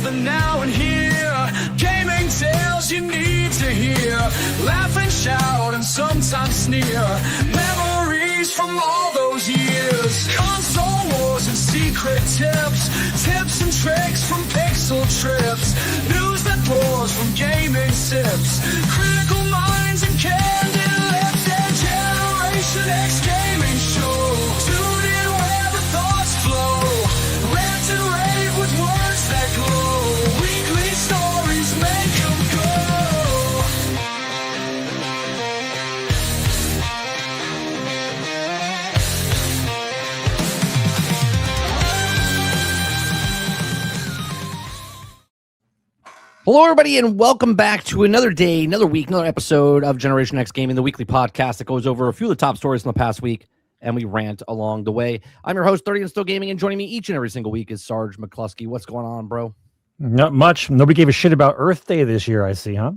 the now and here. Gaming tales you need to hear. Laugh and shout and sometimes sneer. Memories from all those years. Console wars and secret tips. Tips and tricks from pixel trips. News that pours from gaming sips. Critical minds and candid lips. And Generation X gaming show. Tune in where the thoughts flow. Rant and rave with words that glow. Weekly stories make them go. Hello, everybody, and welcome back to another day, another week, another episode of Generation X Gaming, the weekly podcast that goes over a few of the top stories from the past week, and we rant along the way. I'm your host, 30 and Still Gaming, and joining me each and every single week is Sgt Mclusky. What's going on, bro? Not much. Nobody gave a shit about Earth Day this year, I see, huh?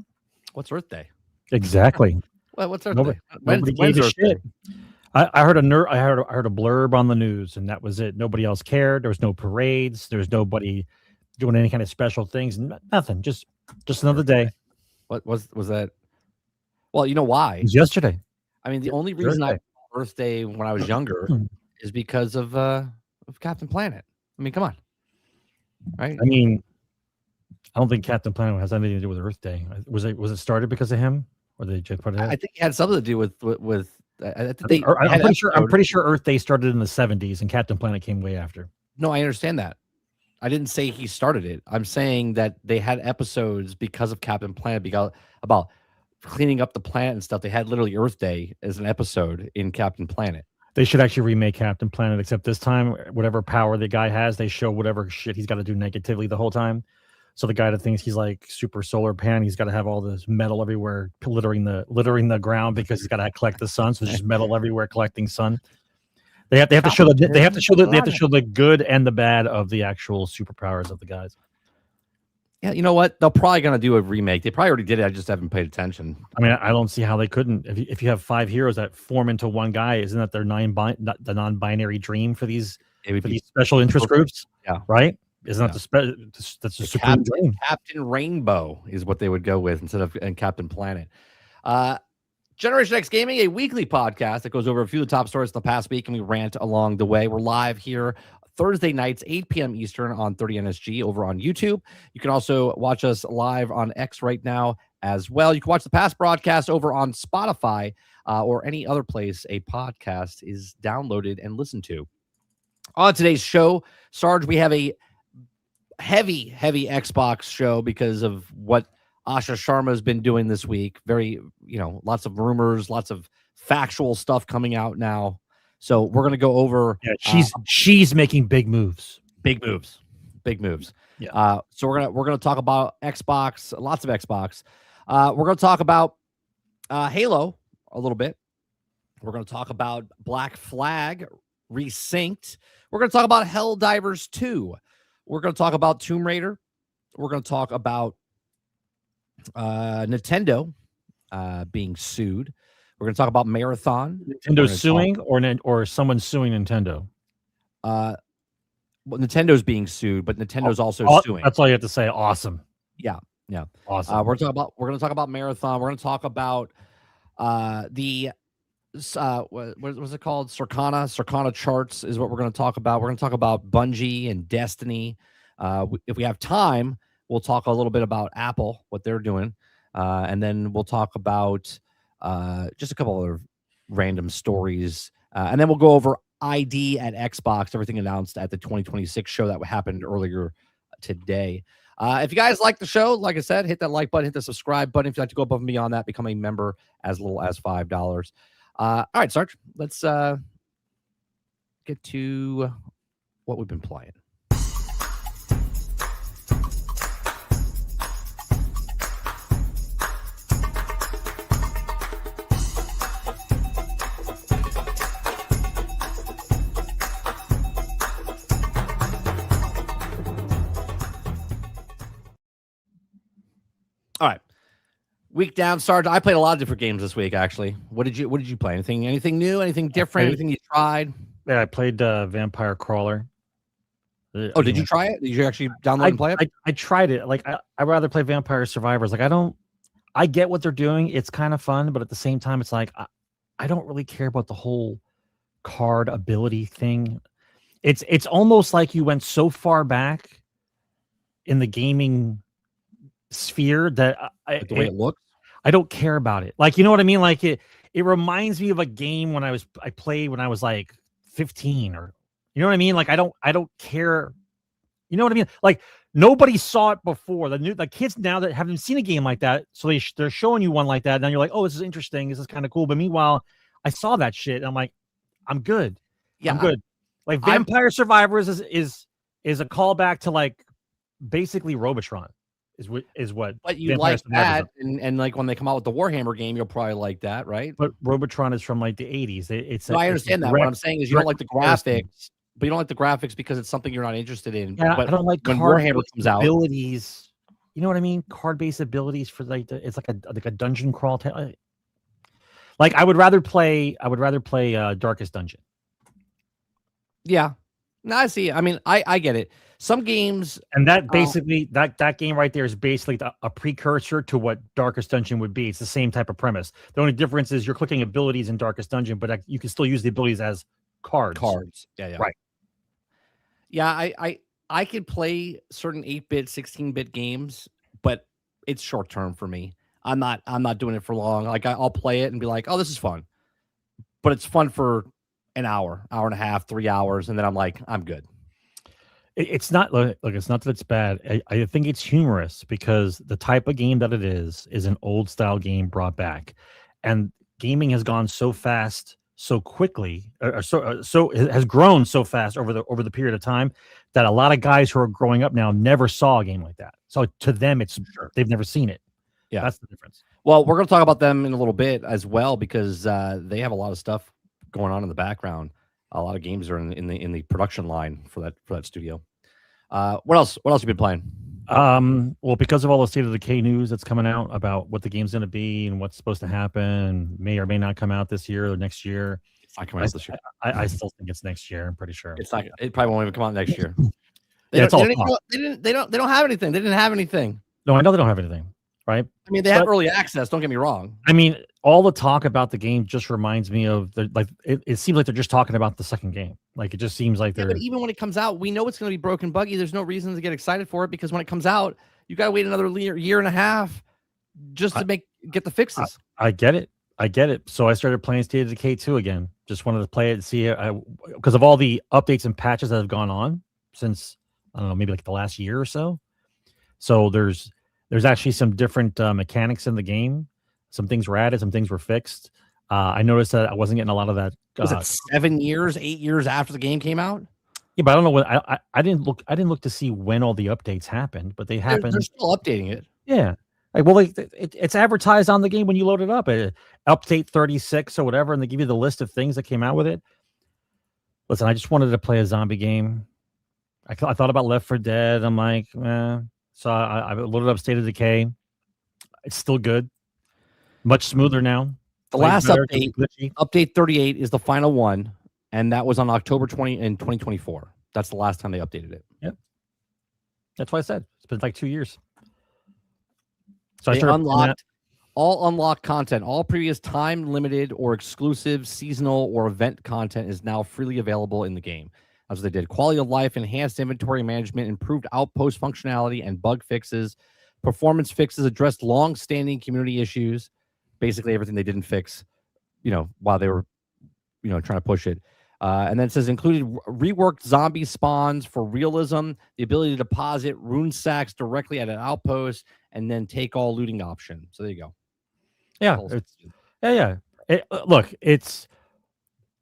What's Earth Day? Exactly. Well, what's Earth Nobody, Day? nobody When's gave a Earth shit. Day? I heard a blurb on the news, and that was it. Nobody else cared. There was no parades. There was nobody doing any kind of special things. Nothing. Just another day. What was that? Well, you know why? It was yesterday. I mean, the only reason I Earth Day when I was younger is because of Captain Planet. I mean, come on, right? I mean, I don't think Captain Planet has anything to do with Earth Day. Was it started because of him, or they just put it? I think it had something to do with. I'm pretty sure Earth Day started in the 70s, and Captain Planet came way after. No, I understand that. I didn't say he started it. I'm saying that they had episodes because of Captain Planet, about cleaning up the planet and stuff. They had literally Earth Day as an episode in Captain Planet. They should actually remake Captain Planet, except this time, whatever power the guy has, they show whatever shit he's got to do negatively the whole time. So the guy that thinks he's like super solar pan, he's got to have all this metal everywhere, littering the ground because he's got to collect the sun. So there's just metal everywhere collecting sun. They have to show the good and the bad of the actual superpowers of the guys. Yeah, you know what? They're probably gonna do a remake. They probably already did it. I just haven't paid attention. I mean, I don't see how they couldn't. If you have 5 heroes that form into one guy, isn't that their the non-binary dream for these special interest groups? Yeah, right. Isn't that that's the supreme dream? Captain Rainbow is what they would go with instead of Captain Planet. Generation X Gaming, a weekly podcast that goes over a few of the top stories in the past week, and we rant along the way. We're live here Thursday nights, 8 p.m. Eastern on 30NSG over on YouTube. You can also watch us live on X right now as well. You can watch the past broadcast over on Spotify or any other place a podcast is downloaded and listened to. On today's show, Sarge, we have a heavy Xbox show because of what Asha Sharma has been doing this week. Very, lots of rumors, lots of factual stuff coming out now. So we're going to go over. Yeah, she's making big moves. Big moves. Yeah. So we're gonna talk about Xbox, lots of Xbox. We're going to talk about Halo a little bit. We're going to talk about Black Flag Resynced. We're going to talk about Helldivers 2. We're going to talk about Tomb Raider. We're going to talk about Nintendo being sued. We're going to talk about Marathon. Nintendo suing or someone suing Nintendo? Well, Nintendo's being sued, but Nintendo's also suing. That's all you have to say. Awesome. Yeah. Awesome. We're going to talk about Marathon. We're going to talk about what was it called? Circana charts is what we're going to talk about. We're going to talk about Bungie and Destiny. If we have time, we'll talk a little bit about Apple, what they're doing, and then we'll talk about just a couple other random stories, and then we'll go over ID at Xbox, everything announced at the 2026 show that happened earlier today. If you guys like the show, like I said, hit that like button, hit the subscribe button. If you'd like to go above and beyond that, become a member as little as $5. All right, Sarge, let's get to what we've been playing. All right. Week down, Sarge. I played a lot of different games this week, actually. What did you play? Anything new? Anything different? Anything you tried? Yeah, I played Vampire Crawler. Oh, did you try it? Did you actually download and play it? I tried it. Like I rather play Vampire Survivors. Like I get what they're doing. It's kind of fun, but at the same time, it's like I don't really care about the whole card ability thing. It's almost like you went so far back in the gaming sphere that Like the way it looks. I don't care about it. Like, you know what I mean? Like it reminds me of a game when I played when I was like 15, or you know what I mean? Like I don't care. You know what I mean? Like nobody saw it before. The kids now that haven't seen a game like that, so they're showing you one like that, and then you're like, oh, this is interesting. This is kind of cool. But meanwhile, I saw that shit, and I'm like, I'm good. Yeah, I'm good. Like Vampire Survivors is a callback to like basically Robotron. Is what. But you like that, and like when they come out with the Warhammer game, you'll probably like that, right? But Robotron is from like the 80s. I understand that. What I'm saying is you don't like the graphics, but you don't like the graphics because it's something you're not interested in. Yeah, but I don't like when Warhammer comes out, abilities. You know what I mean? Card-based abilities for like it's like a dungeon crawl. Like I would rather play Darkest Dungeon. Yeah, no, I see. I mean, I get it. Some games, and that basically that game right there is basically a precursor to what Darkest Dungeon would be. It's the same type of premise. The only difference is you're clicking abilities in Darkest Dungeon, but you can still use the abilities as cards. Yeah. Right. Yeah, I could play certain 8-bit, 16-bit games, but it's short term for me. I'm not doing it for long. Like I'll play it and be like, oh, this is fun, but it's fun for an hour and a half, 3 hours, and then I'm like, I'm good. It's not look. It's not that it's bad. I think it's humorous because the type of game that it is an old style game brought back, and gaming has gone so fast, so quickly, so it has grown so fast over the period of time that a lot of guys who are growing up now never saw a game like that. So to them, they've never seen it. Yeah, that's the difference. Well, we're going to talk about them in a little bit as well because they have a lot of stuff going on in the background. A lot of games are in the production line for that studio. What else have you been playing? Well, because of all the State of Decay news that's coming out about what the game's going to be and what's supposed to happen, may or may not come out this year or next year. It's not coming out this year. I still think it's next year. I'm pretty sure it's not. It probably won't even come out next year. They don't have anything. They didn't have anything. No, I know they don't have anything. Right? I mean, they have early access. Don't get me wrong. I mean, all the talk about the game just reminds me of it seems like they're just talking about the second game. Like it just seems like they're. But even when it comes out, we know it's going to be broken, buggy. There's no reason to get excited for it because when it comes out, you got to wait another year and a half just to get the fixes. I get it. So I started playing State of Decay 2 again. Just wanted to play it and see it because of all the updates and patches that have gone on since I don't know, maybe like the last year or so. So there's actually some different mechanics in the game. Some things were added, some things were fixed. I noticed that I wasn't getting a lot of that. Was it 7 years, 8 years after the game came out? Yeah, but I don't know what I didn't look to see when all the updates happened, but they happened. They're still updating it. Yeah, it's advertised on the game when you load it up. Update 36 or whatever, and they give you the list of things that came out with it. Listen, I just wanted to play a zombie game. I thought about Left 4 Dead. I'm like, so I loaded up State of Decay. It's still good. Much smoother now. The last update 38 is the final one, and that was on October 20 in 2024. That's the last time they updated it. Yep. That's why I said it's been like 2 years. So they unlocked all unlocked content. All previous time limited or exclusive seasonal or event content is now freely available in the game. That's what they did. Quality of life, enhanced inventory management, improved outpost functionality, and bug fixes. Performance fixes addressed long-standing community issues. Basically, everything they didn't fix, while they were, trying to push it. And then it says included reworked zombie spawns for realism, the ability to deposit rune sacks directly at an outpost, and then take all looting option. So there you go. Yeah. Look, it's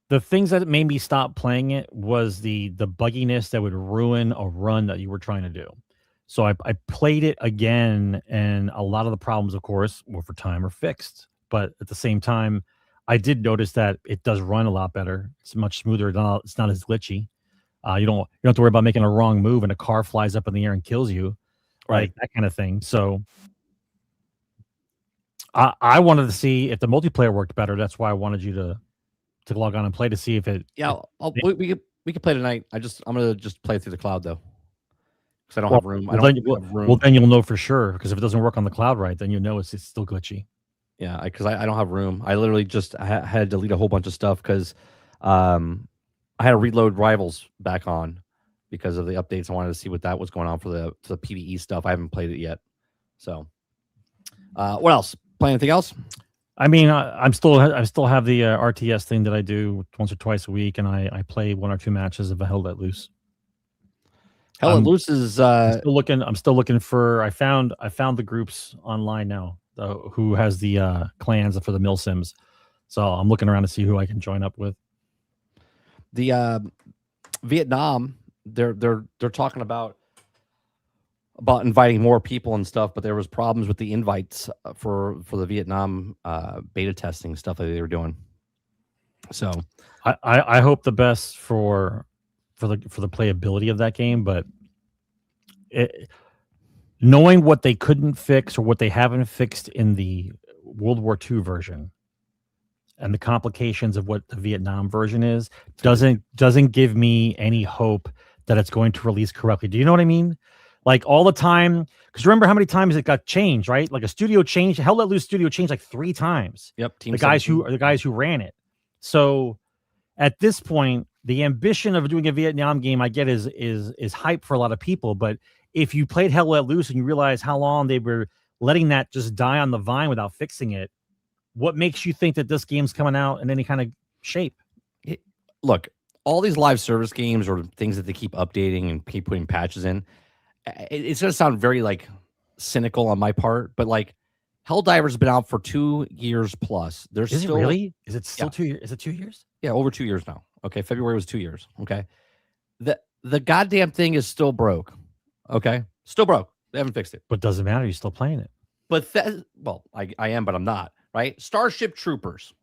the things that made me stop playing it was the bugginess that would ruin a run that you were trying to do. So I played it again, and a lot of the problems, of course, over time are fixed. But at the same time, I did notice that it does run a lot better. It's much smoother. It's not as glitchy. You don't have to worry about making a wrong move and a car flies up in the air and kills you, right? That kind of thing. So I wanted to see if the multiplayer worked better. That's why I wanted you to log on and play to see if it. Yeah, we We can play tonight. I'm gonna just play through the cloud though, because I don't Well, have room. I well, don't then, have room. well, then you'll know for sure because if it doesn't work on the cloud right, then you know it's still glitchy. Yeah, because I don't have room. I literally just had to delete a whole bunch of stuff because I had to reload Rivals back on because of the updates. I wanted to see what that was going on for the PvE stuff. I haven't played it yet. So, what else? Play anything else? I mean, I still have the RTS thing that I do once or twice a week, and I play 1 or 2 matches of a Hell Let Loose. Hell Let Loose is I'm still looking for. I found the groups online now. Who has the clans for the mill sims? So I'm looking around to see who I can join up with. The Vietnam. They're talking about inviting more people and stuff, but there was problems with the invites for the Vietnam beta testing stuff that they were doing. So I hope the best for the playability of that game, but knowing what they couldn't fix or what they haven't fixed in the World War II version and the complications of what the Vietnam version is doesn't give me any hope that it's going to release correctly. Do you know what I mean? Like all the time, because remember how many times it got changed, right? Like a studio changed, Hell Let Loose studio changed like 3 times. Yep, the guys who ran it. So at this point, the ambition of doing a Vietnam game, I get is hype for a lot of people. But if you played Hell Let Loose and you realize how long they were letting that just die on the vine without fixing it, what makes you think that this game's coming out in any kind of shape? Look, all these live service games or things that they keep updating and keep putting patches in, it's going to sound very like cynical on my part, but like Helldivers has been out for 2 years plus. There's Is it really? Is it still 2 years? Is it 2 years? Yeah, over 2 years now. Okay, February was 2 years. Okay, the goddamn thing is still broke. Okay, still broke. They haven't fixed it. But doesn't matter. You're still playing it. But well, I am, but I'm not. Right? Starship Troopers,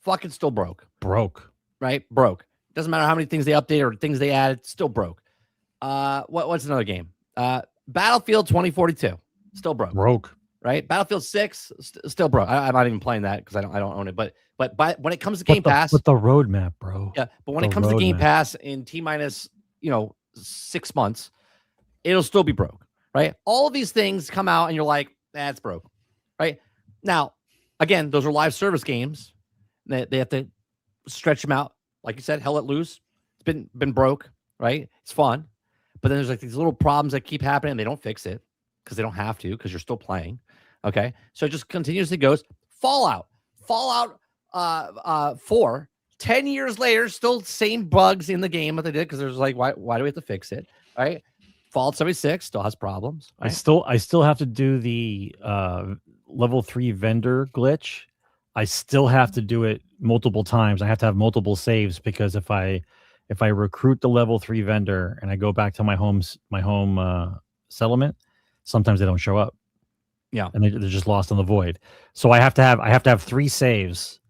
fucking still broke. Broke. Right? Broke. Doesn't matter how many things they updated or things they added, still broke. What's another game? Battlefield 2042, still broke. Right? Battlefield 6, still broke. I'm not even playing that because I don't own it. But when it comes to Game Pass, with the roadmap, bro. Yeah, but when it comes to Game Pass in T-minus 6 months, it'll still be broke. Right? All of these things come out and you're like, that's broke. Right? Now, again, those are live service games. They have to stretch them out. Like you said, Hell Let Loose. It's been broke. Right? It's fun. But then there's like these little problems that keep happening and they don't fix it because they don't have to because you're still playing. Okay. So it just continuously goes. Fallout 4, 10 years later, still same bugs in the game that they did because there's like, why do we have to fix it? Right. Fallout 76 still has problems. Right? I still have to do the level 3 vendor glitch. I still have to do it multiple times. I have to have multiple saves because if I recruit the level 3 vendor and I go back to my home settlement, sometimes they don't show up. Yeah, and they're just lost in the void. So I have to have 3 saves: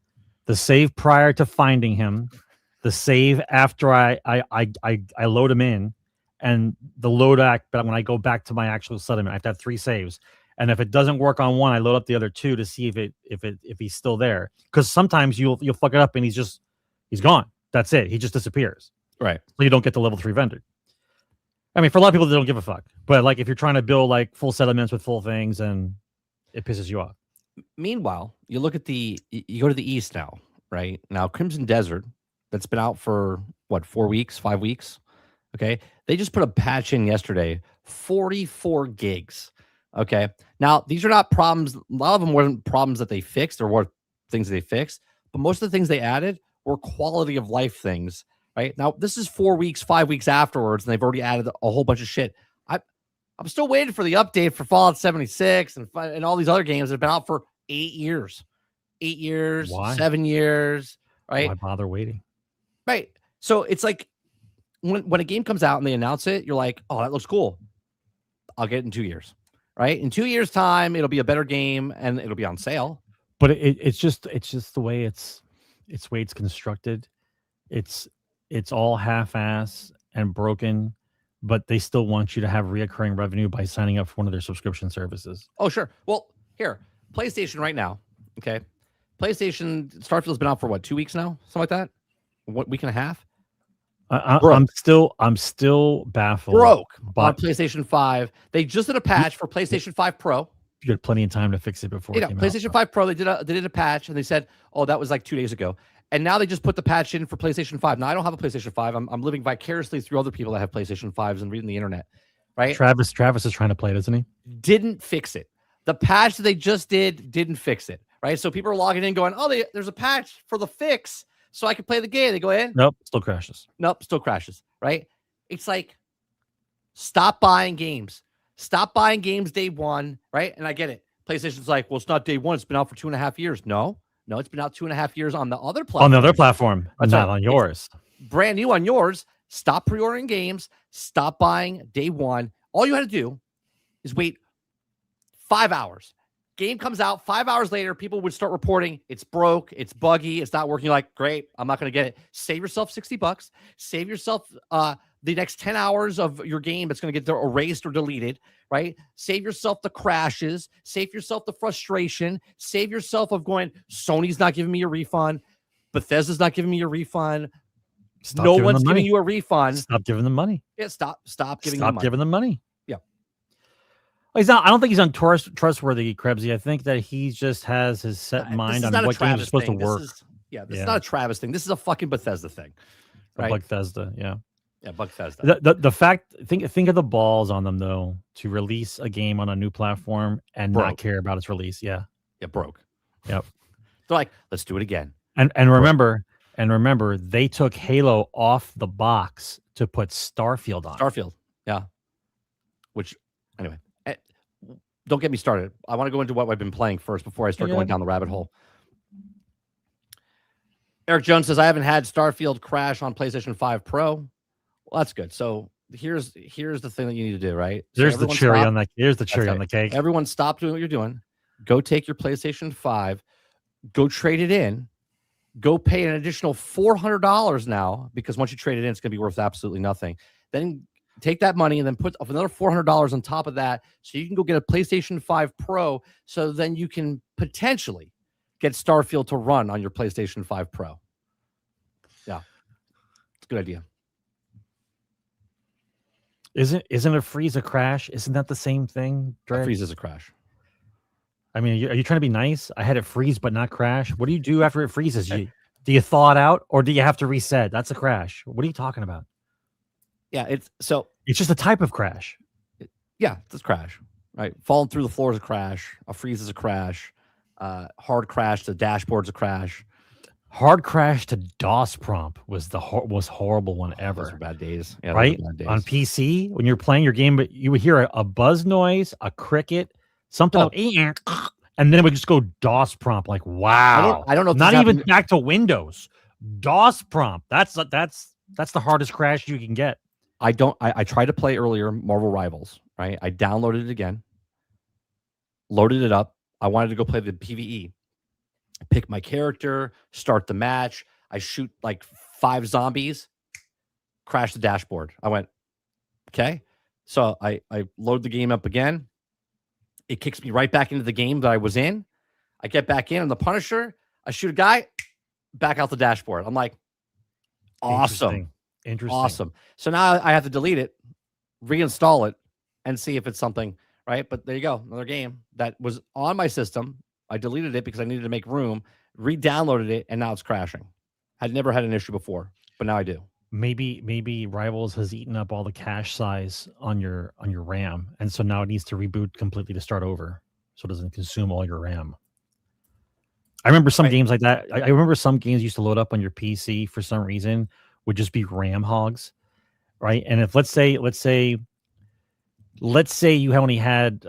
the save prior to finding him, the save after I load him in, and the load act. But when I go back to my actual settlement, I have to have 3 saves. And if it doesn't work on one, I load up the other 2 to see if he's still there. Because sometimes you'll fuck it up and he's gone. That's it. He just disappears. Right. So you don't get the level 3 vendor. I mean, for a lot of people, they don't give a fuck. But like, if you're trying to build like full settlements with full things, and it pisses you off. Meanwhile, you go to the east now, right? Now, Crimson Desert, that's been out for what, 4 weeks, 5 weeks. Okay. They just put a patch in yesterday, 44 gigs. Okay. Now, these are not problems. A lot of them weren't problems that they fixed or were things they fixed, but most of the things they added were quality of life things. Right now, this is 4 weeks, 5 weeks afterwards, and they've already added a whole bunch of shit. I'm still waiting for the update for Fallout 76 and all these other games that have been out for 8 years. 8 years, Why? 7 years, right? Why bother waiting? Right. So it's like when a game comes out and they announce it, you're like, oh, that looks cool. I'll get it in 2 years. Right? In 2 years' time, it'll be a better game and it'll be on sale. But it's just the way it's constructed. It's all half-ass and broken, but they still want you to have reoccurring revenue by signing up for one of their subscription services. Oh, sure. Well, here, PlayStation right now, okay? PlayStation, Starfield's been out for what, 2 weeks now? Something like that? What, week and a half? I'm still baffled. Broke on but PlayStation 5. They just did a patch for PlayStation 5 Pro. you had plenty of time to fix it before it came PlayStation out. 5 Pro, they did a patch and they said, oh, that was like 2 days ago. And now they just put the patch in for PlayStation 5. Now I don't have a PlayStation 5. I'm living vicariously through other people that have PlayStation 5s and reading the internet, right? Travis is trying to play it, isn't he? Didn't fix it. The patch that they just didn't fix it, right? So people are logging in going, oh, there's a patch for the fix so I can play the game. They go in. Nope, still crashes. Nope, still crashes, right? It's like, stop buying games. Stop buying games day one, right? And I get it. PlayStation's like, well, it's not day one. It's been out for 2.5 years. No, it's been out 2.5 years on the other platform. On the other platform, not on yours. It's brand new on yours. Stop pre-ordering games. Stop buying day one. All you had to do is wait 5 hours. Game comes out 5 hours later. People would start reporting it's broke, it's buggy, it's not working. You're like, great, I'm not going to get it. Save yourself $60. Save yourself the next 10 hours of your game that's going to get erased or deleted, right? Save yourself the crashes. Save yourself the frustration. Save yourself of going, Sony's not giving me a refund. Bethesda's not giving me a refund. No one's giving you a refund. Stop giving them money. Yeah, stop giving them money. Stop giving them money. Yeah. He's not. I don't think he's untrustworthy, Krebsy. I think that he just has his set mind on what games are supposed to work. This is not a Travis thing. This is a fucking Bethesda thing. Right? Bethesda, yeah. Yeah, Bethesda. The fact, think of the balls on them though to release a game on a new platform and not care about its release. Yeah, broke. Yep. They're like, let's do it again. And remember, they took Halo off the box to put Starfield on. Starfield, yeah. Which, anyway, don't get me started. I want to go into what I've been playing first before I start going down the rabbit hole. Eric Jones says, I haven't had Starfield crash on PlayStation 5 Pro. Well, that's good. So here's the thing that you need to do, right? Here's the cherry on the cake. Everyone stop doing what you're doing. Go take your PlayStation 5, go trade it in, go pay an additional $400 now, because once you trade it in, it's going to be worth absolutely nothing. Then take that money and then put up another $400 on top of that so you can go get a PlayStation 5 Pro, so then you can potentially get Starfield to run on your PlayStation 5 Pro. Yeah. It's a good idea. Isn't a freeze a crash? Isn't that the same thing? A freeze is a crash. I mean, are you trying to be nice? I had it freeze but not crash. What do you do after it freezes? Do you thaw it out or do you have to reset? That's a crash. What are you talking about? Yeah, it's just a type of crash. It's a crash, right? Falling through the floor is a crash. A freeze is a crash. Hard crash to dashboard's a crash. Hard crash to DOS prompt was the most horrible one ever. Those were bad days. Yeah, right? Bad days. On PC, when you're playing your game, but you would hear a buzz noise, a cricket, something, and then it would just go DOS prompt. Like, wow. I don't know. If not even back to Windows. DOS prompt. That's the hardest crash you can get. I tried to play earlier Marvel Rivals, right? I downloaded it again, loaded it up. I wanted to go play the PvE. Pick my character, start the match. I shoot like 5 zombies, crash the dashboard. I went, okay. So I load the game up again. It kicks me right back into the game that I was in. I get back in. I'm the Punisher. I shoot a guy, back out the dashboard. I'm like, awesome. Interesting. Awesome. So now I have to delete it, reinstall it, and see if it's something, right? But there you go. Another game that was on my system. I deleted it because I needed to make room, re-downloaded it, and now it's crashing. I'd never had an issue before, but now I do. Maybe Rivals has eaten up all the cache size on your RAM, and so now it needs to reboot completely to start over, so it doesn't consume all your RAM. I remember some games like that. I remember some games used to load up on your PC for some reason, would just be RAM hogs, right? And if let's say you only had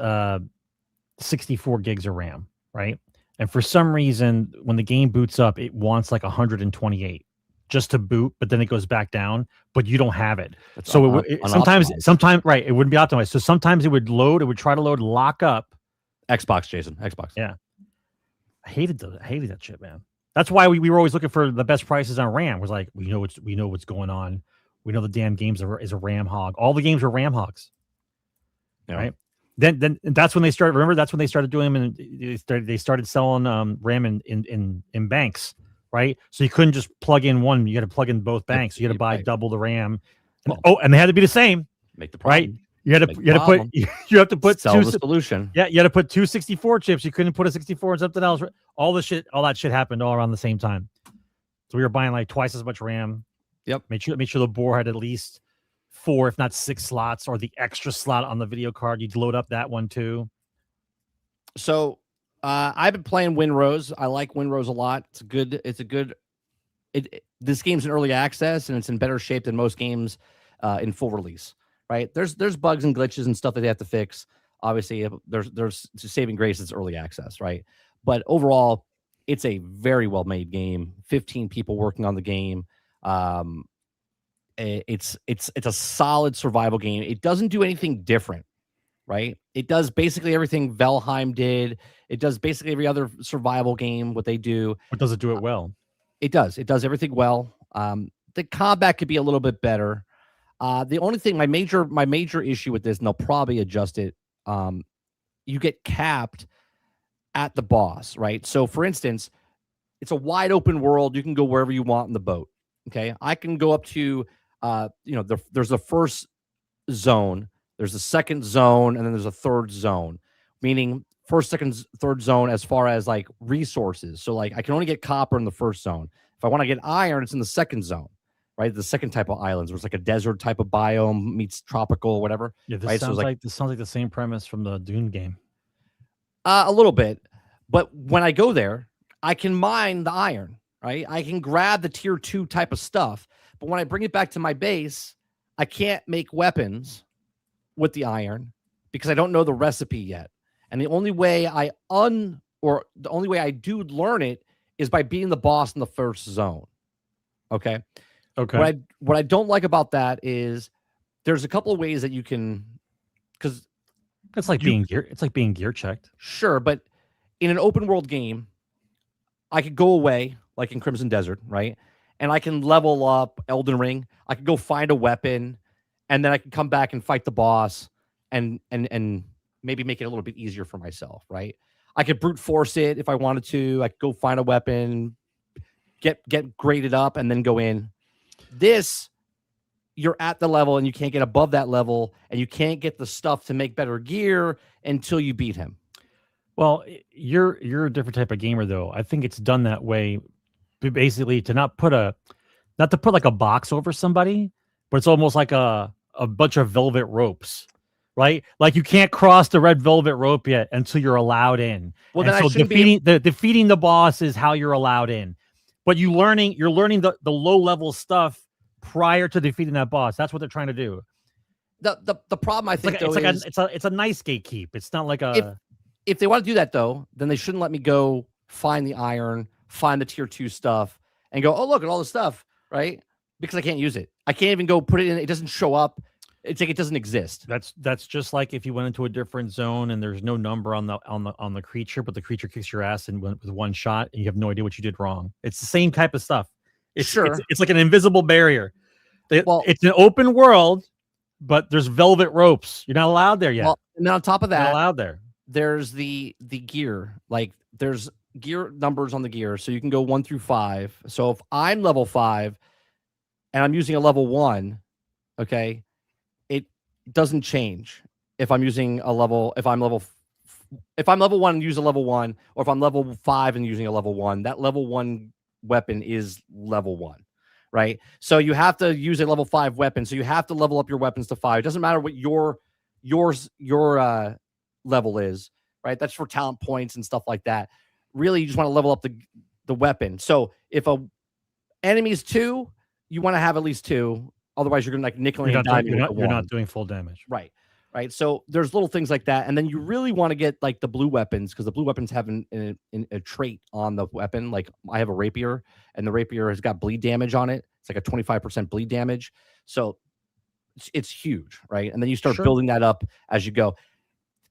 64 gigs of RAM, right? And for some reason, when the game boots up, it wants like 128 just to boot, but then it goes back down, but you don't have it. That's so sometimes, right, it wouldn't be optimized. So sometimes it would try to load, lock up. Xbox, Jason, Xbox. Yeah. I hated that shit, man. That's why we were always looking for the best prices on RAM. It was like, we know what's going on. We know the damn games is a RAM hog. All the games are RAM hogs. Yeah. Right. Then that's when they started. Remember, that's when they started doing them, and they started selling RAM in banks, right? So you couldn't just plug in one; you got to plug in both banks. So you had to buy Right. double the RAM. And, Well, and they had to be the same, make the right? problem. You had to put you have to put Sell the solution. Yeah, you had to put 264 chips. You couldn't put a 64 and something else. All that shit happened all around the same time. So we were buying like twice as much RAM. Yep. Make sure the board had at least 4, if not 6 slots, or the extra slot on the video card. You'd load up that one too. So I've been playing Winrose. I like Winrose a lot. It's a good. This game's in early access and it's in better shape than most games in full release. Right? There's bugs and glitches and stuff that they have to fix. Obviously, there's saving grace. It's early access, right? But overall, it's a very well made game. 15 people working on the game. It's a solid survival game. It doesn't do anything different, right? It does basically everything Valheim did. It does basically every other survival game what they do. But does it do it well? It does. It does everything well. The combat could be a little bit better. The only thing, my major issue with this, and they'll probably adjust it, you get capped at the boss, right? So, for instance, it's a wide open world. You can go wherever you want in the boat. Okay, I can go up to, there's the first zone, there's a second zone, and then there's a third zone. Meaning, first, second, third zone as far as like resources. So, like, I can only get copper in the first zone. If I want to get iron, it's in the second zone. Right, the second type of islands, where it's like a desert type of biome meets tropical, whatever. Yeah, this right? sounds like this sounds like the same premise from the Dune game. A little bit, but when I go there, I can mine the iron. Right, I can grab the tier 2 type of stuff, but when I bring it back to my base, I can't make weapons with the iron because I don't know the recipe yet. And the only way the only way I do learn it is by beating the boss in the first zone. Okay. Okay. What I don't like about that is there's a couple of ways that you can, because it's like being gear checked. Sure, but in an open world game, I could go away like in Crimson Desert, right? And I can level up Elden Ring. I could go find a weapon, and then I can come back and fight the boss, and maybe make it a little bit easier for myself, right? I could brute force it if I wanted to. I could go find a weapon, get graded up, and then go in. This, you're at the level and you can't get above that level, and you can't get the stuff to make better gear until you beat him. Well, you're a different type of gamer, though. I think it's done that way, basically to not to put like a box over somebody, but it's almost like a bunch of velvet ropes, right? Like you can't cross the red velvet rope yet until you're allowed in. Well, and then so defeating the boss is how you're allowed in. But you're learning the low level stuff prior to defeating that boss. That's what they're trying to do. The problem I think it's a nice gatekeep. It's not like a. If they want to do that though, then they shouldn't let me go find the iron, find the tier 2 stuff, and go, oh look at all this stuff, right? Because I can't use it. I can't even go put it in. It doesn't show up. It's like it doesn't exist. That's just like if you went into a different zone and there's no number on the creature, but the creature kicks your ass and went with one shot, and you have no idea what you did wrong. It's the same type of stuff. It's like an invisible barrier. It's an open world, but there's velvet ropes. You're not allowed there yet. Well, and then on top of that, you're not allowed there. There's the gear. Like there's gear numbers on the gear, so you can go 1 through 5. So if I'm level 5 and I'm using a level 1, okay, it doesn't change if I'm using a level. If I'm level 1 and use a level 1, or if I'm level 5 and using a level 1, that level 1 weapon is level 1, right? So you have to use a level 5 weapon. So you have to level up your weapons to 5. It doesn't matter what your level is, right? That's for talent points and stuff like that. Really, you just want to level up the weapon. So if a enemy is 2, you want to have at least 2. Otherwise, you're going to like nickel and dime. You're not doing full damage. Right. So there's little things like that. And then you really want to get like the blue weapons, because the blue weapons have a trait on the weapon. Like I have a rapier, and the rapier has got bleed damage on it. It's like a 25% bleed damage. So it's huge, right? And then you start building that up as you go.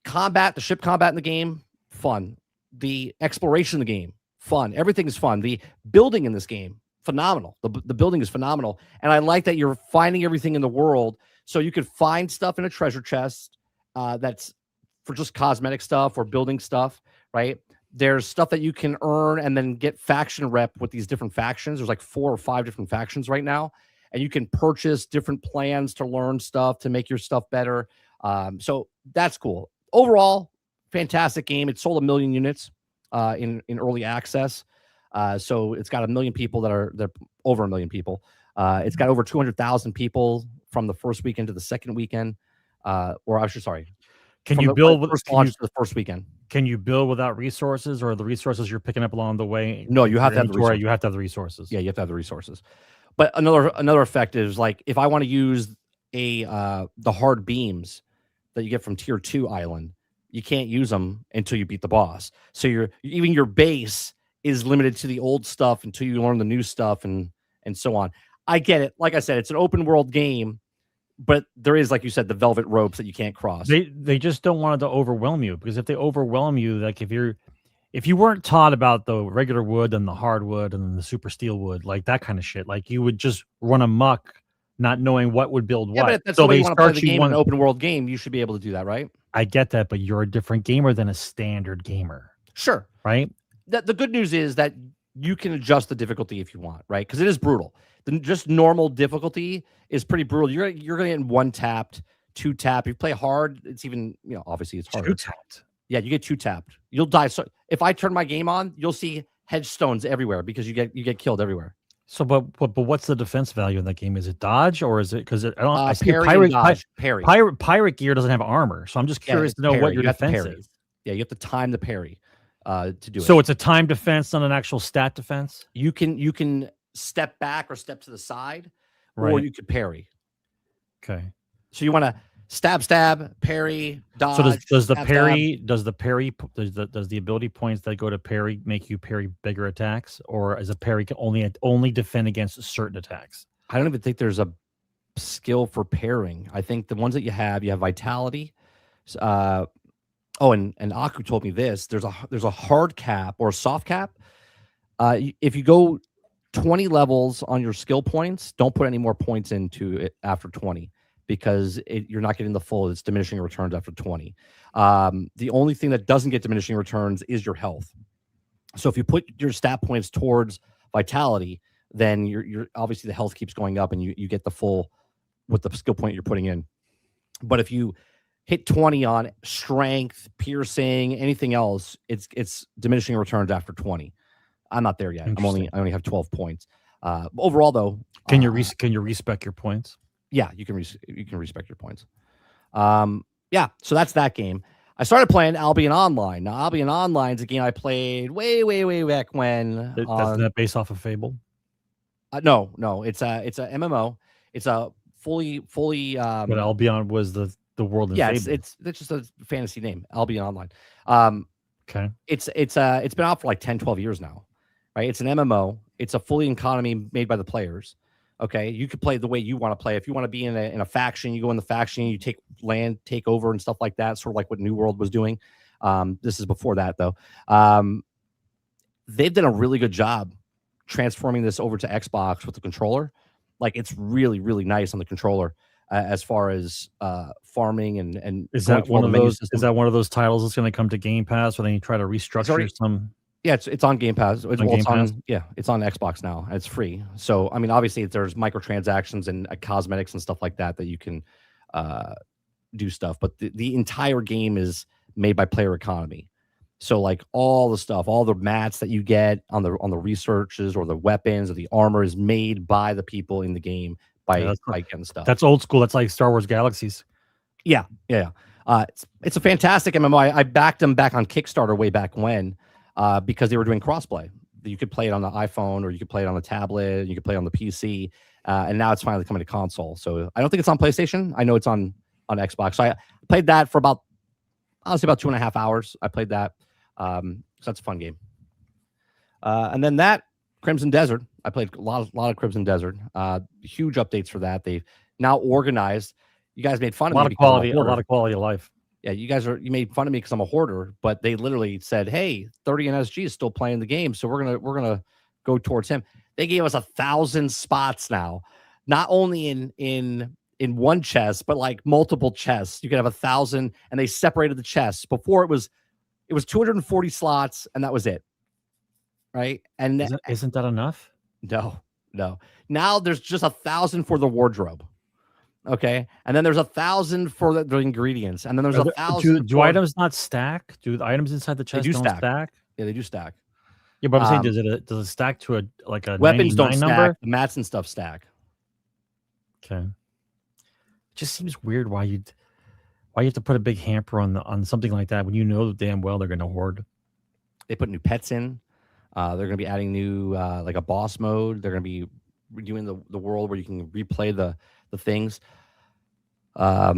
The ship combat in the game, fun. The exploration in the game, fun. Everything is fun. The building in this game, phenomenal. The building is phenomenal. And I like that you're finding everything in the world. So you could find stuff in a treasure chest that's for just cosmetic stuff or building stuff, right? There's stuff that you can earn and then get faction rep with these different factions. There's like 4 or 5 different factions right now, and you can purchase different plans to learn stuff to make your stuff better. So that's cool. Overall, fantastic game. It sold 1 million units in early access. So it's got 1 million people they're over 1 million people. It's got over 200,000 people from the first weekend to the second weekend. Or I should sorry. Can from you the build first launch to the first weekend? Can you build without resources, or the resources you're picking up along the way? No, you have to have the resources. You have to have the resources. Yeah, you have to have the resources. But another effect is like if I want to use the hard beams that you get from tier 2 island, you can't use them until you beat the boss. So even your base is limited to the old stuff until you learn the new stuff and so on. I get it. Like I said, it's an open world game, but there is, like you said, the velvet ropes that you can't cross. They just don't want it to overwhelm you, because if they overwhelm you, like if you weren't taught about the regular wood and the hardwood and the super steel wood, like that kind of shit, like you would just run amok, not knowing what would build what. Yeah, but that's so the way they you want to play the start you game in an open world game. You should be able to do that, right? I get that, but you're a different gamer than a standard gamer, Sure. right? The good news is that you can adjust the difficulty if you want, right? Because it is brutal. Just normal difficulty is pretty brutal. You're going to get 1 tapped, 2 tapped. If you play hard, it's even, obviously it's harder. 2 tapped. Yeah, you get 2 tapped. You'll die. So if I turn my game on, you'll see headstones everywhere because you get killed everywhere. So, but what's the defense value in that game? Is it dodge, or is it because I don't? I see parry parry. Pirate gear doesn't have armor, so I'm just curious to know what your defense is. Yeah, you have to time the parry to do it. So it's a time defense, not an actual stat defense. You can step back or step to the side, or you could parry. Okay. So you want to stab, parry, dodge. So does the stab, parry stab. does the parry does the ability points that go to parry make you parry bigger attacks, or is a parry can only defend against certain attacks? I don't even think there's a skill for pairing. I think the ones that you have vitality. And Aku told me this. There's a hard cap or a soft cap. If you go 20 levels on your skill points, don't put any more points into it after 20 because you're not getting the full. It's diminishing returns after 20. The only thing that doesn't get diminishing returns is your health. So if you put your stat points towards vitality, then you're obviously the health keeps going up and you get the full with the skill point you're putting in. But if you hit 20 on strength, piercing, anything else, it's diminishing returns after 20. I'm not there yet. I only have 12 points. Overall, though, can you respec your points? Yeah, you can respec your points. Yeah, so that's that game. I started playing Albion Online. Now, Albion Online is a game I played way back when. That's not based off of Fable. No, it's a MMO. It's a fully. But Albion was the world. In Fable. It's just a fantasy name, Albion Online. Okay. It's been out for like 10, 12 years now, right? It's an MMO. It's a fully economy made by the players. Okay, you could play the way you want to play. If you want to be in a faction, you go in the faction, you take land, take over, and stuff like that. Sort of like what New World was doing. This is before that, though. They've done a really good job transforming this over to Xbox with the controller. Like it's really nice on the controller as far as farming and is that one of those? Is that one of those titles that's going to come to Game Pass, or then you try to restructure some? Yeah, it's on Game Pass. It's on Xbox now. It's free. So I mean, obviously, there's microtransactions and cosmetics and stuff like that you can do stuff. But the entire game is made by player economy. So like all the stuff, all the mats that you get on the researches or the weapons or the armor is made by the people in the game by getting stuff. That's old school. That's like Star Wars Galaxies. Yeah. It's a fantastic MMO. I backed them back on Kickstarter way back when. Because they were doing crossplay. You could play it on the iPhone or you could play it on the tablet, you could play it on the PC, and now it's finally coming to console. So I don't think it's on PlayStation. I know it's on Xbox. So I played that for about 2.5 hours. I played that. So that's a fun game. And then that Crimson Desert, I played a lot of Crimson Desert. Huge updates for that. They've now organized. You guys made fun of me. A lot of quality of life. Yeah, you made fun of me because I'm a hoarder, but they literally said, "Hey, 30 NSG is still playing the game, so we're gonna go towards him." They gave us 1,000 spots now, not only in one chest, but like multiple chests. You could have 1,000, and they separated the chests. Before it was It was 240 slots, and that was it. Right? And Isn't that enough? no. Now there's just 1,000 for the wardrobe. Okay, and then there's 1,000 for the ingredients, and then there's 1,000. Do items not stack? Do the items inside the chest don't stack? Yeah, they do stack. Yeah, but I'm saying, does it stack to a weapons don't stack? Number? The mats and stuff stack. Okay, it just seems weird why you have to put a big hamper on something like that when you know damn well they're going to hoard. They put new pets in. They're going to be adding new like a boss mode. They're going to be redoing the world where you can replay the things. Yeah,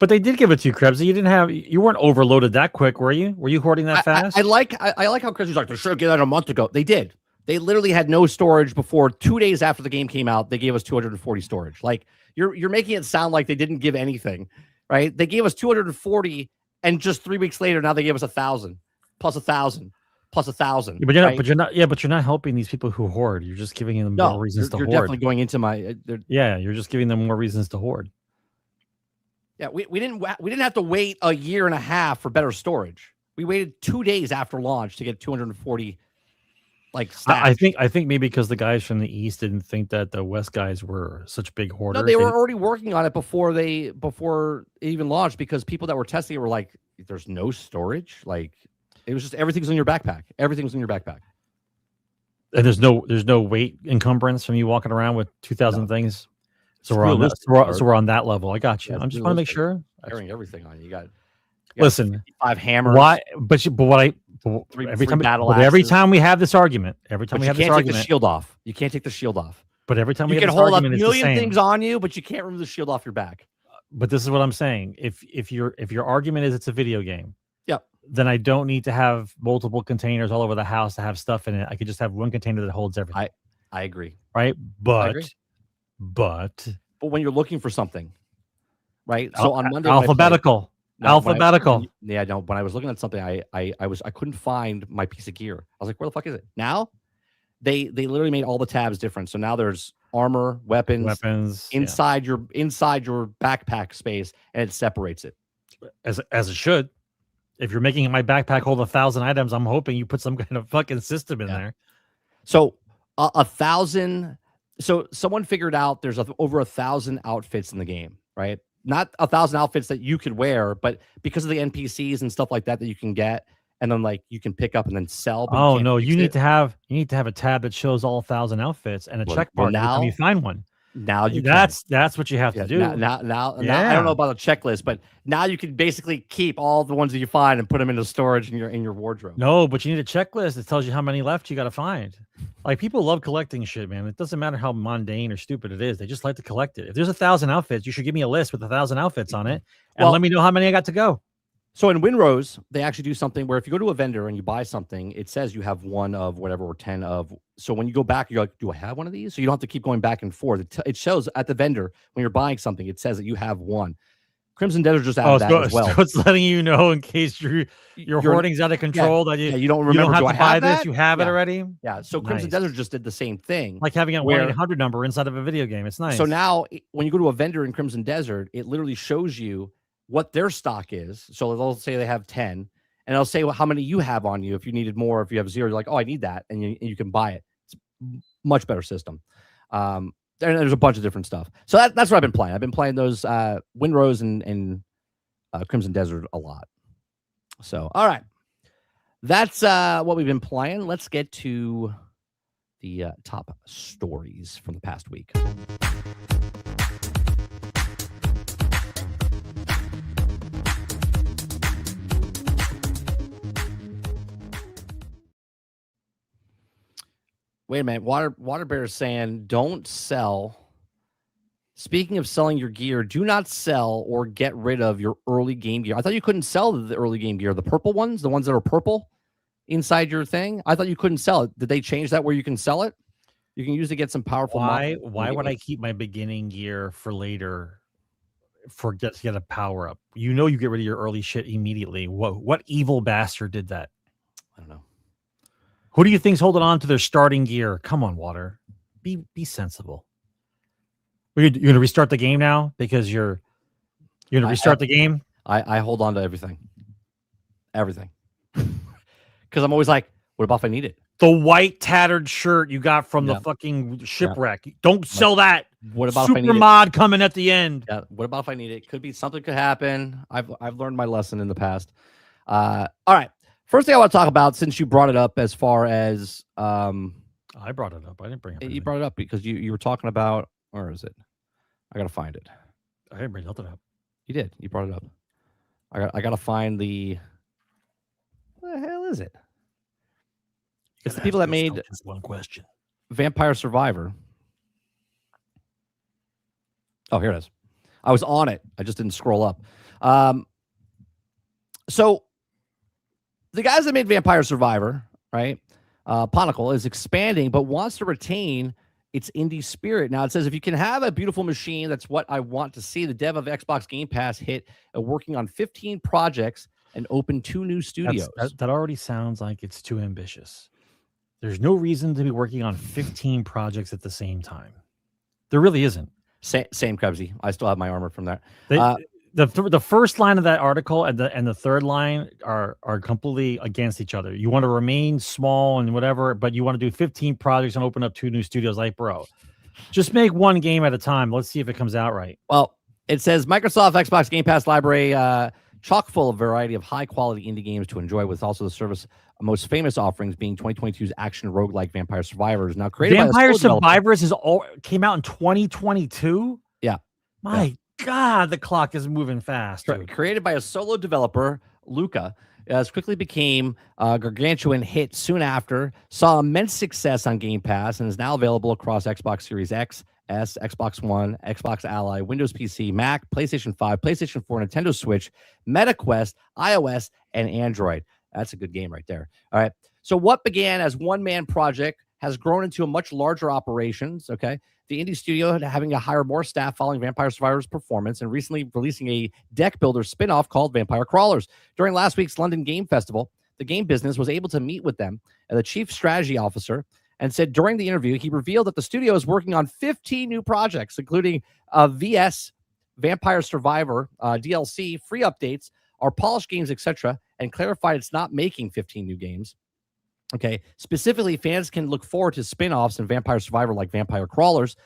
but they did give it to you, Krebs. You weren't overloaded that quick, were you? Were you hoarding that fast? I like how Krebs was like, they should have given that a month ago. They did. They literally had no storage before 2 days after the game came out. They gave us 240 storage. Like you're making it sound like they didn't give anything, right? They gave us 240, and just 3 weeks later, now they gave us 1,000 plus 1,000 plus 1,000. Yeah, but you're not. But you're not helping these people who hoard. You're just giving them more reasons to hoard. You're definitely going into my. You're just giving them more reasons to hoard. Yeah, we didn't have to wait a year and a half for better storage. We waited 2 days after launch to get 240. Like stats. I think maybe because the guys from the East didn't think that the West guys were such big hoarders. No, they were already working on it before it even launched, because people that were testing it were like, "There's no storage." Like it was just everything's in your backpack. Everything's in your backpack. And there's no weight encumbrance from you walking around with 2,000 things. So we're on that level. I got you. I'm just want to make sure. Carrying everything on you. You got listen. 5 hammers. Why? Every time we have this argument, you can't take the shield off. You can't take the shield off. But every time you can hold a million things on you, but you can't remove the shield off your back. But this is what I'm saying. If your argument is it's a video game, yep, then I don't need to have multiple containers all over the house to have stuff in it. I could just have one container that holds everything. I agree. Right? But when you're looking for something, right? So on Monday, alphabetical. When I was looking at something, I couldn't find my piece of gear. I was like, where the fuck is it? Now they literally made all the tabs different. So now there's armor, weapons inside your backpack space, and it separates it. As it should. If you're making my backpack hold 1,000 items, I'm hoping you put some kind of fucking system in there. So 1,000. So someone figured out there's over 1,000 outfits in the game, right? Not 1,000 outfits that you could wear, but because of the NPCs and stuff like that you can get, and then like you can pick up and then sell. Oh no, you need to have a tab that shows all 1,000 outfits and a check mark every time you find one. Now that's what you have to do. Now, I don't know about a checklist, but now you can basically keep all the ones that you find and put them into storage in your wardrobe. No, but you need a checklist that tells you how many left you got to find. Like people love collecting shit, man. It doesn't matter how mundane or stupid it is; they just like to collect it. If there's 1,000 outfits, you should give me a list with 1,000 outfits on it, and let me know how many I got to go. So in Winrose, they actually do something where if you go to a vendor and you buy something, it says you have 1 of whatever or 10 of. So when you go back, you're like, do I have one of these? So you don't have to keep going back and forth. It shows at the vendor when you're buying something, it says that you have 1. Crimson Desert just added that as well. So it's letting you know in case your hoarding's out of control that you don't remember. You don't have to buy this. You have it already. Yeah. So Crimson Desert just did the same thing, like having a 1-800 number inside of a video game. It's nice. So now when you go to a vendor in Crimson Desert, it literally shows you what their stock is. So they'll say they have 10, and they'll say how many you have on you. If you needed more, if you have 0, you're like, oh, I need that, and you can buy it. It's a much better system. There's a bunch of different stuff. So that's what I've been playing. I've been playing those Winrose and Crimson Desert a lot. So all right, that's what we've been playing. Let's get to the top stories from the past week. Wait a minute. Water Bear is saying, don't sell. Speaking of selling your gear, do not sell or get rid of your early game gear. I thought you couldn't sell the early game gear. The purple ones, the ones that are purple inside your thing. I thought you couldn't sell it. Did they change that where you can sell it? You can use it to get some powerful. Why would I keep my beginning gear for later to get a power up? You get rid of your early shit immediately. What evil bastard did that? I don't know. Who do you think's holding on to their starting gear? Come on, Water. Be sensible. You're going to restart the game now because you're going to restart the game? I hold on to everything. everything. Because I'm always like, what about if I need it? The white tattered shirt you got from the fucking shipwreck. Don't sell that. What about Super if I need mod coming at the end? Yeah. What about if I need it? Could be something could happen. I've learned my lesson in the past. All right. First thing I want to talk about, since you brought it up, as far as I brought it up. I didn't bring it up. you brought it up because you were talking about, where is it? I gotta find it. I didn't bring nothing up. You did. You brought it up. I gotta find the. What the hell is it? It's the people that made just one question. Vampire Survivor. Oh, here it is. I was on it. I just didn't scroll up. So the guys that made Vampire Survivor, right? Ponicle is expanding, but wants to retain its indie spirit. Now it says, if you can have a beautiful machine, that's what I want to see. The dev of Xbox Game Pass hit working on 15 projects and opened 2 new studios. That already sounds like it's too ambitious. There's no reason to be working on 15 projects at the same time. There really isn't. Same Krebsy. I still have my armor from that. The first line of that article and the third line are completely against each other. You want to remain small and whatever, but you want to do 15 projects and open up 2 new studios. Like, bro, just make one game at a time. Let's see if it comes out right. Well, it says Microsoft Xbox Game Pass library chock full of variety of high quality indie games to enjoy, with also the service most famous offerings being 2022's action roguelike Vampire Survivors. Now created Vampire by Survivors came out in 2022. Yeah. My God, the clock is moving fast. Created by a solo developer, Luca, as quickly became a gargantuan hit soon after, saw immense success on Game Pass, and is now available across Xbox Series X, S, Xbox One, Xbox Ally, Windows PC, Mac, PlayStation 5, PlayStation 4, Nintendo Switch, MetaQuest, iOS, and Android. That's a good game right there. All right. So what began as one-man project has grown into a much larger operations, okay? The indie studio having to hire more staff following Vampire Survivor's performance, and recently releasing a deck builder spin-off called Vampire Crawlers. During last week's London Game Festival, the game business was able to meet with them, and the chief strategy officer, and said during the interview, he revealed that the studio is working on 15 new projects, including VS, Vampire Survivor, DLC, free updates, our polished games, etc., and clarified it's not making 15 new games. Okay, specifically, fans can look forward to spin-offs in Vampire Survivor like Vampire Crawlers.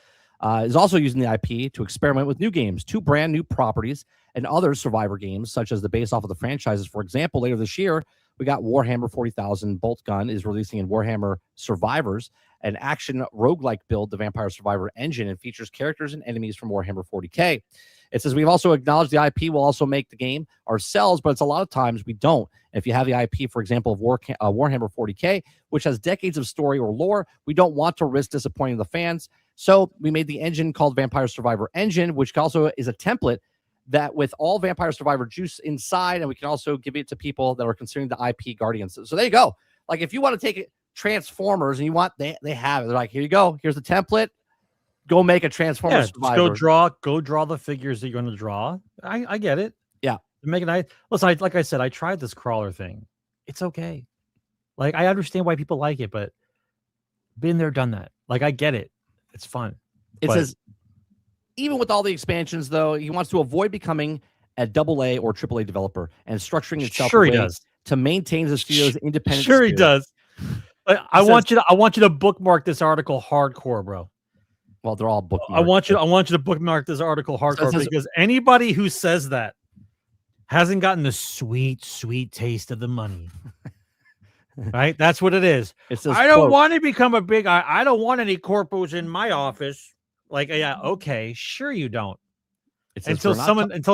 Is also using the IP to experiment with new games, 2 brand new properties, and other Survivor games, such as the base off of the franchises. For example, later this year, we got Warhammer 40,000 Bolt Gun is releasing in Warhammer Survivors, an action roguelike build, the Vampire Survivor engine, and features characters and enemies from Warhammer 40K. It says we've also acknowledged the IP will also make the game ourselves, but it's a lot of times we don't. And if you have the IP, for example, of Warhammer 40K, which has decades of story or lore, we don't want to risk disappointing the fans. So we made the engine called Vampire Survivor Engine, which also is a template that with all Vampire Survivor juice inside, and we can also give it to people that are considering the IP guardians. So there you go. Like if you want to take it, Transformers, and you want they have it. They're like, here you go. Here's the template. Go make a Transformers Survivor. Go draw the figures that you're going to draw. I get it. Yeah. Make it nice. Listen, like I said, I tried this crawler thing. It's okay. Like I understand why people like it, but been there, done that. Like I get it. It's fun. It says even with all the expansions, though, he wants to avoid becoming a AA or AAA developer and structuring itself to maintain the studio's independent. Sure, he does. I want you to bookmark this article hardcore, bro. Well, they're all bookmarked. I want you to bookmark this article hardcore because anybody who says that hasn't gotten the sweet, sweet taste of the money. Right? That's what it is. It says, I don't want to become a big. I don't want any corpos in my office. Like, yeah, okay, sure you don't. Until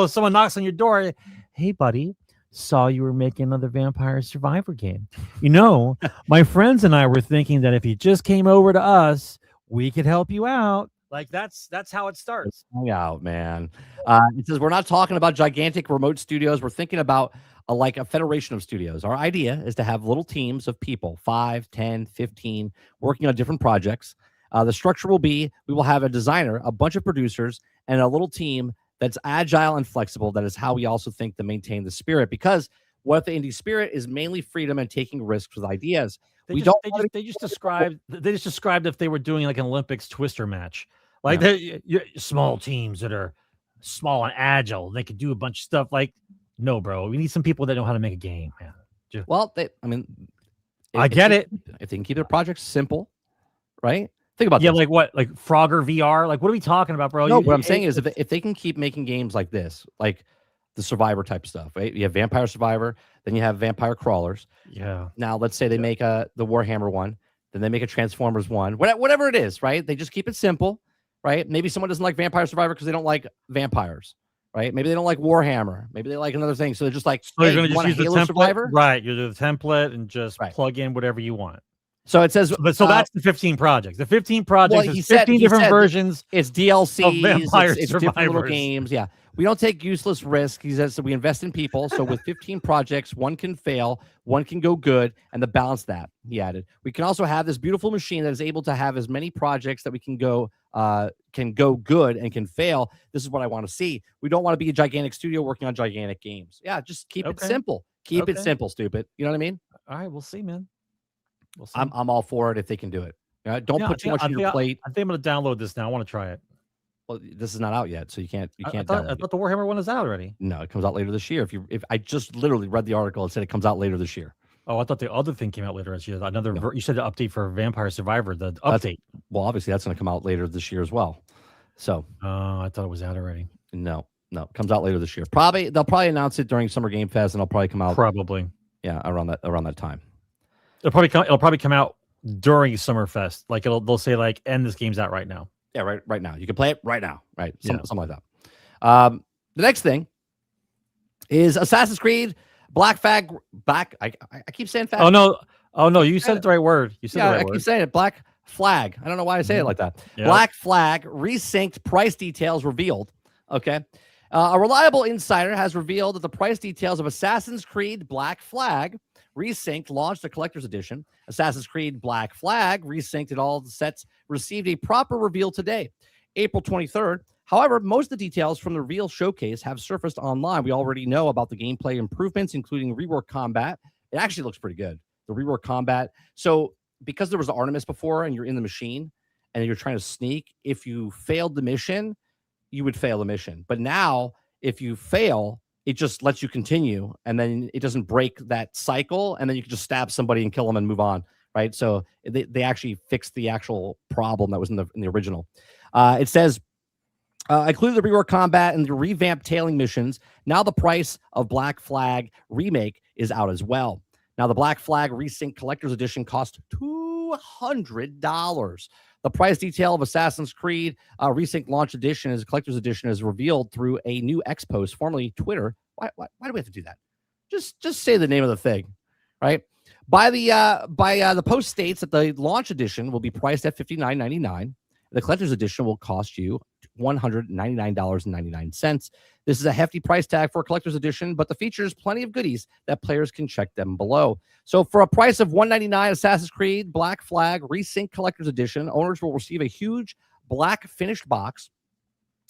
someone knocks on your door. Hey, buddy. Saw you were making another Vampire Survivor game. You know, my friends and I were thinking that if you just came over to us, we could help you out. Like that's how it starts. Hang out, man. It says we're not talking about gigantic remote studios. We're thinking about like a federation of studios. Our idea is to have little teams of people, 5, 10, 15, working on different projects. The structure will be, we will have a designer, a bunch of producers, and a little team that's agile and flexible. That is how we also think to maintain the spirit, because what the indie spirit is mainly freedom and taking risks with ideas. They just described if they were doing like an Olympics twister match, like small teams that are small and agile, they could do a bunch of stuff. Like, no, bro, we need some people that know how to make a game, man. Well, I mean, I get it. If they can keep their projects simple, right? Think about Yeah, this. like what? Like Frogger VR? Like what are we talking about, bro? No, what I'm saying is if they can keep making games like this, like the Survivor type stuff, right? You have Vampire Survivor, then you have Vampire Crawlers. Yeah. Now, let's say they make the Warhammer one, then they make a Transformers one, whatever it is, right? They just keep it simple, right? Maybe someone doesn't like Vampire Survivor because they don't like vampires, right? Maybe they don't like Warhammer. Maybe they like another thing. So they're just like, So hey, you're going to you just want a use the Halo template, Survivor? right? You do the template and just Right. plug in whatever you want. So it says, So that's the 15 projects. The 15 projects is 15 different versions. It's DLC, Vampire it's different little Survivors. games. Yeah, we don't take useless risk. He says, so we invest in people. So with 15 projects, one can fail, one can go good, and the balance that he added. We can also have this beautiful machine that is able to have as many projects that we can go good and can fail. This is what I want to see. We don't want to be a gigantic studio working on gigantic games. Yeah, just keep it simple. Keep it simple, stupid. You know what I mean? All right, we'll see, man. We'll see. I'm all for it if they can do it. Don't put too much on your plate. I think I'm going to download this now. I want to try it. Well, this is not out yet, so you can't. I thought the Warhammer one is out already. No, it comes out later this year. If I just literally read the article, it said it comes out later this year. Oh, I thought the other thing came out later this year. You said the update for Vampire Survivor. The update. Well, obviously that's going to come out later this year as well. So. I thought it was out already. No, it comes out later this year. They'll probably announce it during Summer Game Fest, and it'll probably come out. Probably. Yeah, around that time. It'll probably come out during Summerfest. Like they'll say like, and this game's out right now. Yeah, right now. You can play it right now. Right. Something like that. The next thing is Assassin's Creed Black Flag. I keep saying flag. Oh no, you said the right word. You said the right word. I keep saying it. Black Flag. I don't know why I say it like that. Yep. Black Flag resynced price details revealed. Okay. A reliable insider has revealed that the price details of Assassin's Creed Black Flag Resynced launched a collector's edition. Assassin's Creed Black Flag Resynced and all the sets received a proper reveal today, April 23rd. However, most of the details from the reveal showcase have surfaced online. We already know about the gameplay improvements, including rework combat. It actually looks pretty good, the rework combat. So because there was Artemis before and you're in the machine and you're trying to sneak, if you failed the mission, you would fail the mission. But now, if you fail, it just lets you continue, and then it doesn't break that cycle, and then you can just stab somebody and kill them and move on, right? So they actually fixed the actual problem that was in the original. It says, including the rework combat and the revamped tailing missions, now the price of Black Flag Remake is out as well. Now, the Black Flag Resync Collector's Edition cost $200. The price detail of Assassin's Creed Resync Launch Edition as Collector's Edition is revealed through a new X post, formerly Twitter. Why do we have to do that? Just say the name of the thing, right? By the post states that the Launch Edition will be priced at $59.99. The Collector's Edition will cost you $199.99. This is a hefty price tag for a Collector's Edition, but the features plenty of goodies that players can check them below. So for a price of $199, Assassin's Creed Black Flag Resync Collector's Edition, owners will receive a huge black finished box,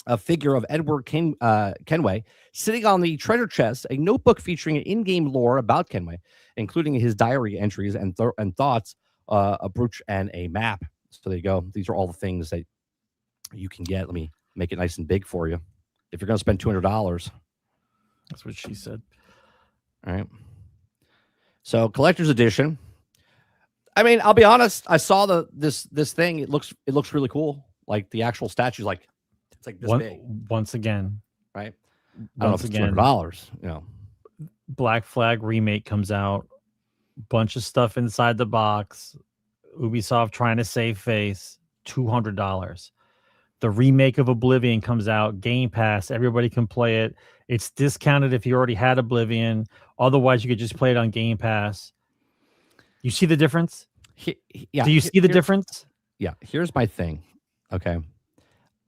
a figure of Edward Kenway sitting on the treasure chest, a notebook featuring in-game lore about Kenway, including his diary entries and thoughts, a brooch, and a map. So there you go. These are all the things that you can get. Let me make it nice and big for you. If you're going to spend $200. That's what she said. All right. So collector's edition. I mean, I'll be honest. I saw this thing. It looks really cool. Like the actual statue's like, it's like this big. Once again. Right. I don't know if it's $200, you know. Black Flag Remake comes out. Bunch of stuff inside the box. Ubisoft trying to save face. $200. The remake of Oblivion comes out. Game Pass. Everybody can play it. It's discounted if you already had Oblivion. Otherwise, you could just play it on Game Pass. You see the difference? Yeah. Do you see the difference? Yeah. Here's my thing. Okay.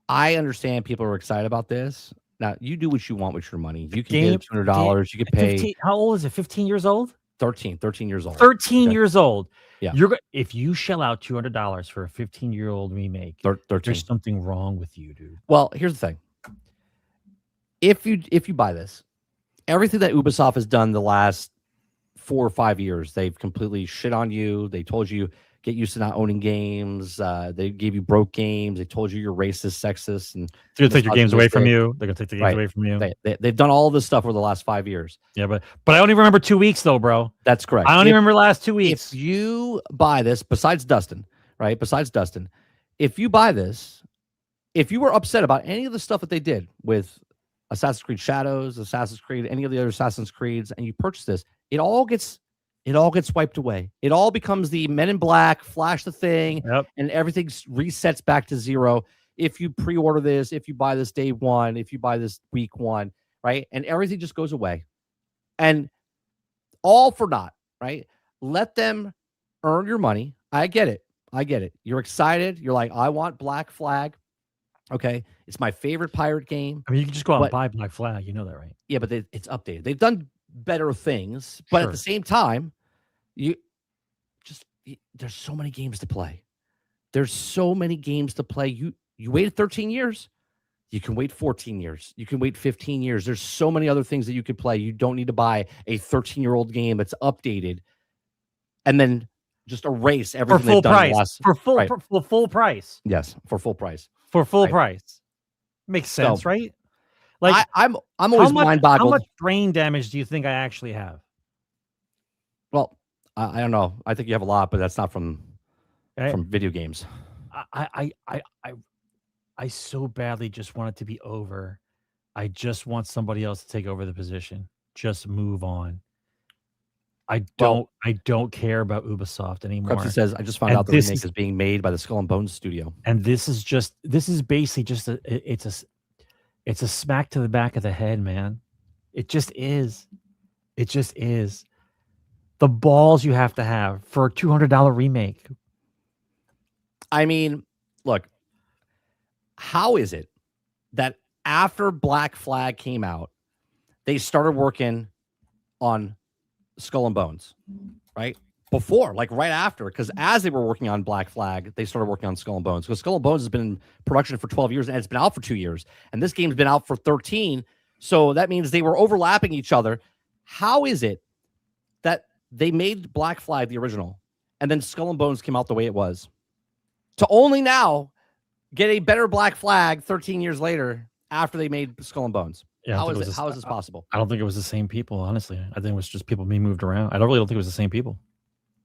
I understand people are excited about this. Now, you do what you want with your money. You can get $200. You could pay. 15, how old is it? 15 years old? 13 years old. 13 years old. Yeah. If you shell out $200 for a 15-year-old remake, 13. There's something wrong with you, dude. Well, here's the thing. If you buy this, everything that Ubisoft has done the last 4 or 5 years, they've completely shit on you. They told you get used to not owning games. They gave you broke games. They told you you're racist, sexist, and They're gonna take your games away from you. They're gonna take the games Right. away from you. They've done all this stuff over the last 5 years. Yeah, but I only remember 2 weeks though, bro. That's correct. I only remember the last 2 weeks. If you buy this, besides Dustin, right? Besides Dustin, if you buy this, if you were upset about any of the stuff that they did with Assassin's Creed Shadows, Assassin's Creed, any of the other Assassin's Creeds, and you purchase this, it all gets wiped away. It all becomes the Men in Black, flash the thing, and everything resets back to zero. If you pre-order this, if you buy this day one, if you buy this week one, right? And everything just goes away. And all for naught, right? Let them earn your money. I get it. You're excited. You're like, I want Black Flag. Okay. It's my favorite pirate game. I mean, you can just go out and buy Black Flag. You know that, right? Yeah, but it's updated. They've done better things. But at the same time, there's so many games to play. There's so many games to play. You waited 13 years. You can wait 14 years. You can wait 15 years. There's so many other things that you could play. You don't need to buy a 13-year-old game that's updated and then just erase everything for full price. For full price. Yes, for full price. For full price. Makes sense, right? Like I'm always mind boggled. How much brain damage do you think I actually have? Well, I don't know. I think you have a lot, but that's not from video games. I so badly just want it to be over. I just want somebody else to take over the position. Just move on. I don't care about Ubisoft anymore. Krebsy says, I just found out the remake is being made by the Skull and Bones studio. And this is basically just it's a smack to the back of the head, man. It just is. It just is. The balls you have to have for a $200 remake. I mean, look, how is it that after Black Flag came out, they started working on Skull and Bones, right? Before, like right after, because as they were working on Black Flag, they started working on Skull and Bones, because Skull and Bones has been in production for 12 years and it's been out for 2 years. And this game's been out for 13. So that means they were overlapping each other. How is it that they made Black Flag the original and then Skull and Bones came out the way it was, to only now get a better Black Flag 13 years later after they made Skull and Bones? Yeah, how is this possible? I don't think it was the same people, honestly. I think it was just people being moved around. I don't think it was the same people.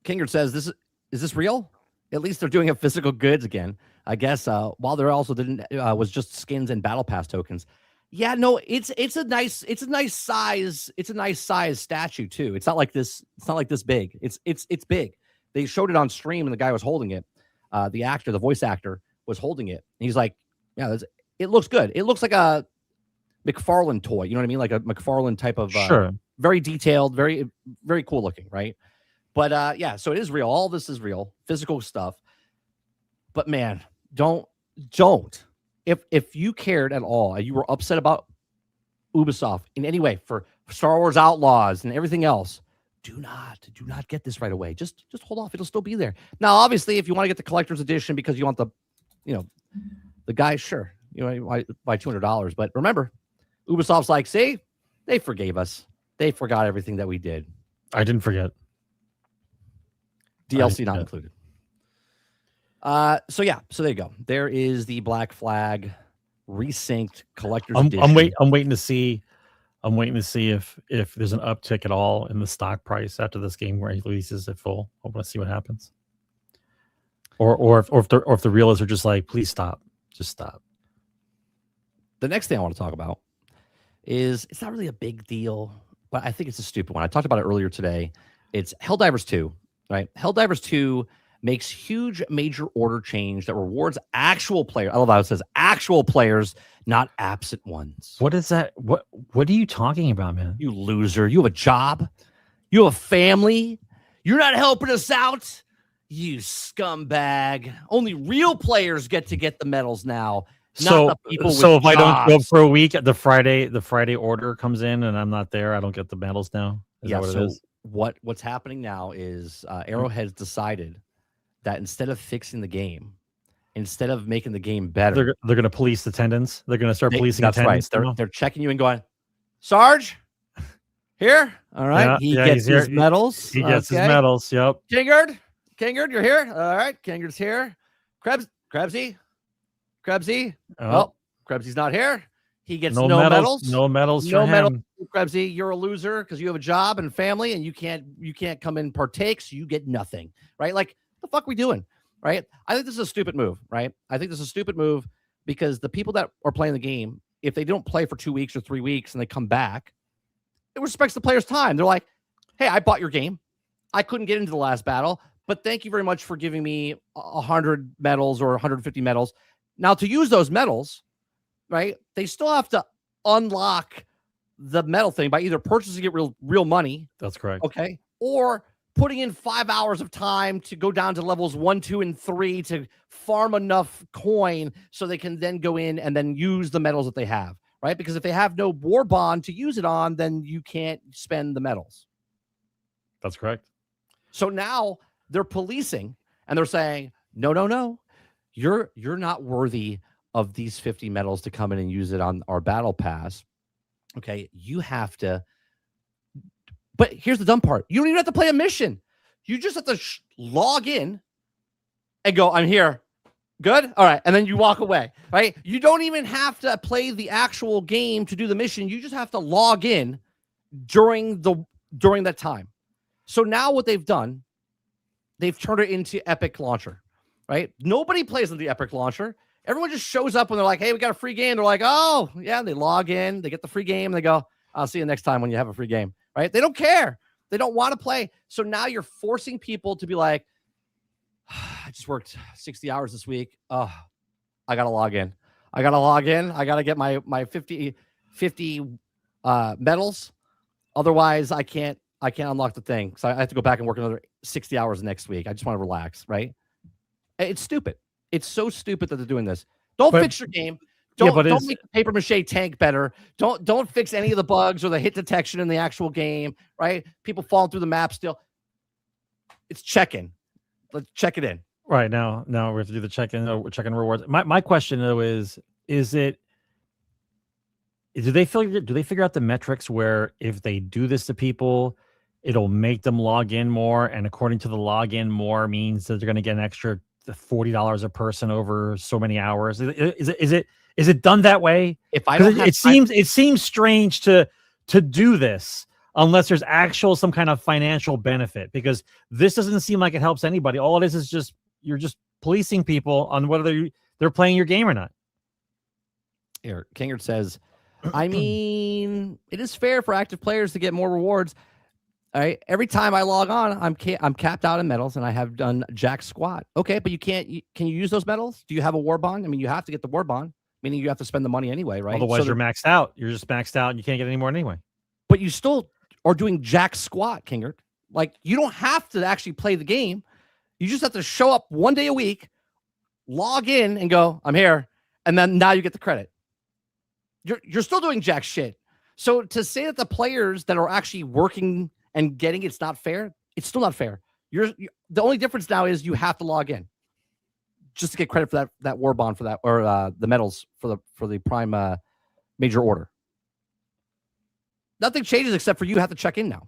Kingard says, "Is this real? At least they're doing a physical goods again, I guess. While there also was just skins and battle pass tokens. Yeah, no, it's a nice size statue too. It's not like this big. It's big. They showed it on stream and the guy was holding it. The voice actor was holding it. And he's like, yeah, it looks good. It looks like a McFarlane toy. You know what I mean? Like a McFarlane type of very detailed, very, very cool looking, right? But yeah, so it is real. All this is real, physical stuff. But man, don't. If you cared at all, you were upset about Ubisoft in any way for Star Wars Outlaws and everything else, do not get this right away. Just hold off. It'll still be there. Now, obviously, if you want to get the collector's edition because you want the guy, sure, buy $200. But remember, Ubisoft's like, see, they forgave us. They forgot everything that we did. I didn't forget. DLC not included. So there you go. There is the Black Flag resynced collector's edition. I'm waiting to see if there's an uptick at all in the stock price after this game where he releases it full. I want to see what happens. Or if the realists are just like, please stop. Just stop. The next thing I want to talk about is, it's not really a big deal, but I think it's a stupid one. I talked about it earlier today. It's Helldivers 2, right? Helldivers 2 makes huge major order change that rewards actual players. I love how it says actual players, not absent ones. What is that? What are you talking about, man? You loser. You have a job. You have a family. You're not helping us out. You scumbag. Only real players get the medals now. Not the people with if I don't go jobs. for a week, the Friday order comes in and I'm not there, I don't get the medals now. Is that what it is? What's happening now is Arrowhead's decided that instead of fixing the game, instead of making the game better, they're going to police attendance. They're going to start policing attendance. That's right. They're checking you and going, Sarge, here. All right. Yeah, he gets his medals. He gets his medals. Yep. Kingard, Kingard, you're here. All right, Kingard's here. Krebsy. Oh. Well, Krebsy's not here. He gets No no medals. medals. No medals No for medals. him. Krebsy, you're a loser because you have a job and family, and you can't come and partake, so you get nothing. Right? Like, the fuck are we doing? Right? I think this is a stupid move. Right? I think this is a stupid move because the people that are playing the game, if they don't play for 2 weeks or 3 weeks and they come back, it respects the player's time. They're like, hey, I bought your game. I couldn't get into the last battle, but thank you very much for giving me 100 medals or 150 medals. Now, to use those medals, right, they still have to unlock the medal thing by either purchasing it real money. That's correct. Okay. Or putting in 5 hours of time to go down to levels 1, 2, and 3 to farm enough coin so they can then go in and then use the medals that they have, right? Because if they have no war bond to use it on, then you can't spend the medals. That's correct. So now they're policing and they're saying, no, you're not worthy of these 50 medals to come in and use it on our battle pass. Okay, you have to. But here's the dumb part. You don't even have to play a mission. You just have to log in and go, I'm here. Good? All right. And then you walk away, right? You don't even have to play the actual game to do the mission. You just have to log in during that time. So now what they've done, they've turned it into Epic Launcher, right? Nobody plays on the Epic Launcher. Everyone just shows up when they're like, hey, we got a free game. They're like, oh, yeah. They log in. They get the free game. And they go, I'll see you next time when you have a free game, right? They don't care. They don't want to play. So now you're forcing people to be like, I just worked 60 hours this week. Oh, I got to log in. I got to get my 50 medals. Otherwise, I can't unlock the thing. So I have to go back and work another 60 hours next week. I just want to relax, right? It's stupid. It's so stupid that they're doing this. Don't fix your game. Don't make the paper mache tank better. Don't fix any of the bugs or the hit detection in the actual game, right? People falling through the map still. It's check-in. Let's check it in. Right now we have to do the check-in rewards. My question though is do they figure out the metrics where if they do this to people, it'll make them log in more, and according to the login more means that they're going to get an extra $40 a person over so many hours? Is it done that way? If I don't, it seems strange to do this unless there's some kind of financial benefit, because this doesn't seem like it helps anybody. All it is just you're just policing people on whether they're playing your game or not. Here, Kingard says, I mean, it is fair for active players to get more rewards. All right, every time I log on, I'm capped out in medals, and I have done jack squat. Okay, but can you use those medals? Do you have a war bond? I mean, you have to get the war bond, meaning you have to spend the money anyway, right? Otherwise, you're maxed out. You're just maxed out, and you can't get any more anyway. But you still are doing jack squat, Kingard. Like, you don't have to actually play the game. You just have to show up one day a week, log in, and go, I'm here, and then now you get the credit. You're still doing jack shit. So to say that the players that are actually working and getting it's not fair, it's still not fair. The only difference now is you have to log in just to get credit for that war bond for that, or the medals for the prime major order. Nothing changes except for you have to check in now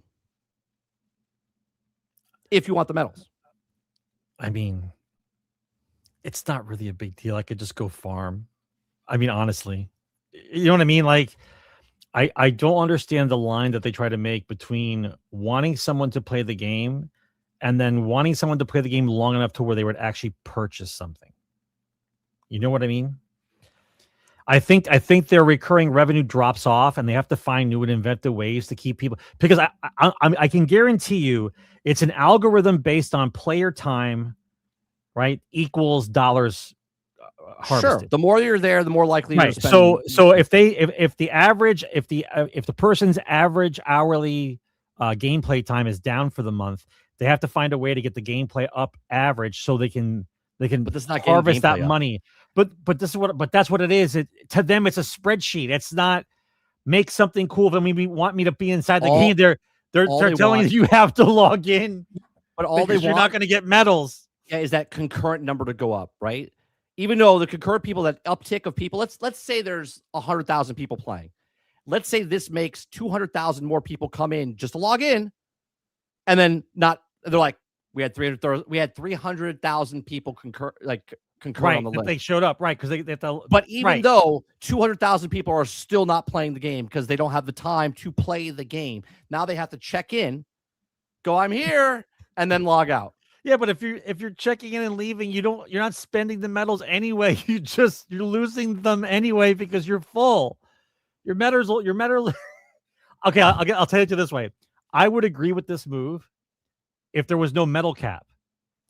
if you want the medals. I mean, it's not really a big deal. I could just go farm. I mean, honestly, you know what I mean? Like, I don't understand the line that they try to make between wanting someone to play the game and then wanting someone to play the game long enough to where they would actually purchase something. You know what I mean? I think their recurring revenue drops off, and they have to find new and inventive ways to keep people, because I can guarantee you it's an algorithm based on player time, right? Equals dollars harvested. Sure. The more you're there, the more likely you're to spend. So if the person's average hourly gameplay time is down for the month, they have to find a way to get the gameplay up average so they can but this is not harvest that money. But that's what it is. To them, it's a spreadsheet. It's not make something cool. If they want me to be inside the game, they're telling you have to log in. But all you're not going to get medals. Yeah, is that concurrent number to go up, right? Even though the concurrent people, that uptick of people, let's say there's 100,000 people playing. Let's say this makes 200,000 more people come in just to log in, and then they're like, We had 300,000 people concur on Right, the that list. they showed up, right? Because they have to. But even right. though 200,000 people are still not playing the game because they don't have the time to play the game, now they have to check in, go, I'm here, and then log out. Yeah, but if you're checking in and leaving, you're not spending the medals anyway. You're losing them anyway because you're full. Your medals. Okay, I'll tell it to you this way. I would agree with this move if there was no medal cap.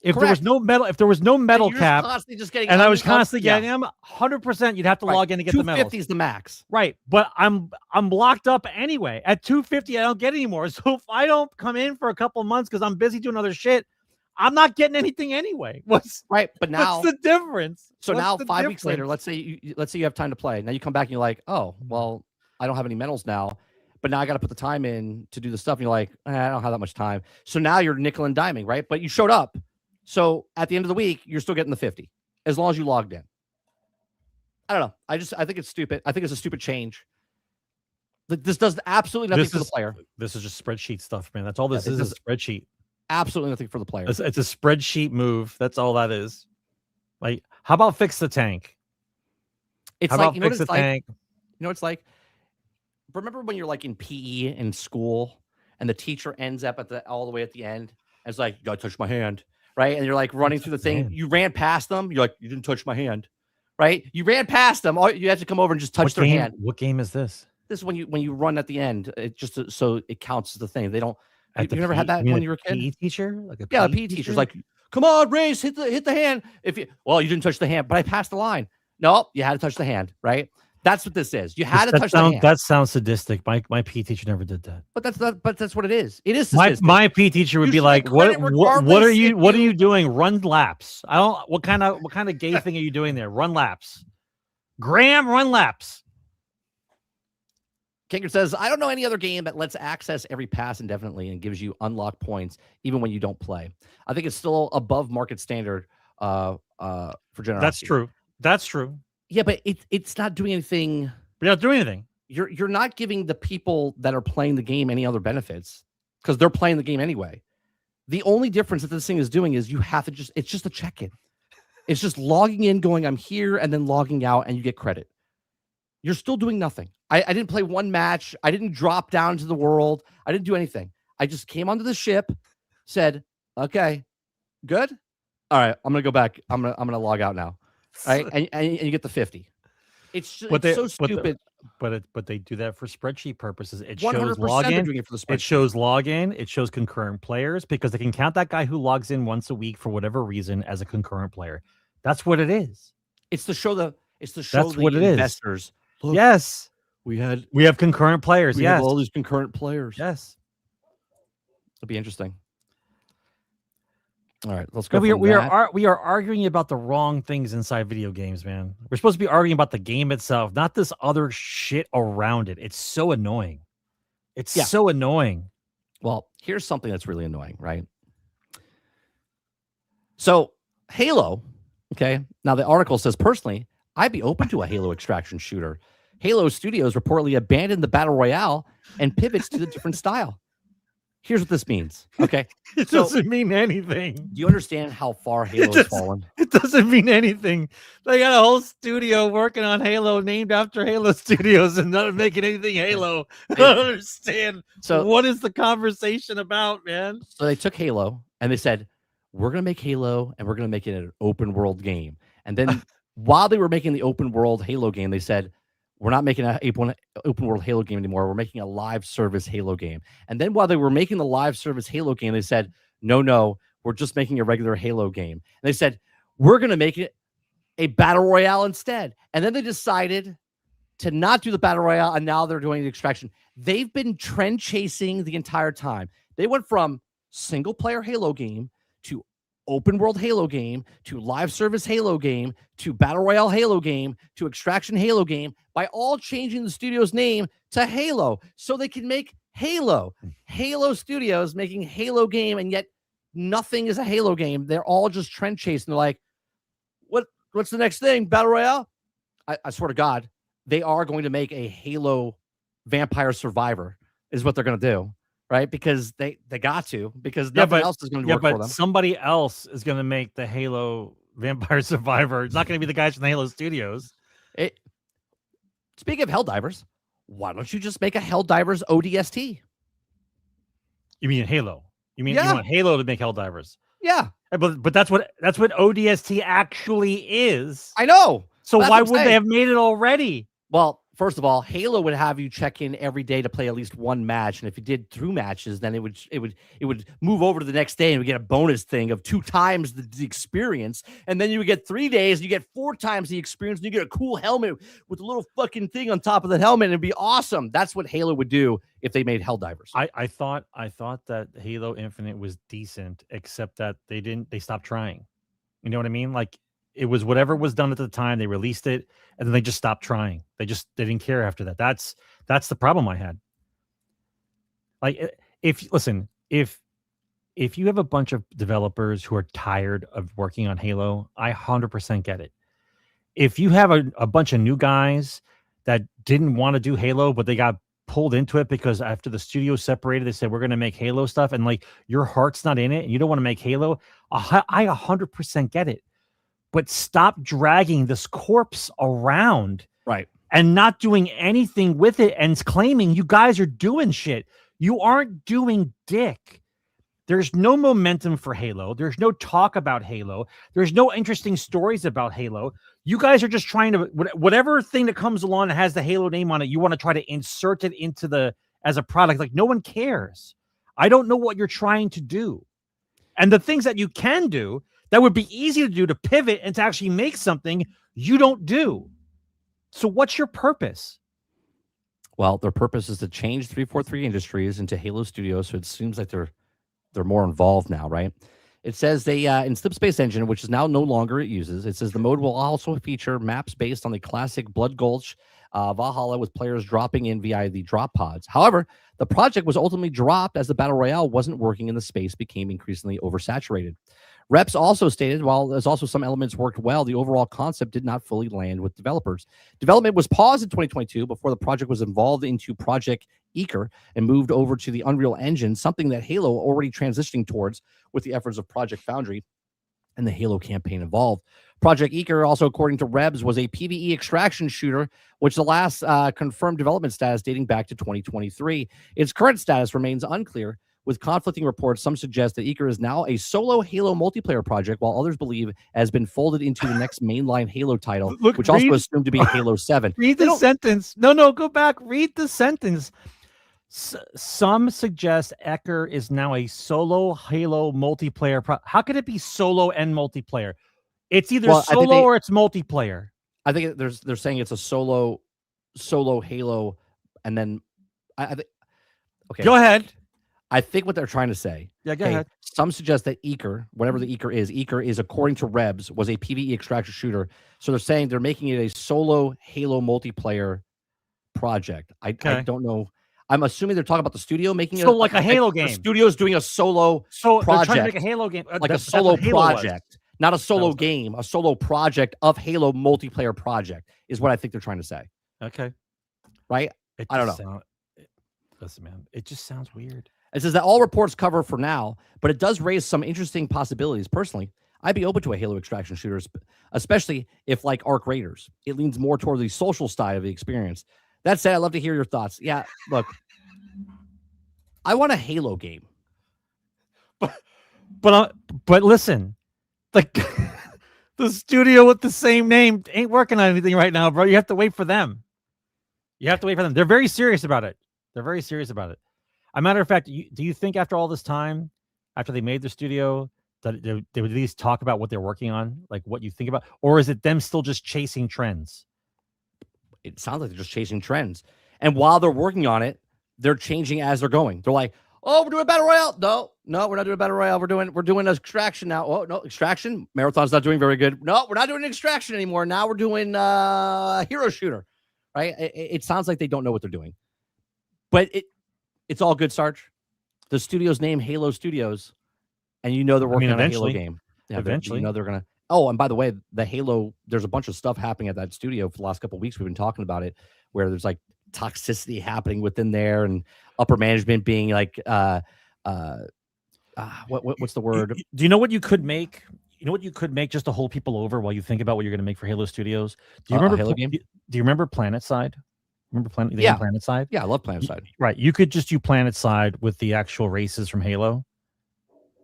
If there was no medal cap, and I was constantly getting them, 100%, you'd have to log in to get the medals. 250 is the max, right? But I'm locked up anyway. At 250, I don't get any more. So if I don't come in for a couple of months because I'm busy doing other shit, I'm not getting anything anyway. Right? But now, what's the difference? So now, 5 weeks later, let's say you have time to play. Now you come back and you're like, oh, well, I don't have any medals now. But now I got to put the time in to do the stuff. And you're like, I don't have that much time. So now you're nickel and diming, right? But you showed up. So at the end of the week, you're still getting the 50 as long as you logged in. I don't know. I think it's stupid. I think it's a stupid change. This does absolutely nothing for the player. This is just spreadsheet stuff, man. That's all this is a spreadsheet. Absolutely nothing for the player. It's a spreadsheet move. That's all that is. Like, how about fix the tank? It's how like, about you know fix what it's the like? tank? You know, it's like, remember when you're like in PE in school and the teacher ends up all the way at the end and it's like, you gotta touch my hand, right? And you're like running through the thing. You ran past them. You're like, you didn't touch my hand, right? You ran past them. You have to come over and just touch their hand. What game is this? This is when you run at the end. It just so it counts as the thing. They don't. You never had that you when you were a kid? PE teacher? Like a PE teacher's like, come on, Race, hit the hand. You didn't touch the hand, but I passed the line. No, you had to touch the hand, right? That's what this is. You had to touch the hand. That sounds sadistic. My PE teacher never did that. But that's what it is. It is sadistic. My PE teacher would be like, what are you doing? Run laps. I don't what kind of gay thing are you doing there? Run laps. Graham, run laps. Kinger says, I don't know any other game that lets access every pass indefinitely and gives you unlocked points even when you don't play. I think it's still above market standard for generosity. That's true. Yeah, but it's not doing anything. You're not doing anything. You're not giving the people that are playing the game any other benefits because they're playing the game anyway. The only difference that this thing is doing is you have to it's just a check-in. It's just logging in, going, I'm here, and then logging out, and you get credit. You're still doing nothing. I didn't play one match. I didn't drop down to the world. I didn't do anything. I just came onto the ship, said, okay, good. All right, I'm gonna go back. I'm gonna log out now. All right, and you get the 50. It's so stupid. But they do that for spreadsheet purposes. It 100% shows login. doing it for the spreadsheet. It shows login. It shows concurrent players because they can count that guy who logs in once a week for whatever reason as a concurrent player. That's what it is. It's to show the investors. Look, yes, we have concurrent players. We have all these concurrent players. Yes, it'll be interesting. All right, let's go. We are arguing about the wrong things inside video games, man. We're supposed to be arguing about the game itself, not this other shit around it. It's so annoying. So annoying. Well, here's something that's really annoying, right? So, Halo. Okay, now the article says, personally, I'd be open to a Halo extraction shooter. Halo Studios reportedly abandoned the Battle Royale and pivots to the different style. Here's what this means. Okay. It doesn't mean anything. Do you understand how far Halo has fallen? It doesn't mean anything. They got a whole studio working on Halo named after Halo Studios and not making anything Halo. I don't understand. So what is the conversation about, man? So they took Halo and they said, we're going to make Halo and we're going to make it an open world game. And then while they were making the open world Halo game, they said, we're not making an open world Halo game anymore. We're making a live service Halo game. And then while they were making the live service Halo game, they said, no, we're just making a regular Halo game. And they said, we're going to make it a battle royale instead. And then they decided to not do the battle royale. And now they're doing the extraction. They've been trend chasing the entire time. They went from single player Halo game to open world Halo game to live service Halo game to battle royale Halo game to extraction Halo game by all changing the studio's name to Halo so they can make Halo. Halo Studios making Halo game, and yet nothing is a Halo game. They're all just trend chasing. They're like, what's the next thing? Battle royale? I swear to God, they are going to make a Halo Vampire Survivor is what they're going to do. right? Because they got to, because nothing else is going to work for them. Somebody else is going to make the Halo Vampire Survivor. It's not going to be the guys from the Halo Studios. Speaking of Helldivers, why don't you just make a Helldivers ODST? You mean Halo? You mean you want Halo to make Helldivers? Yeah, but that's what ODST actually is. I know. So why would they have made it already? Well, first of all, Halo would have you check in every day to play at least one match, and if you did 2 matches, then it would move over to the next day, and we get a bonus thing of 2 times the experience, and then you would get 3 days, and you get 4 times the experience, and you get a cool helmet with a little fucking thing on top of the helmet, and it'd be awesome. That's what Halo would do if they made Helldivers. I thought that Halo Infinite was decent, except that they stopped trying. You know what I mean? Like, it was whatever was done at the time. They released it, and then they just stopped trying. They didn't care after that. That's the problem I had. Like, if you have a bunch of developers who are tired of working on Halo, I 100% get it. If you have a bunch of new guys that didn't want to do Halo, but they got pulled into it because after the studio separated, they said, we're going to make Halo stuff, and like your heart's not in it, and you don't want to make Halo, I 100% get it. But stop dragging this corpse around, right, and not doing anything with it and claiming you guys are doing shit. You aren't doing dick. There's no momentum for Halo. There's no talk about Halo. There's no interesting stories about Halo. You guys are just trying to, whatever thing that comes along that has the Halo name on it, you want to try to insert it into as a product. Like, no one cares. I don't know what you're trying to do. And the things that you can do that would be easy to do, to pivot and to actually make something, you don't do. So what's your purpose? Well, their purpose is to change 343 Industries into Halo Studios, so it seems like they're more involved now, right? It says they in Slipspace Engine, which is now no longer it uses, it says the mode will also feature maps based on the classic Blood Gulch Valhalla, with players dropping in via the drop pods. However, the project was ultimately dropped as the Battle Royale wasn't working and the space became increasingly oversaturated. Reps also stated, while there's also some elements worked well, the overall concept did not fully land with developers. Development was paused in 2022 before the project was involved into Project Eaker and moved over to the Unreal Engine, something that Halo already transitioning towards with the efforts of Project Foundry and the Halo campaign involved. Project Eaker, also according to Rebs, was a PvE extraction shooter, which the last confirmed development status dating back to 2023. Its current status remains unclear, with conflicting reports. Some suggest that Eaker is now a solo Halo multiplayer project, while others believe it has been folded into the next mainline Halo title, which also assumed to be Halo 7. Read the sentence. No, go back. Read the sentence. Some suggest Eaker is now a solo Halo multiplayer. How could it be solo and multiplayer? It's either solo or it's multiplayer. I think they're saying it's a solo Halo, and then I think. Okay, go ahead. I think what they're trying to say. Yeah, go ahead. Some suggest that Eaker, whatever the Eaker is, according to Rebs, was a PvE extraction shooter. So they're saying they're making it a solo Halo multiplayer project. I don't know. I'm assuming they're talking about the studio making it like a Halo game. The studio's doing a solo project. They're trying to make a Halo game. Like a solo project. Not a solo game, a solo project of Halo multiplayer project is what I think they're trying to say. Okay. Right? I don't know. Listen, man, it just sounds weird. It says that all reports cover for now, but it does raise some interesting possibilities. Personally, I'd be open to a Halo extraction shooter, especially if, like Arc Raiders, it leans more toward the social side of the experience. That said, I'd love to hear your thoughts. Yeah, look, I want a Halo game. But listen, like the studio with the same name ain't working on anything right now, bro. You have to wait for them. They're very serious about it. A matter of fact, do you think after all this time, after they made the studio, that they would at least talk about what they're working on, like what you think about, or is it them still just chasing trends? It sounds like they're just chasing trends. And while they're working on it, they're changing as they're going. They're like, oh, we're doing Battle Royale. No, we're not doing Battle Royale. We're doing Extraction now. Oh, no, Extraction. Marathon's not doing very good. No, we're not doing Extraction anymore. Now we're doing Hero Shooter. Right? It sounds like they don't know what they're doing. But it's all good, Sarge. The studio's name, Halo Studios, and you know they're working on a Halo game. Yeah, eventually. You know they're going to. Oh, and by the way, the Halo, there's a bunch of stuff happening at that studio for the last couple of weeks. We've been talking about it, where there's like toxicity happening within there, and upper management being like what's the word? Do you know what you could make? You know what you could make just to hold people over while you think about what you're going to make for Halo Studios? Do you remember Halo game? Do you remember PlanetSide? Remember the Yeah. game PlanetSide? Yeah, I love PlanetSide. Right. You could just do PlanetSide with the actual races from Halo,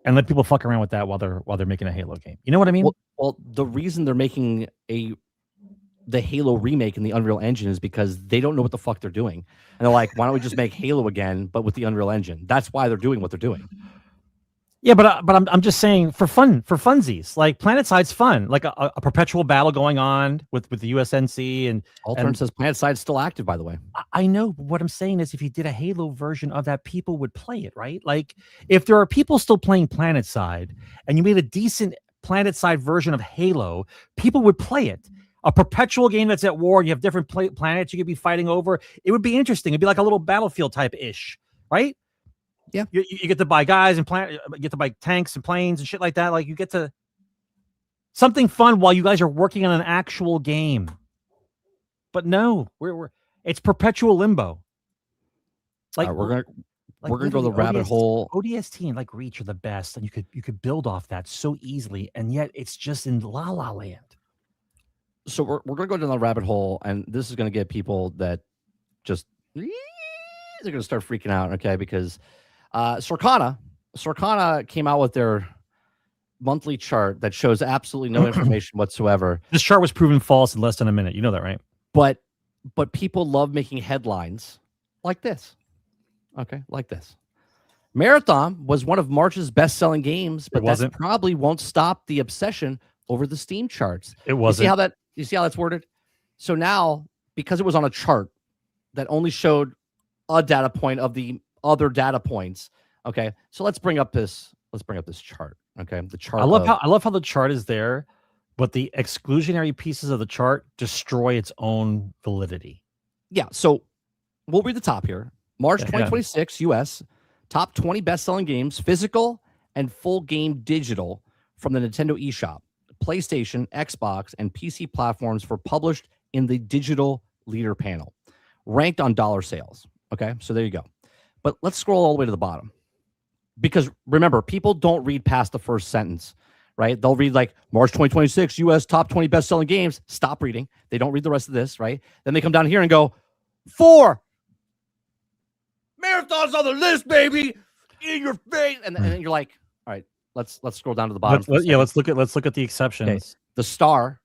and let people fuck around with that while they're making a Halo game. You know what I mean? Well, the reason they're making the Halo remake in the Unreal Engine is because they don't know what the fuck they're doing, and they're like, why don't we just make Halo again, but with the Unreal Engine? That's why they're doing what they're doing. Yeah, but I'm just saying for funsies, like PlanetSide's fun, like a perpetual battle going on with the USNC and Altern says PlanetSide's still active, by the way. I know, but what I'm saying is if you did a Halo version of that, people would play it, right? Like if there are people still playing PlanetSide and you made a decent PlanetSide version of Halo, people would play it. A perpetual game that's at war, and you have different planets you could be fighting over. It would be interesting. It'd be like a little Battlefield type ish, right? Yeah, you get to buy guys and you get to buy tanks and planes and shit like that. Like you get to something fun while you guys are working on an actual game. But no, it's perpetual limbo. Like we're gonna go the rabbit hole. ODST and like Reach are the best, and you could build off that so easily, and yet it's just in La La Land. So we're gonna go down the rabbit hole, and this is gonna get people that just they're gonna start freaking out, okay? Because Circana came out with their monthly chart that shows absolutely no information whatsoever. This chart was proven false in less than a minute. You know that, right? But people love making headlines like this. Okay, like this. Marathon was one of March's best-selling games, but that probably won't stop the obsession over the Steam charts. It wasn't. You see how that's worded? So now, because it was on a chart that only showed a data point of the other data points. Okay, so let's bring up this chart. Okay, the chart. I love how the chart is there, but the exclusionary pieces of the chart destroy its own validity. Yeah, so we'll read the top here. March 2026 US top 20 best-selling games, physical and full game digital from the Nintendo eShop, PlayStation, Xbox, and PC platforms for published in the digital leader panel, ranked on dollar sales. Okay, so there you go. But let's scroll all the way to the bottom, because remember, people don't read past the first sentence, right? They'll read like March 2026 US top 20 best-selling games. Stop reading. They don't read the rest of this, right? Then they come down here and go 4 Marathon's on the list, baby, in your face, and then you're like, all right, let's scroll down to the bottom. Let's look at the exceptions. Okay. The star,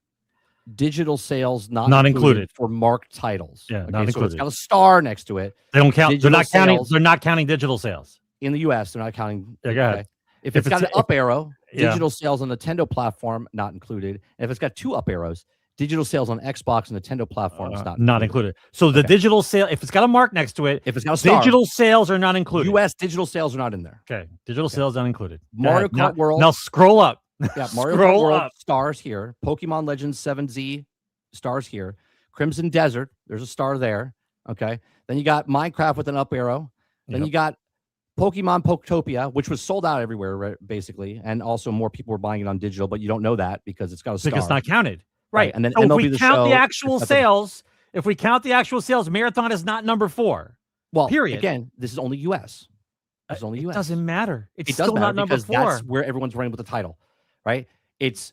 digital sales not included for marked titles. Yeah, okay, not included. So it's got a star next to it. They don't count. They're not counting digital sales in the US. They're not counting. Yeah, go ahead. If it's got an up arrow, digital sales on Nintendo platform not included. And if it's got 2 up arrows, digital sales on Xbox and Nintendo platforms not included. So the digital sale, if it's got a mark next to it, if it's got a star, digital sales are not included. US digital sales are not in there. Okay, digital sales not included. Mario Kart World. Now scroll up. Yeah, Mario Kart World stars here. Pokemon Legends 7Z stars here. Crimson Desert, there's a star there. Okay, then you got Minecraft with an up arrow. Then you got Pokemon Poketopia, which was sold out everywhere, right, basically, and also more people were buying it on digital, but you don't know that because it's got a star. Because it's not counted. Right. And then so MLB if we count the actual sales, Marathon is not number 4. Well, period. Again, this is only US. This is only US. It doesn't matter. It still not number 4. That's where everyone's running with the title, right? It's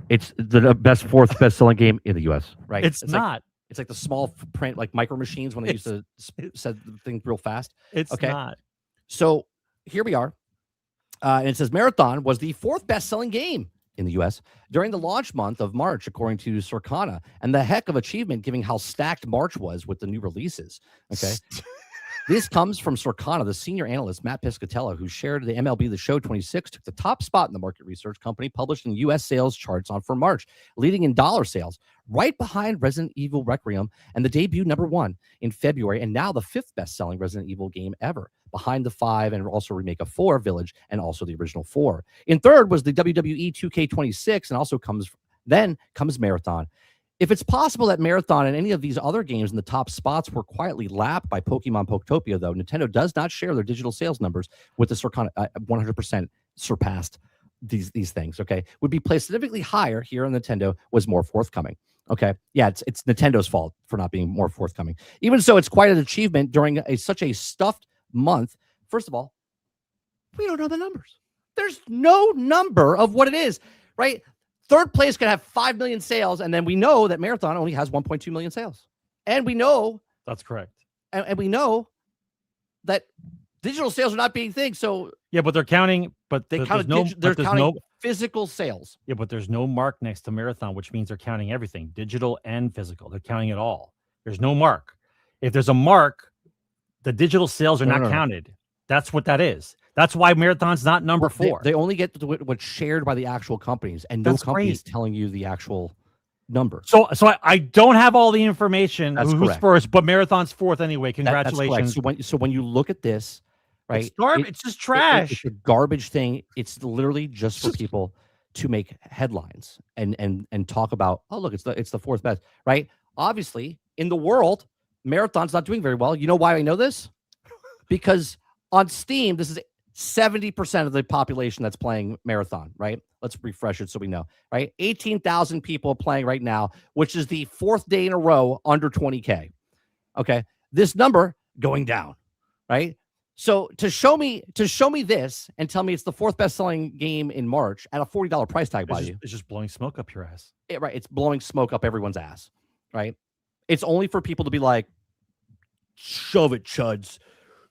the fourth best selling game in the US, right? It's not. It's like the small print, like micro machines when they used to set the thing real fast. It's not. So here we are. And it says Marathon was the 4th best selling game in the US during the launch month of March, according to Circana, and the heck of achievement given how stacked March was with the new releases. Okay. This comes from Circana. The senior analyst, Matt Piscatella, who shared the MLB The Show 26, took the top spot in the market research company published in U.S. sales charts for March, leading in dollar sales, right behind Resident Evil Requiem and the debut #1 in February, and now the 5th best-selling Resident Evil game ever, behind the 5 and also remake of 4, Village, and also the original 4. In third was the WWE 2K26, and also comes Marathon. If it's possible that Marathon and any of these other games in the top spots were quietly lapped by Pokemon Poketopia, though, Nintendo does not share their digital sales numbers with the Circana 100% surpassed these things, okay, would be placed significantly higher here on Nintendo was more forthcoming. Okay, yeah, it's Nintendo's fault for not being more forthcoming. Even so, it's quite an achievement during such a stuffed month. First of all, we don't know the numbers. There's no number of what it is, right? Third place could have 5 million sales, and then we know that Marathon only has 1.2 million sales, and we know That's correct. and we know that digital sales are not being things. So Yeah, but they're counting. But they there's count. no. They're But there's counting no. physical sales. Yeah, but there's no mark next to Marathon, which means they're counting everything, digital and physical. They're counting it all. There's no mark. If there's a mark, the digital sales are not counted. That's what that is. That's why Marathon's not number 4. They only get what's shared by the actual companies, and no company is telling you the actual number. So I don't have all the information. That's who's correct. first, but Marathon's 4th anyway. Congratulations. So when you look at this, right, It's garbage. It's just trash. It's a garbage thing. It's literally just for people to make headlines and talk about. Oh, look, it's the 4th best, right? Obviously, in the world, Marathon's not doing very well. You know why I know this? Because on Steam, this is 70% of the population that's playing Marathon, right? Let's refresh it so we know, right? 18,000 people playing right now, which is the 4th day in a row under 20K. Okay. This number going down, right? So to show me this and tell me it's the 4th best-selling game in March at a $40 price tag by you. It's just blowing smoke up your ass. Right. It's blowing smoke up everyone's ass, right? It's only for people to be like, shove it, chuds.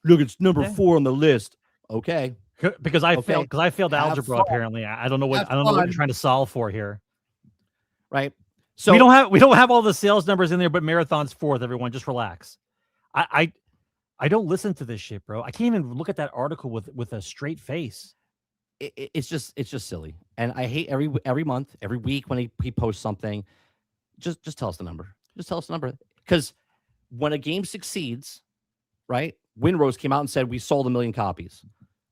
Look, it's number 4 on the list. Okay. Because I failed algebra. Fun. Apparently, I don't know what you're trying to solve for here. Right. So we don't have all the sales numbers in there, but Marathon's 4th. Everyone, just relax. I don't listen to this shit, bro. I can't even look at that article with a straight face. It's just silly, and I hate every month, every week when he posts something. Just tell us the number. Just tell us the number, because when a game succeeds, right? Windrose came out and said we sold 1 million copies.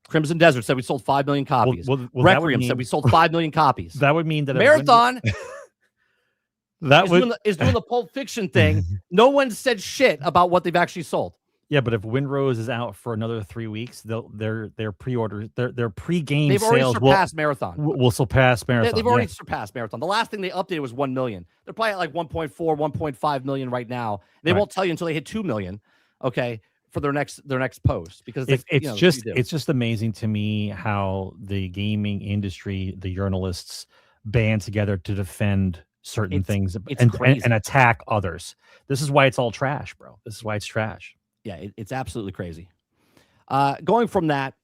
Crimson Desert said we sold 5 million copies. Requiem said we sold 5 million copies. That would mean that Marathon is doing the Pulp Fiction thing. No one said shit about what they've actually sold. Yeah, but if Windrose is out for another 3 weeks, their pre-orders, their pre-game they've sales already surpassed Marathon. Will surpass Marathon. They've already surpassed Marathon. The last thing they updated was 1 million. They're probably at like 1.4, 1.5 million right now. They won't tell you until they hit 2 million. Okay. For their next post, because it's just amazing to me how the gaming industry, the journalists, band together to defend certain things and attack others. This is why it's all trash, bro. This is why it's trash. Yeah, it's absolutely crazy. Going from that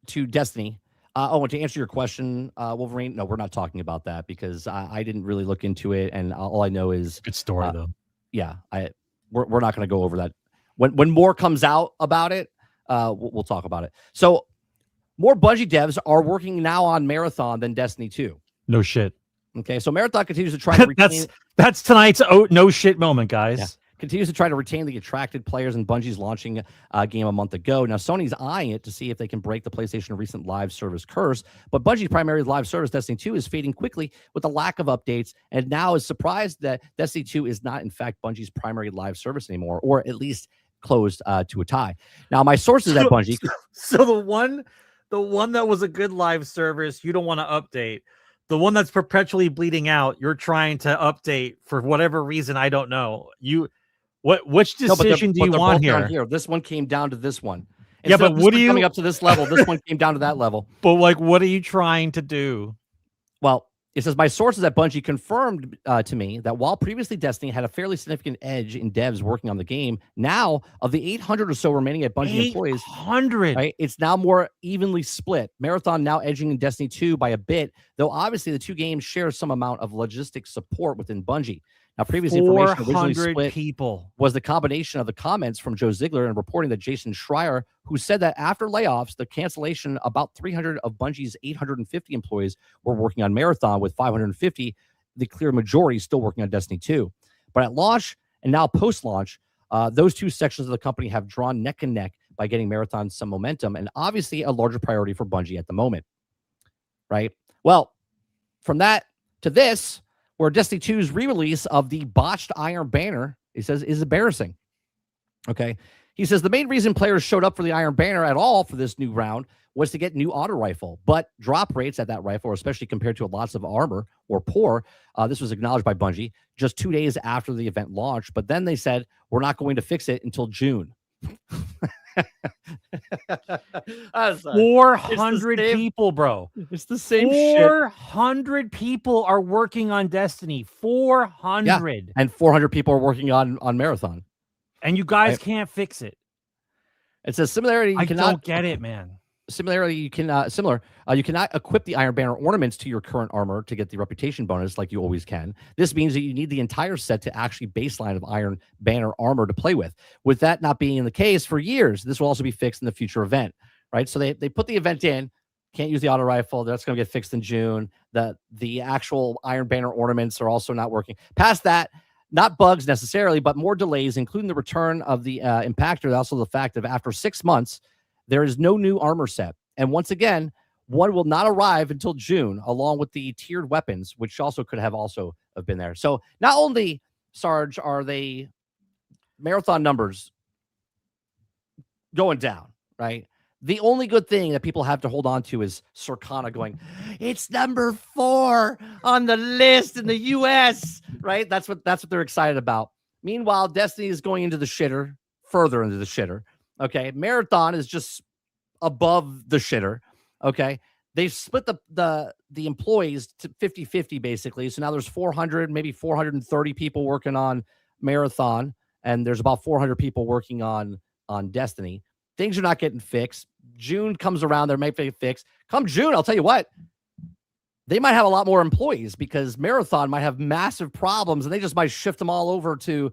to Destiny. And to answer your question, Wolverine, no, we're not talking about that because I didn't really look into it, and all I know is good story though. Yeah, we're not going to go over that. When more comes out about it, we'll talk about it. So more Bungie devs are working now on Marathon than Destiny 2. No shit. Okay, so Marathon continues to try to retain... that's tonight's no shit moment, guys. Yeah. Continues to try to retain the attracted players, and Bungie's launching a game a month ago. Now, Sony's eyeing it to see if they can break the PlayStation recent live service curse, but Bungie's primary live service, Destiny 2, is fading quickly with the lack of updates, and now is surprised that Destiny 2 is not, in fact, Bungie's primary live service anymore, or at least closed to a tie. Now, my sources at Bungie... So the one that was a good live service, you don't want to update. The one that's perpetually bleeding out, you're trying to update for whatever reason, I don't know. Which decision do you want here? This one came down to this one. Yeah, but what are you coming up to this level? This one came down to that level. But like, what are you trying to do? Well, it says my sources at Bungie confirmed to me that while previously Destiny had a fairly significant edge in devs working on the game, now of the 800 or so remaining at Bungie employees, 800, right, it's now more evenly split. Marathon now edging in Destiny 2 by a bit, though obviously the two games share some amount of logistics support within Bungie. Now, previous information originally split was the combination of the comments from Joe Ziegler and reporting that Jason Schreier, who said that after layoffs, the cancellation, about 300 of Bungie's 850 employees were working on Marathon, with 550, the clear majority, still working on Destiny 2. But at launch and now post-launch, those two sections of the company have drawn neck and neck by getting Marathon some momentum, and obviously a larger priority for Bungie at the moment. Right? Well, from that to this, where Destiny 2's re-release of the botched Iron Banner, it says, is embarrassing. Okay. He says the main reason players showed up for the Iron Banner at all for this new round was to get new auto rifle, but drop rates at that rifle, especially compared to lots of armor, were poor. This was acknowledged by Bungie just 2 days after the event launched, but then they said, we're not going to fix it until June. 400 people, bro. It's the same 400 people are working on Destiny. 400. Yeah. And 400 people are working on Marathon. And you guys can't fix it. It says similarity. I don't get it, man. Similarly, you cannot equip the Iron Banner ornaments to your current armor to get the reputation bonus like you always can. This means that you need the entire set to actually baseline of Iron Banner armor to play with. With that not being the case for years, this will also be fixed in the future event, right? So they put the event in, can't use the auto rifle. That's going to get fixed in June. The actual Iron Banner ornaments are also not working. Past that, not bugs necessarily, but more delays, including the return of the impactor. Also the fact that after 6 months, there is no new armor set. And once again, one will not arrive until June, along with the tiered weapons, which also could have been there. So not only, Sarge, are they Marathon numbers going down, right? The only good thing that people have to hold on to is Circana going, it's number 4 on the list in the US, right? That's what they're excited about. Meanwhile, Destiny is going into the shitter, further into the shitter. Okay, Marathon is just above the shitter. Okay, they've split the employees to 50-50 basically. So now there's 400, maybe 430 people working on Marathon, and there's about 400 people working on Destiny. Things are not getting fixed. June comes around, they might get fixed. Come June, I'll tell you what, they might have a lot more employees because Marathon might have massive problems, and they just might shift them all over to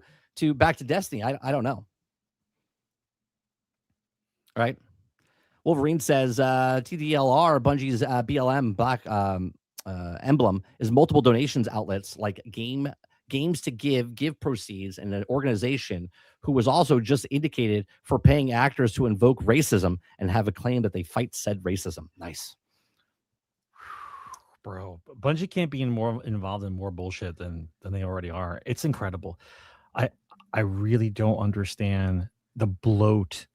back to Destiny. I don't know. Right. Wolverine says TDLR, Bungie's BLM black emblem is multiple donations outlets like games to give proceeds, and an organization who was also just indicated for paying actors to invoke racism and have a claim that they fight said racism. Nice. Bro, Bungie can't be more involved in more bullshit than they already are. It's incredible. I really don't understand the bloat,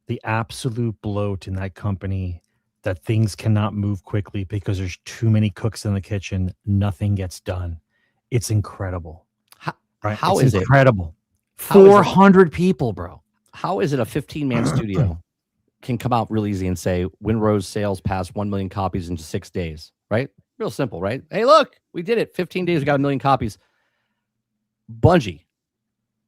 the absolute bloat in that company, that things cannot move quickly because there's too many cooks in the kitchen. Nothing gets done. It's incredible. How is it incredible? 400 people, bro. How is it a 15-man studio can come out real easy and say Winrose sales passed 1 million copies in 6 days, right? Real simple, right? Hey, look, we did it. 15 days, we got 1 million copies. Bungie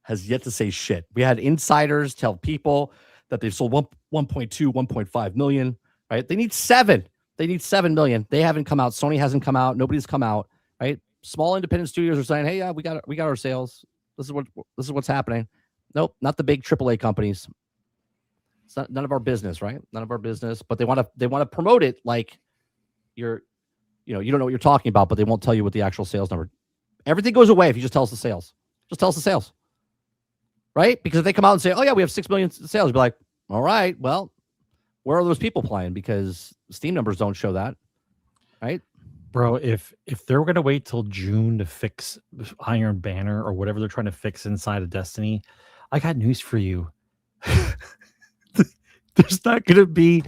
has yet to say shit. We had insiders tell people that they've sold 1.2, 1.5 million, right? They need 7. They need 7 million. They haven't come out. Sony hasn't come out. Nobody's come out, right? Small independent studios are saying, hey, yeah, we got our sales. This is what's happening. Nope, not the big AAA companies. It's none of our business, right? None of our business. But they want to promote it like you don't know what you're talking about, but they won't tell you what the actual sales number. Everything goes away if you just tell us the sales. Just tell us the sales. Right? Because if they come out and say, oh yeah, we have 6 million sales, you'll be like, all right, well, where are those people playing? Because Steam numbers don't show that. Right? Bro, if they're going to wait till June to fix Iron Banner or whatever they're trying to fix inside of Destiny, I got news for you. There's not going to be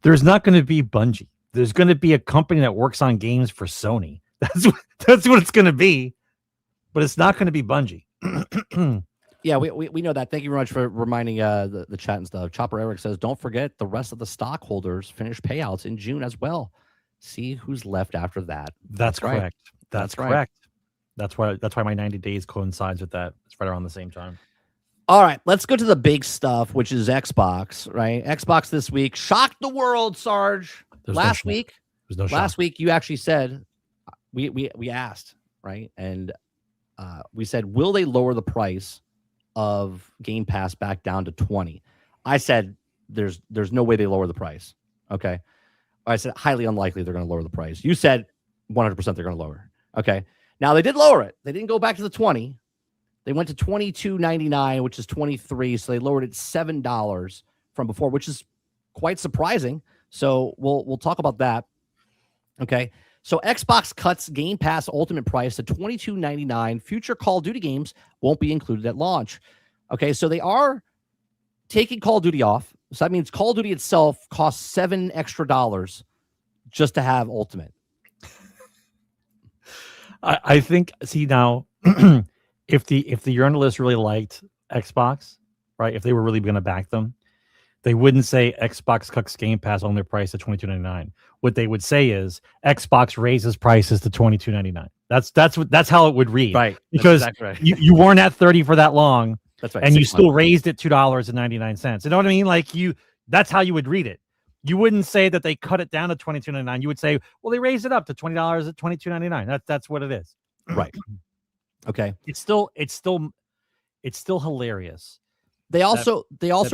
Bungie. There's going to be a company that works on games for Sony. That's what it's going to be. But it's not going to be Bungie. Yeah, we know that. Thank you very much for reminding the chat and stuff. Chopper Eric says, don't forget the rest of the stockholders finish payouts in June as well. See who's left after that. That's correct. Right. That's correct. Right. That's why my 90 days coincides with that. It's right around the same time. All right, let's go to the big stuff, which is Xbox, right? Xbox this week shocked the world, Sarge. Last week, you actually said we asked, right? And we said, will they lower the price of Game Pass back down to 20? I said there's no way they lower the price. Okay. I said highly unlikely they're going to lower the price. You said 100% they're going to lower. Okay. Now they did lower it. They didn't go back to the 20. They went to $22.99, which is 23. So they lowered it $7 from before, which is quite surprising. So we'll talk about that. Okay. So Xbox cuts Game Pass Ultimate price to $22.99. Future Call of Duty games won't be included at launch. Okay. So they are taking Call of Duty off. So that means Call of Duty itself costs $7 extra just to have Ultimate. I think, see now, if the journalists really liked Xbox, right? If they were really going to back them, they wouldn't say Xbox cuts Game Pass on their price to $22.99. What they would say is Xbox raises prices to $22.99. That's how it would read, right? Because exactly right. you weren't at 30 for that long, that's right, and you still raised it $2.99. You know what I mean? Like that's how you would read it. You wouldn't say that they cut it down to $22.99. You would say, well, they raised it up to $20 at $22.99. That's what it is. Right. Okay. It's still hilarious. They also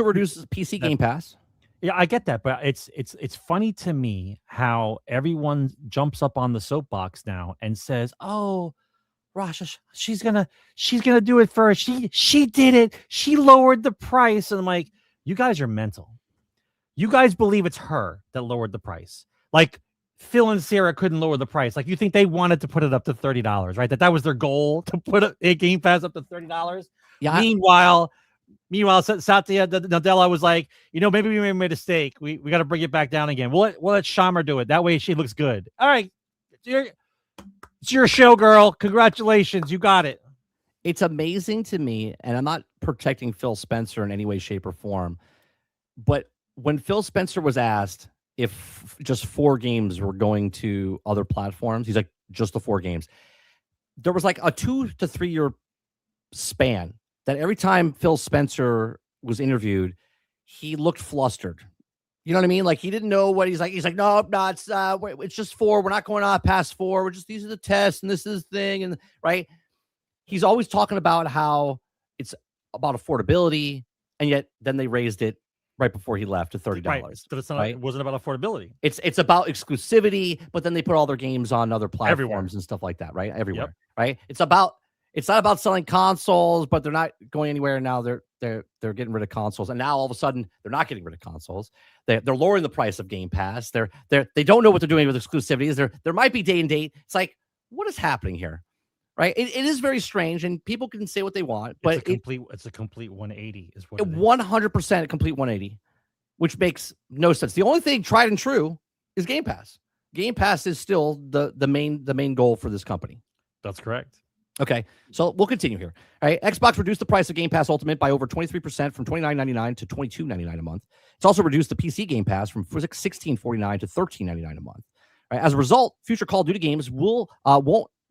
reduce PC Game Pass. Yeah, I get that, but it's funny to me how everyone jumps up on the soapbox now and says, "Oh, Rasha, she's gonna do it first. She did it. She lowered the price." And I'm like, you guys are mental. You guys believe it's her that lowered the price. Like Phil and Sarah couldn't lower the price. Like you think they wanted to put it up to $30, right? That was their goal, to put a Game Pass up to $30. Yeah. Meanwhile, Satya Nadella was like, maybe we made a mistake. We got to bring it back down again. We'll let Shamar do it. That way she looks good. All right. It's your show, girl. Congratulations. You got it. It's amazing to me, and I'm not protecting Phil Spencer in any way, shape, or form, but when Phil Spencer was asked if just 4 games were going to other platforms, he's like, just the 4 games. There was like a 2 to 3 year span that every time Phil Spencer was interviewed, he looked flustered. You know what I mean? Like he didn't know what he's like. He's like, no, it's just 4. We're not going on past 4. These are the tests, and this is the thing, and right. He's always talking about how it's about affordability, and yet then they raised it right before he left to $30. Right. So it wasn't about affordability. It's about exclusivity, but then they put all their games on other platforms everywhere and stuff like that, right? Everywhere, yep. Right? It's not about selling consoles, but they're not going anywhere now. They're getting rid of consoles, and now all of a sudden they're not getting rid of consoles. They're lowering the price of Game Pass. They don't know what they're doing with exclusivities. There might be day and date. It's like, what is happening here? Right? It is very strange, and people can say what they want, but it's a complete 180 is what it is. 100% a complete 180, which makes no sense. The only thing tried and true is Game Pass. Game Pass is still the main goal for this company. That's correct. Okay, so we'll continue here. All right, Xbox reduced the price of Game Pass Ultimate by over 23% from $29.99 to $22.99 a month. It's also reduced the PC Game Pass from $16.49 to $13.99 a month. All right, as a result, future Call of Duty games won't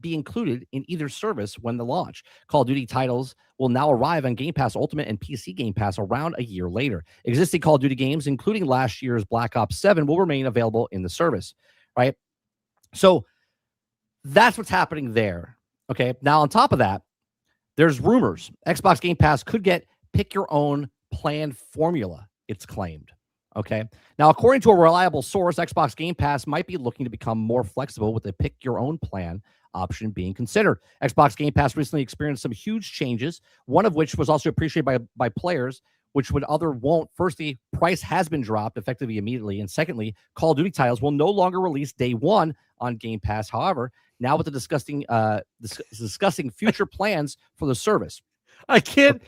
be included in either service when the launch. Call of Duty titles will now arrive on Game Pass Ultimate and PC Game Pass around a year later. Existing Call of Duty games, including last year's Black Ops 7, will remain available in the service, right? So that's what's happening there. Okay, now on top of that, there's rumors Xbox Game Pass could get pick your own plan formula, it's claimed. Okay, now according to a reliable source, Xbox Game Pass might be looking to become more flexible with a pick your own plan option being considered. Xbox Game Pass recently experienced some huge changes, one of which was also appreciated by players, which would other won't. Firstly, price has been dropped effectively immediately, and secondly, Call of Duty titles will no longer release day one on Game Pass. However, now with the discussing future plans for the service. I can't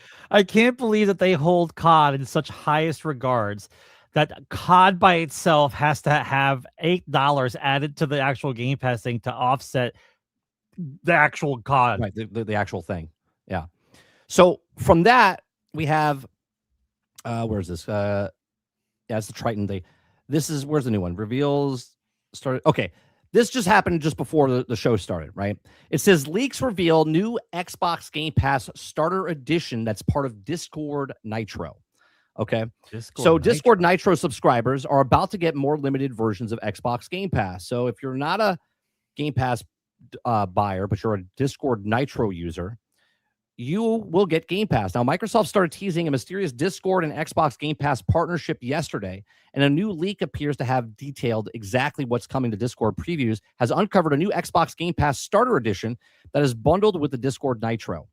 believe that they hold COD in such highest regards, that COD by itself has to have $8 added to the actual Game Pass thing to offset the actual COD. Right, the actual thing. Yeah. So from that, we have where's this? Yeah, it's the Triton thing. Where's the new one? Reveals started. Okay. This just happened just before the show started, right? It says leaks reveal new Xbox Game Pass Starter Edition that's part of Discord Nitro. Okay. Discord Nitro subscribers are about to get more limited versions of Xbox Game Pass. So if you're not a Game Pass buyer, but you're a Discord Nitro user, you will get Game Pass. Now, Microsoft started teasing a mysterious Discord and Xbox Game Pass partnership yesterday, and a new leak appears to have detailed exactly what's coming to Discord. Previews has uncovered a new Xbox Game Pass Starter Edition that is bundled with the Discord Nitro.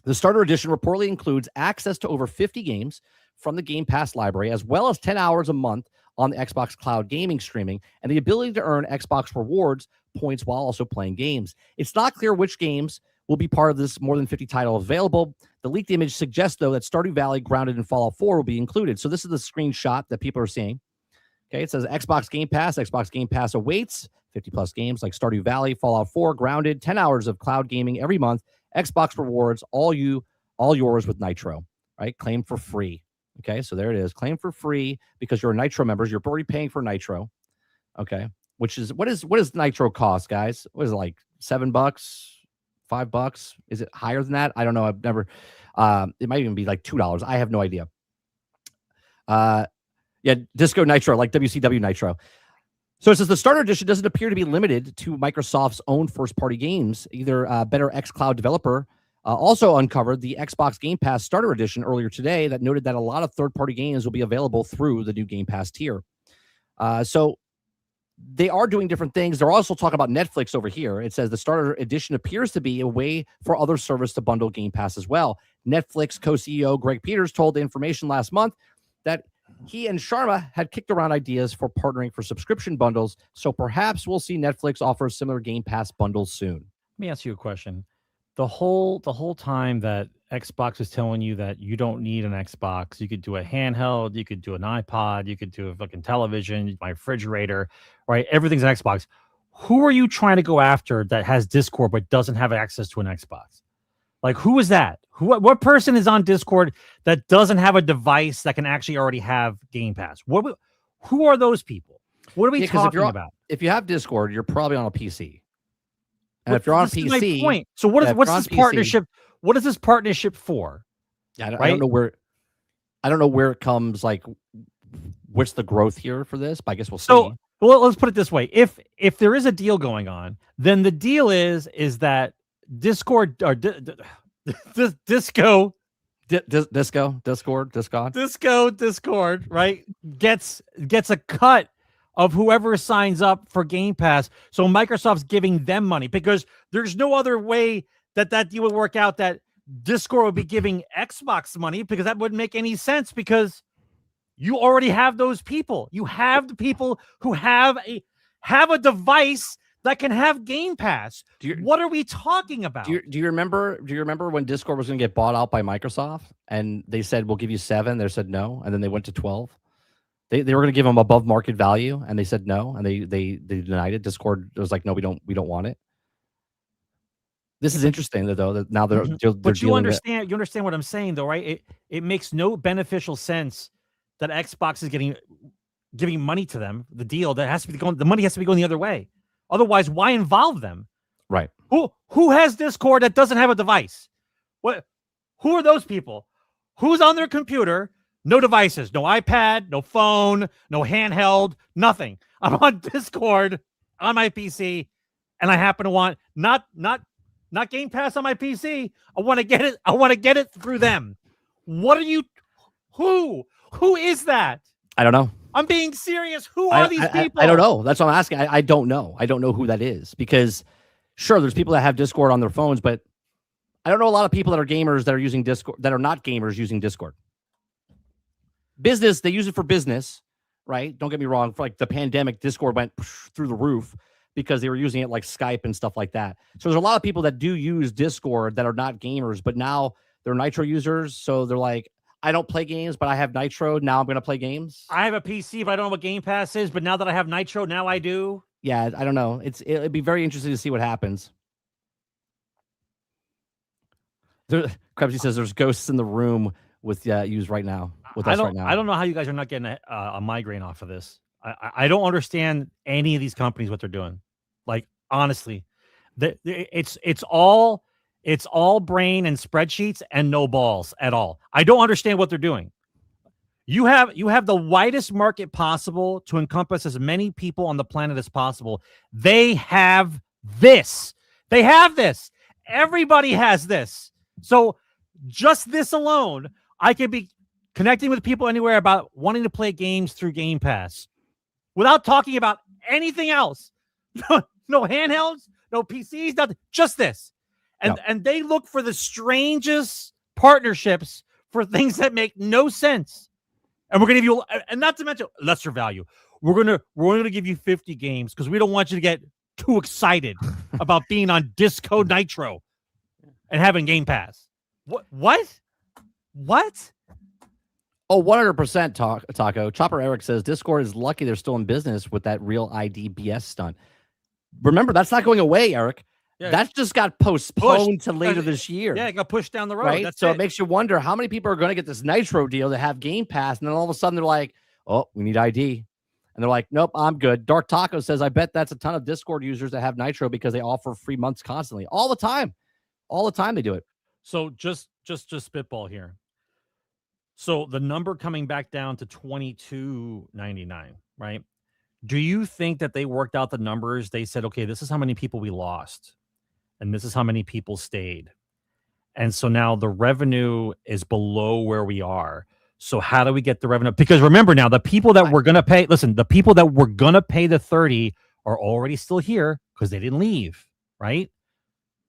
The Starter Edition reportedly includes access to over 50 games from the Game Pass library, as well as 10 hours a month on the Xbox Cloud gaming streaming, and the ability to earn Xbox rewards points while also playing games. It's not clear which games will be part of this more than 50 title available. The leaked image suggests, though, that Stardew Valley, Grounded, and Fallout 4 will be included. So this is the screenshot that people are seeing. Okay, it says Xbox Game Pass. Xbox Game Pass awaits 50-plus games like Stardew Valley, Fallout 4, Grounded, 10 hours of cloud gaming every month. Xbox rewards, all yours with Nitro, right? Claim for free. Okay, so there it is. Claim for free because you're a Nitro member. You're already paying for Nitro. Okay, which is what does Nitro cost, guys? What is it, like $7, $5? Is it higher than that? I don't know. I've never. It might even be like $2. I have no idea. Yeah, Disco Nitro, like WCW Nitro. So it says the starter edition doesn't appear to be limited to Microsoft's own first-party games. Either Better xCloud developer also uncovered the Xbox Game Pass starter edition earlier today that noted that a lot of third-party games will be available through the new Game Pass tier. So they are doing different things. They're also talking about Netflix over here. It says the starter edition appears to be a way for other service to bundle Game Pass as well. Netflix co-CEO Greg Peters told the Information last month that he and Sharma had kicked around ideas for partnering for subscription bundles, so perhaps we'll see Netflix offer similar Game Pass bundles soon. Let me ask you a question. The whole time that Xbox is telling you that you don't need an Xbox, you could do a handheld, you could do an iPod, you could do a fucking television, my refrigerator, right? Everything's an Xbox. Who are you trying to go after that has Discord but doesn't have access to an Xbox? Like, who is that? What person is on Discord that doesn't have a device that can actually already have Game Pass? Who are those people? What are we talking about? If you have Discord, you're probably on a PC. And if you're on PC, my point. So what's this partnership? What is this partnership for? I don't know where. I don't know where it comes. Like, what's the growth here for this? But I guess we'll see. Well, let's put it this way: if there is a deal going on, then the deal is that Discord or Discord, right, gets a cut of whoever signs up for Game Pass. So Microsoft's giving them money because there's no other way that deal would work out, that Discord would be giving Xbox money, because that wouldn't make any sense, because you already have those people. You have the people who have a device that can have Game Pass. What are we talking about? Do you remember when Discord was going to get bought out by Microsoft and they said, we'll give you 7? They said no, and then they went to 12. They were going to give them above market value, and they said no, and they denied it. Discord was like, no, we don't want it. This is interesting, though, that now they're but you understand what I'm saying, though, right? It makes no beneficial sense that Xbox is giving money to them. The deal that has to be the money has to be going the other way. Otherwise, why involve them? Right. Who has Discord that doesn't have a device? Who are those people? Who's on their computer? No devices, no iPad, no phone, no handheld, nothing. I'm on Discord on my PC, and I happen to want not Game Pass on my PC. I want to get it. I want to get it through them. What are you? Who is that? I don't know. I'm being serious. Who are these people? I don't know. That's what I'm asking. I don't know. I don't know who that is, because sure, there's people that have Discord on their phones, but I don't know a lot of people that are gamers that are using Discord, that are not gamers using Discord. Business, they use it for business, right? Don't get me wrong. For like the pandemic, Discord went through the roof because they were using it like Skype and stuff like that. So there's a lot of people that do use Discord that are not gamers, but now they're Nitro users. So they're like, I don't play games, but I have Nitro. Now I'm going to play games. I have a PC, but I don't know what Game Pass is. But now that I have Nitro, now I do. Yeah, I don't know. It'd be very interesting to see what happens. Krebsy says there's ghosts in the room with yous right now. I don't know how you guys are not getting a migraine off of this. I don't understand any of these companies, what they're doing. Like, honestly, it's all brain and spreadsheets and no balls at all. I don't understand what they're doing. You have the widest market possible to encompass as many people on the planet as possible. They have this. Everybody has this. So just this alone, I could be connecting with people anywhere about wanting to play games through Game Pass without talking about anything else. No handhelds, no PCs, nothing. Just this. And they look for the strangest partnerships for things that make no sense. And we're going to give you, and not to mention lesser value. We're going to give you 50 games because we don't want you to get too excited about being on Disco Nitro. and having Game Pass. What? Oh, 100% Taco. Chopper Eric says Discord is lucky they're still in business with that Real ID BS stunt. Remember, that's not going away, Eric. Yeah. That just got postponed to later this year. Yeah, it got pushed down the road. Right? That's so it makes you wonder how many people are going to get this Nitro deal to have Game Pass, and then all of a sudden they're like, oh, we need ID. And they're like, nope, I'm good. Dark Taco says, I bet that's a ton of Discord users that have Nitro because they offer free months constantly. All the time. All the time they do it. So just spitball here. So the number coming back down to $22.99, right? Do you think that they worked out the numbers? They said, okay, this is how many people we lost, and this is how many people stayed. And so now the revenue is below where we are. So how do we get the revenue? Because remember now, the people that we're going to pay, listen, the people that we're going to pay the 30 are already still here because they didn't leave, right?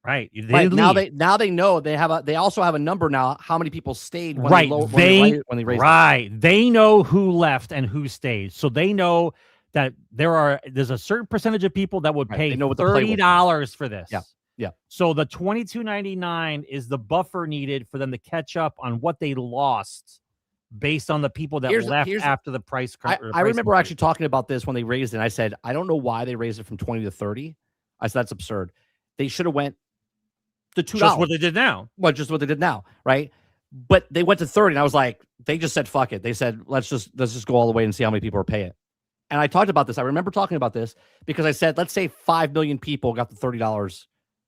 Right. Now they know they also have a number now how many people stayed when they raised it. They know who left and who stayed. So they know that there's a certain percentage of people that would pay $30 for this. Yeah. Yeah. So the $22.99 is the buffer needed for them to catch up on what they lost based on the people that left after the price. I remember actually talking about this when they raised it. I said, I don't know why they raised it from 20 to 30. I said, that's absurd. They should have went to $2. Just what they did now. Well, just what they did now, right? But they went to 30, and I was like, they just said, fuck it. They said, let's just go all the way and see how many people are paying it. And I talked about this. I remember talking about this because I said, let's say 5 million people got the $30,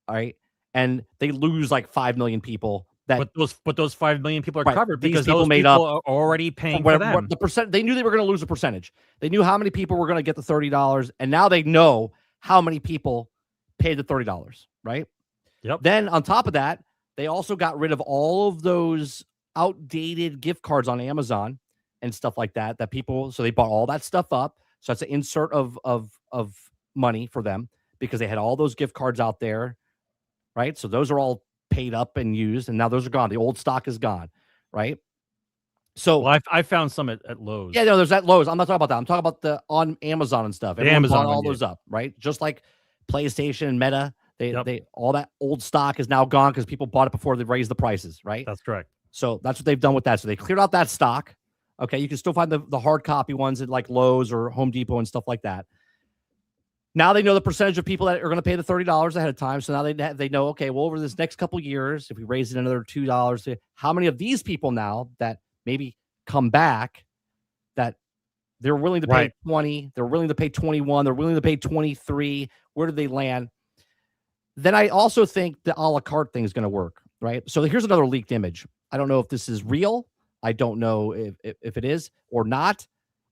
all right? And they lose like 5 million people. But those 5 million people are covered because people those made people up are already paying for them. The percent they knew they were going to lose a percentage. They knew how many people were going to get the $30, and now they know how many people paid the $30, right? Yep. Then on top of that, they also got rid of all of those outdated gift cards on Amazon and stuff like that. So they bought all that stuff up. So that's an insert of money for them because they had all those gift cards out there, right? So those are all paid up and used, and now those are gone. The old stock is gone, right? So I found some at Lowe's. Yeah, no, there's at Lowe's. I'm not talking about that. I'm talking about on Amazon and stuff. Everyone bought all those up, right? Just like PlayStation and Meta. They all that old stock is now gone because people bought it before they raised the prices, right? That's correct. So that's what they've done with that. So they cleared out that stock. Okay, you can still find the hard copy ones at like Lowe's or Home Depot and stuff like that. Now they know the percentage of people that are going to pay the $30 ahead of time. So now they know, okay, well, over this next couple of years, if we raise it another $2, how many of these people now that maybe come back that they're willing to pay 20, they're willing to pay 21, they're willing to pay 23, where do they land? Then I also think the a la carte thing is going to work, right? So here's another leaked image. I don't know if this is real. I don't know if it is or not.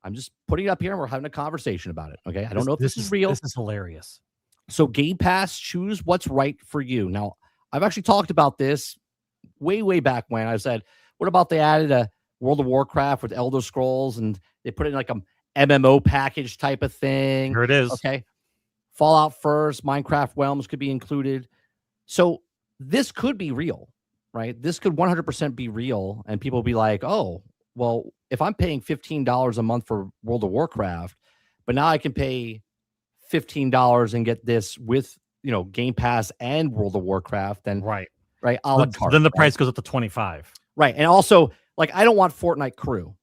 I'm just putting it up here and we're having a conversation about it. Okay. I don't know if this is real. This is hilarious. So Game Pass, choose what's right for you. Now, I've actually talked about this way back when I said, what about they added a World of Warcraft with Elder Scrolls and they put it in like a MMO package type of thing. Here it is. Okay. Fallout first, Minecraft Realms could be included. So this could be real, right? This could 100% be real. And people will be like, oh, well, if I'm paying $15 a month for World of Warcraft, but now I can pay $15 and get this with, Game Pass and World of Warcraft, then right. A la carte, then the price goes up to 25. Right. And also, like, I don't want Fortnite crew,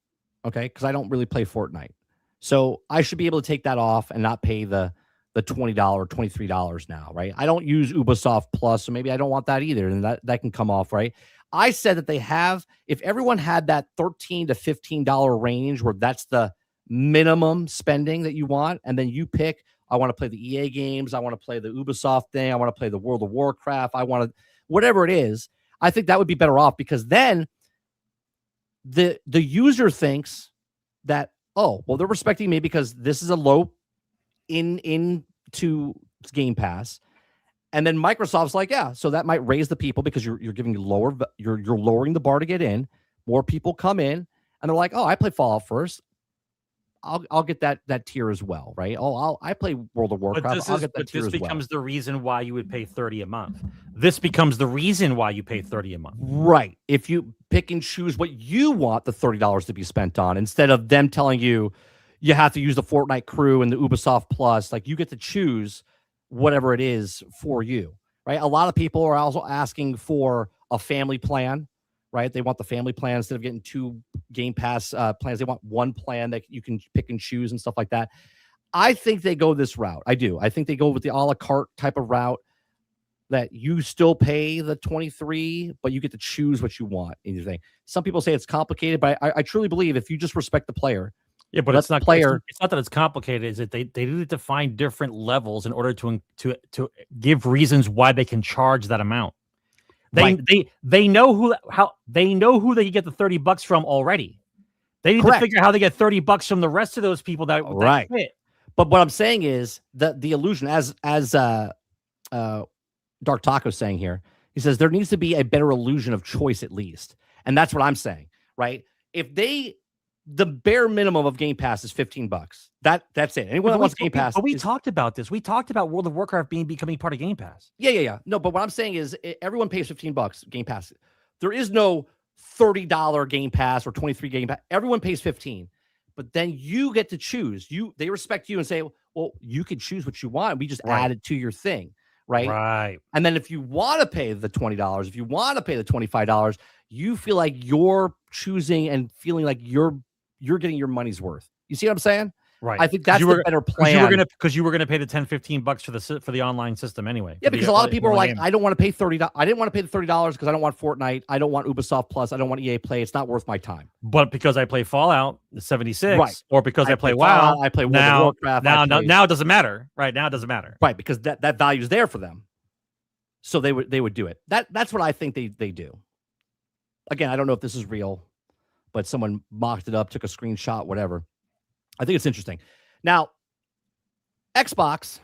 okay? Because I don't really play Fortnite. So I should be able to take that off and not pay the $20, $23 now, right? I don't use Ubisoft Plus, so maybe I don't want that either. And that can come off, right? I said that if everyone had that $13 to $15 range where that's the minimum spending that you want, and then you pick, I want to play the EA games, I want to play the Ubisoft thing, I want to play the World of Warcraft, I want to, whatever it is, I think that would be better off because then the user thinks that, oh, well, they're respecting me because this is a low into Game Pass. And then Microsoft's like, yeah, so that might raise the people because you're giving you're lowering the bar to get in. More people come in and they're like, oh, I play Fallout first. I'll get that tier as well, right? Oh, I play World of Warcraft. I'll get that tier as well. This becomes the reason why you would pay $30 a month. This becomes the reason why you pay $30 a month. Right. If you pick and choose what you want the $30 to be spent on, instead of them telling you you have to use the Fortnite crew and the Ubisoft Plus, like you get to choose whatever it is for you, right? A lot of people are also asking for a family plan, right? They want the family plan instead of getting 2 Game Pass plans. They want one plan that you can pick and choose and stuff like that. I think they go this route. I do. I think they go with the a la carte type of route that you still pay the 23, but you get to choose what you want in your thing. Some people say it's complicated, but I truly believe if you just respect the player. Yeah, but it's not player. It's not that it's complicated. Is that they need to find different levels in order to give reasons why they can charge that amount. They know who they can get the $30 from already. They need to figure out how they get $30 from the rest of those people that fit. But what I'm saying is the illusion, as Dark Taco saying here, he says there needs to be a better illusion of choice at least, and that's what I'm saying, right? If the bare minimum of Game Pass is $15. That's it. Anyone that wants Game Pass. But we talked about this. We talked about World of Warcraft becoming part of Game Pass. Yeah. No, but what I'm saying is everyone pays $15 Game Pass. There is no $30 Game Pass or 23 Game Pass. Everyone pays $15. But then you get to choose. They respect you and say, well, you can choose what you want. We just add it to your thing, right? Right. And then if you want to pay the $20, if you want to pay the $25, you feel like you're choosing and feeling like you're getting your money's worth. You see what I'm saying? Right. I think that's the better plan. Because you were gonna pay the $10-15 for the online system anyway. Yeah, because a lot of people are like, I don't want to pay $30. I didn't want to pay the $30 because I don't want Fortnite. I don't want Ubisoft Plus. I don't want EA Play. It's not worth my time. But because I play Fallout 76, right, or because I play WoW, I play World of Warcraft. Now it doesn't matter. Right now it doesn't matter. Right, because that value is there for them. So they would do it. That's what I think they do. Again, I don't know if this is real, but someone mocked it up, took a screenshot, whatever. I think it's interesting. Now, Xbox,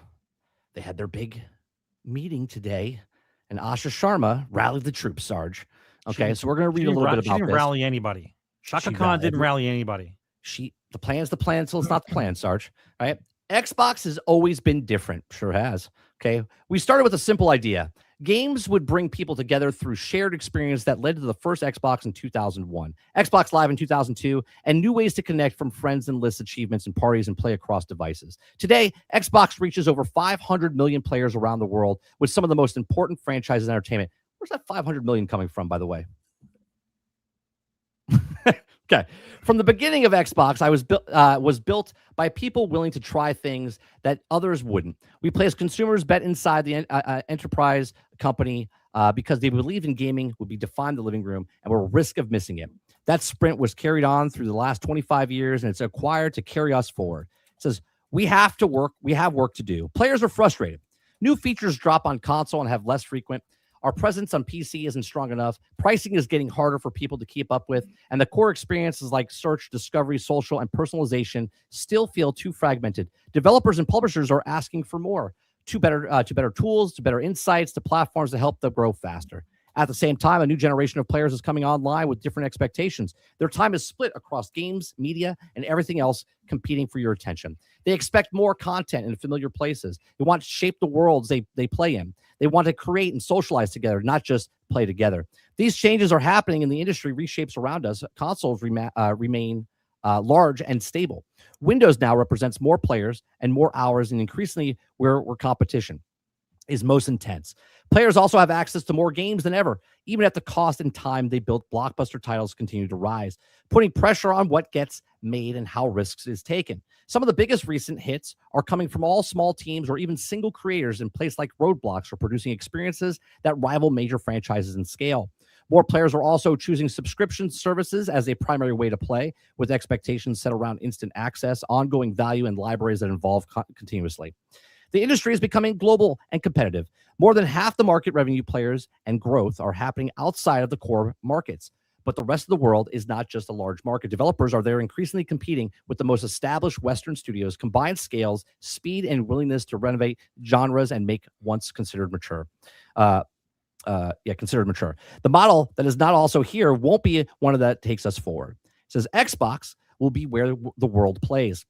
they had their big meeting today, and Asha Sharma rallied the troops, Sarge. Okay, so we're going to read a little bit about this. She didn't rally anybody. Shaka Khan didn't rally anybody. The plan's the plan until it's not the plan, Sarge. Right? Xbox has always been different. Sure has. Okay, we started with a simple idea. Games would bring people together through shared experience that led to the first Xbox in 2001, Xbox Live in 2002, and new ways to connect from friends and list achievements and parties and play across devices. Today, Xbox reaches over 500 million players around the world with some of the most important franchises in entertainment. Where's that 500 million coming from, by the way? Okay. From the beginning of Xbox, was built by people willing to try things that others wouldn't. We placed consumers' bet inside the enterprise company because they believed in gaming would be defined the living room and were at risk of missing it. That sprint was carried on through the last 25 years, and it's acquired to carry us forward. It says, we have work to do. Players are frustrated. New features drop on console and have less frequent. Our presence on PC isn't strong enough. Pricing is getting harder for people to keep up with. And the core experiences like search, discovery, social, and personalization still feel too fragmented. Developers and publishers are asking for more, to better tools, to better insights, to platforms to help them grow faster. At the same time, a new generation of players is coming online with different expectations. Their time is split across games, media, and everything else competing for your attention. They expect more content in familiar places. They want to shape the worlds they play in. They want to create and socialize together, not just play together. These changes are happening and the industry reshapes around us. Consoles remain large and stable. Windows now represents more players and more hours, and increasingly where competition is most intense. Players also have access to more games than ever, even at the cost and time they built. Blockbuster titles continue to rise, putting pressure on what gets made and how risks is taken. Some of the biggest recent hits are coming from all small teams or even single creators in place like Roadblocks, are producing experiences that rival major franchises in scale. More players are also choosing subscription services as a primary way to play, with expectations set around instant access, ongoing value, and libraries that evolve continuously. The industry is becoming global and competitive. More than half the market revenue players and growth are happening outside of the core markets. But the rest of the world is not just a large market. Developers are there increasingly competing with the most established Western studios, combined scales, speed, and willingness to renovate genres and make once considered mature. Considered mature. The model that is not also here won't be one of that takes us forward. It says Xbox will be where the world plays.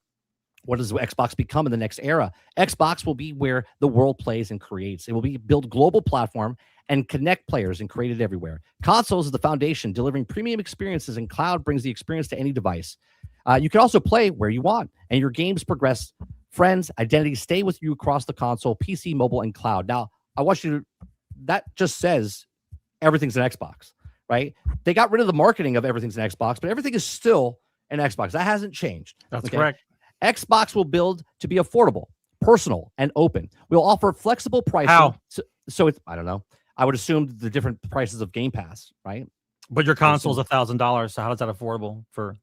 What does Xbox become in the next era? Xbox will be where the world plays and creates. It will be build global platform and connect players and create it everywhere. Consoles is the foundation, delivering premium experiences, and cloud brings the experience to any device. You can also play where you want, and your games progress. Friends, identities stay with you across the console, PC, mobile, and cloud. Now, I want you to that just says everything's an Xbox, right? They got rid of the marketing of everything's an Xbox, but everything is still an Xbox. That hasn't changed. That's correct. Xbox will build to be affordable, personal, and open. We'll offer flexible pricing. How? So it's, I don't know. I would assume the different prices of Game Pass, right? But your console's $1,000, so how is that affordable for?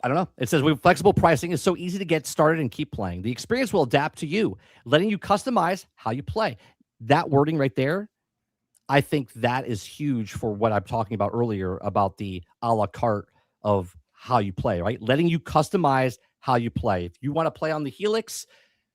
I don't know. It says we have flexible pricing. It's so easy to get started and keep playing. The experience will adapt to you, letting you customize how you play. That wording right there, I think that is huge for what I'm talking about earlier about the a la carte of how you play, right? Letting you customize how you play. If you want to play on the Helix,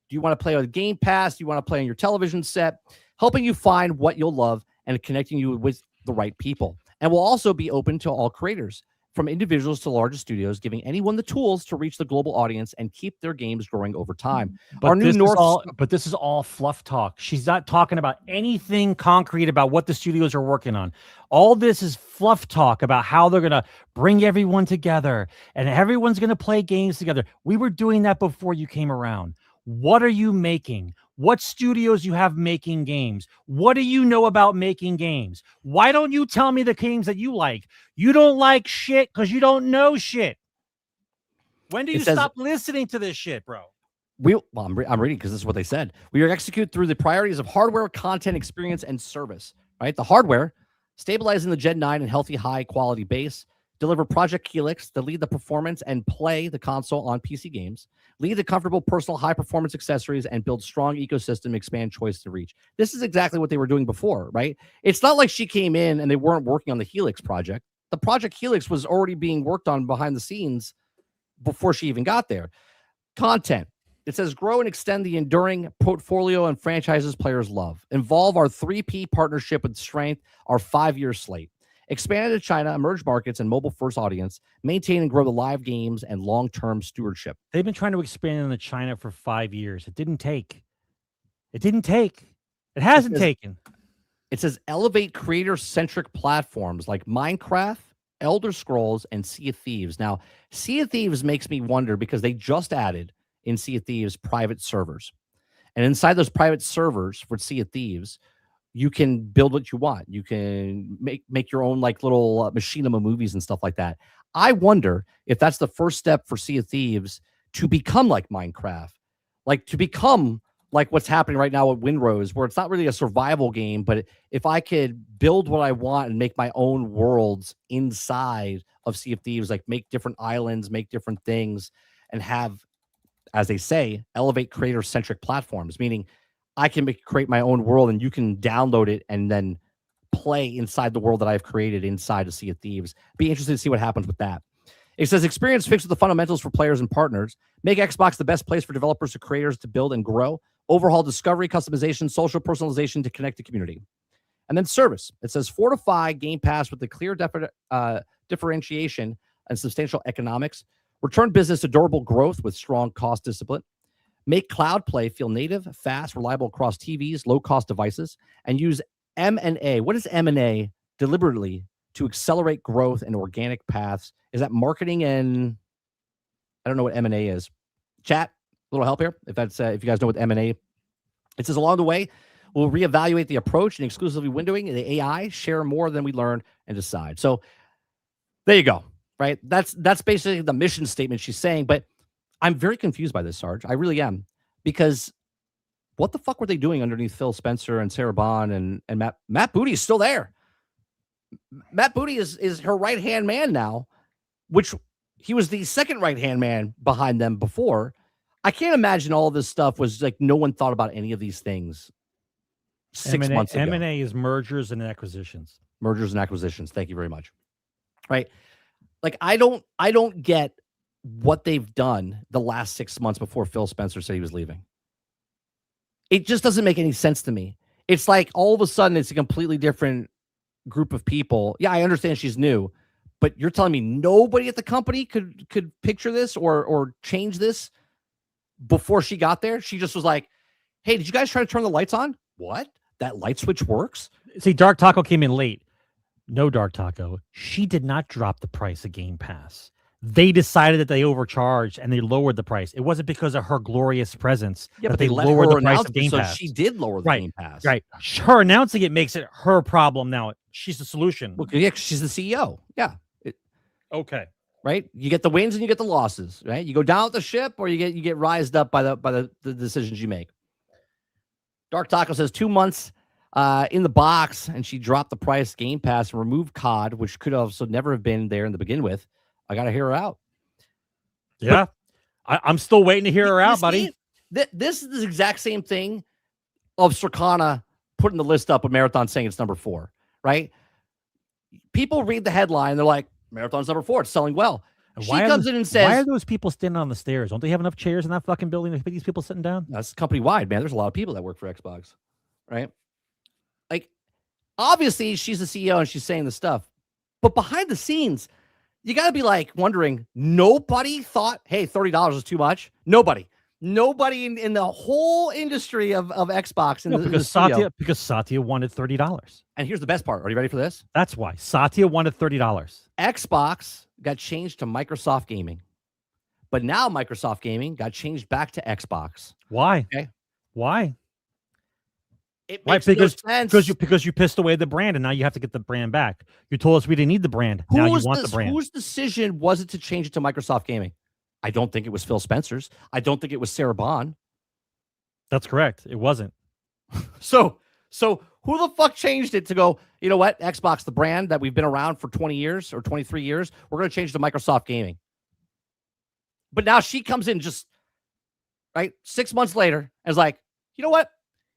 do you want to play on Game Pass? Do you want to play on your television set? Helping you find what you'll love and connecting you with the right people. And will also be open to all creators, from individuals to larger studios, giving anyone the tools to reach the global audience and keep their games growing over time. But this is all fluff talk. She's not talking about anything concrete about what the studios are working on. All this is fluff talk about how they're going to bring everyone together and everyone's going to play games together. We were doing that before you came around. What are you making? What studios you have making games? What do you know about making games? Why don't you tell me the games that you like? You don't like shit because you don't know shit. When do you stop listening to this shit, bro? I'm reading because this is what they said. We are execute through the priorities of hardware, content, experience, and service. Right, the hardware, stabilizing the Gen 9 and healthy, high-quality base. Deliver Project Helix to lead the performance and play the console on PC games. Lead the comfortable, personal, high-performance accessories and build strong ecosystem, expand choice to reach. This is exactly what they were doing before, right? It's not like she came in and they weren't working on the Helix project. The Project Helix was already being worked on behind the scenes before she even got there. Content. It says grow and extend the enduring portfolio and franchises players love. Involve our 3P partnership with Strength, our 5-year slate. Expand into China, emerge markets, and mobile-first audience. Maintain and grow the live games and long-term stewardship. They've been trying to expand into China for 5 years. It didn't take. It hasn't taken. It says elevate creator-centric platforms like Minecraft, Elder Scrolls, and Sea of Thieves. Now, Sea of Thieves makes me wonder because they just added in Sea of Thieves private servers. And inside those private servers for Sea of Thieves, you can build what you want. You can make your own like little machinima movies and stuff like that. I wonder if that's the first step for Sea of Thieves to become like Minecraft, like to become like what's happening right now at Windrose, where it's not really a survival game, but if I could build what I want and make my own worlds inside of Sea of Thieves, like make different islands, make different things, and have, as they say, elevate creator-centric platforms, meaning I can create my own world and you can download it and then play inside the world that I've created inside of Sea of Thieves. Be interested to see what happens with that. It says experience fixed with the fundamentals for players and partners. Make Xbox the best place for developers and creators to build and grow. Overhaul discovery, customization, social personalization to connect the community. And then service. It says fortify Game Pass with the clear differentiation and substantial economics. Return business to durable growth with strong cost discipline. Make cloud play feel native, fast, reliable across TVs, low-cost devices, and use M&A. What is M&A? Deliberately to accelerate growth and organic paths. Is that marketing and I don't know what M&A is. Chat, a little help here if that's if you guys know what M&A. It says along the way, we'll reevaluate the approach and exclusively windowing the AI, share more than we learn and decide. So there you go. Right? That's basically the mission statement she's saying, but I'm very confused by this, Sarge. I really am. Because what the fuck were they doing underneath Phil Spencer and Sarah Bond and Matt Booty is still there. Matt Booty is her right-hand man now, which he was the second right-hand man behind them before. I can't imagine all this stuff was like no one thought about any of these things 6 months ago. M&A is mergers and acquisitions. Mergers and acquisitions. Thank you very much. Right? Like I don't get what they've done the last 6 months before Phil Spencer said he was leaving. It just doesn't make any sense to me. It's like all of a sudden it's a completely different group of people. Yeah, I understand she's new, but you're telling me nobody at the company could picture this or change this before she got there? She just was like, hey, did you guys try to turn the lights on? What? That light switch works? See, Dark Taco came in late. No, Dark Taco. She did not drop the price of Game Pass. they decided that they overcharged and they lowered the price. It wasn't because of her glorious presence that they let lowered her the price announce of it, Game so Pass. she did lower the Game Pass. Right. Her announcing it makes it her problem now. She's the solution. Well, yeah, she's the CEO. Yeah. Okay. Right. You get the wins and you get the losses. Right. You go down with the ship, or you get rised up by the decisions you make. Dark Taco says 2 months in the box, and she dropped the price Game Pass and removed COD, which could also never have been there in the begin with. I got to hear her out. Yeah. I'm still waiting to hear her out, buddy. This is the exact same thing of Circana putting the list up with Marathon saying it's number 4, right? People read the headline. They're like, Marathon's number 4. It's selling well. She comes in and says, why are those people standing on the stairs? Don't they have enough chairs in that fucking building to put these people sitting down? That's company wide, man. There's a lot of people that work for Xbox, right? Like, obviously, she's the CEO and she's saying the stuff. But behind the scenes, you got to be like wondering, nobody thought, hey, $30 is too much. Nobody in the whole industry of Xbox. Because Satya wanted $30. And here's the best part. Are you ready for this? That's why Satya wanted $30. Xbox got changed to Microsoft Gaming. But now Microsoft Gaming got changed back to Xbox. Why? Okay. Why? It makes no sense. Because you pissed away the brand and now you have to get the brand back. You told us we didn't need the brand. Now you want the brand. Whose decision was it to change it to Microsoft Gaming? I don't think it was Phil Spencer's. I don't think it was Sarah Bond. That's correct. It wasn't. So who the fuck changed it to go, you know what? Xbox, the brand that we've been around for 20 years or 23 years, we're going to change to Microsoft Gaming. But now she comes in just, right, 6 months later and is like, you know what?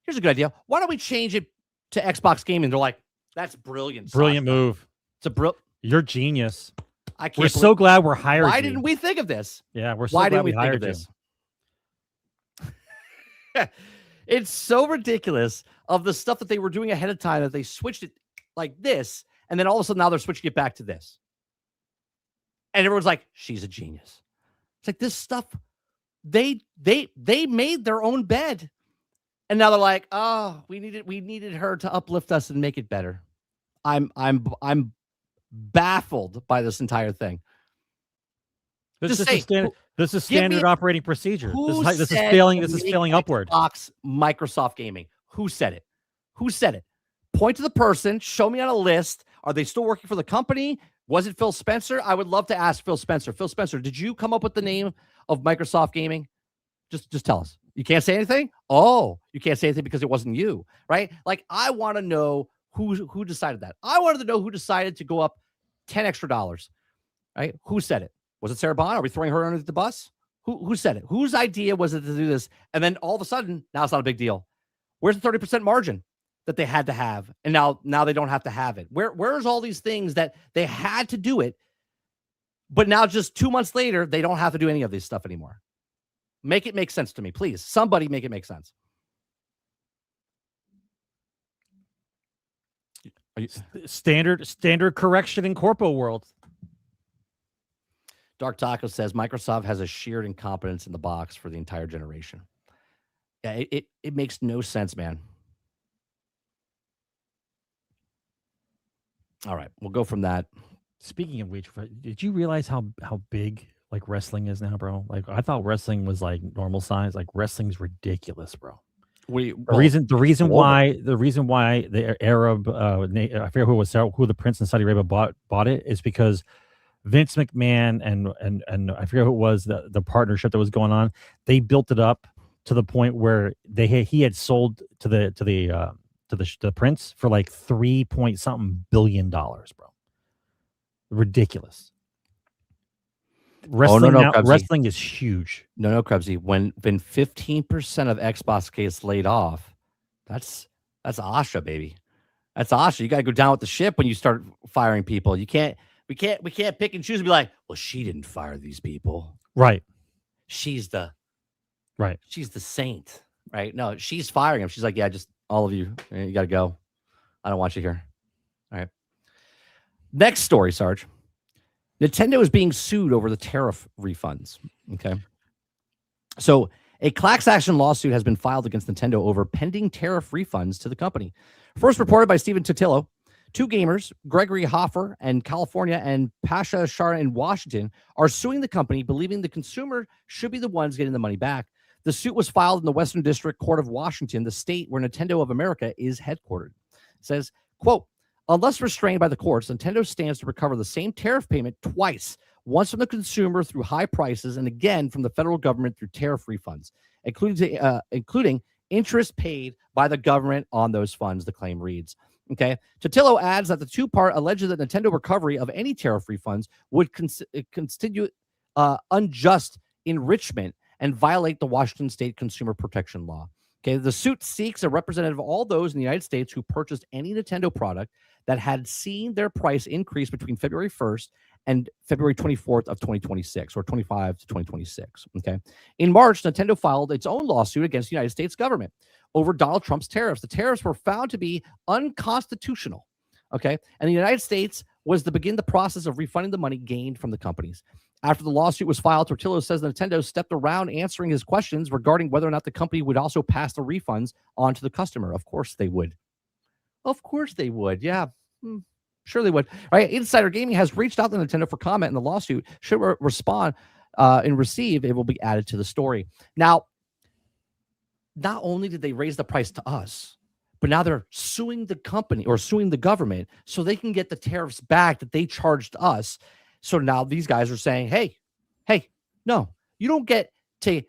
Here's a good idea. Why don't we change it to Xbox Gaming? They're like, that's brilliant. Brilliant move. It's You're genius. We're so glad we're hired. Why didn't we think of this? Yeah, we're so glad we hired this. It's so ridiculous of the stuff that they were doing ahead of time that they switched it like this, and then all of a sudden now they're switching it back to this. And everyone's like, she's a genius. It's like this stuff, they made their own bed. And now they're like, oh, we needed her to uplift us and make it better. I'm baffled by this entire thing. This is standard operating procedure. This is failing upward. Xbox, Microsoft Gaming. Who said it? Who said it? Point to the person. Show me on a list. Are they still working for the company? Was it Phil Spencer? I would love to ask Phil Spencer. Phil Spencer, did you come up with the name of Microsoft Gaming? Just tell us. You can't say anything? Oh, you can't say anything because it wasn't you, right? Like, I want to know who decided that. I wanted to know who decided to go up $10 extra, right? Who said it? Was it Sarah Bond? Are we throwing her under the bus? Who said it? Whose idea was it to do this? And then all of a sudden, now it's not a big deal. Where's the 30% margin that they had to have? And now they don't have to have it. Where's all these things that they had to do it, but now just 2 months later, they don't have to do any of this stuff anymore? Make it make sense to me, please. Somebody make it make sense. Standard correction in corpo world. Dark Taco says Microsoft has a sheer incompetence in the box for the entire generation. Yeah, it makes no sense, man. All right, we'll go from that. Speaking of which, did you realize how big like wrestling is now, bro? Like, I thought wrestling was like normal size. Like, wrestling's ridiculous, bro. The reason why the Arab I forget who the prince in Saudi Arabia bought it is because Vince McMahon and I forget who it was, the partnership that was going on. They built it up to the point where he had sold to the prince for like $3 billion, bro. Ridiculous. Wrestling is huge. No, Krebsy. When 15% of Xbox gets laid off, that's Asha, baby. That's Asha. You got to go down with the ship when you start firing people. We can't pick and choose and be like, well, she didn't fire these people. Right. She's the saint. Right. No, she's firing them. She's like, yeah, just all of you got to go. I don't want you here. All right. Next story, Sarge. Nintendo is being sued over the tariff refunds. Okay. So a class action lawsuit has been filed against Nintendo over pending tariff refunds to the company. First reported by Stephen Totillo, Two gamers, Gregory Hoffer in California and Pasha Shara in Washington, are suing the company, believing the consumer should be the ones getting the money back. The suit was filed in the Western District Court of Washington, the state where Nintendo of America is headquartered. It says, quote, unless restrained by the courts, Nintendo stands to recover the same tariff payment twice, once from the consumer through high prices and again from the federal government through tariff refunds, including interest paid by the government on those funds, the claim reads. Okay. Totillo adds that the two-part alleged that Nintendo recovery of any tariff refunds would constitute unjust enrichment and violate the Washington State Consumer Protection Law. Okay, the suit seeks a representative of all those in the United States who purchased any Nintendo product that had seen their price increase between February 1st and February 24th of 2026, or 25 to 2026. Okay. In March, Nintendo filed its own lawsuit against the United States government over Donald Trump's tariffs. The tariffs were found to be unconstitutional. Okay. And the United States was to begin the process of refunding the money gained from the companies. After the lawsuit was filed, Tortillo says Nintendo stepped around answering his questions regarding whether or not the company would also pass the refunds on to the customer. Of course they would. Of course they would. Yeah. Sure they would. All right. Insider Gaming has reached out to Nintendo for comment in the lawsuit. Should respond and receive, it will be added to the story. Now, not only did they raise the price to us, but now they're suing the company or suing the government so they can get the tariffs back that they charged us. So now these guys are saying, hey, no, you don't get to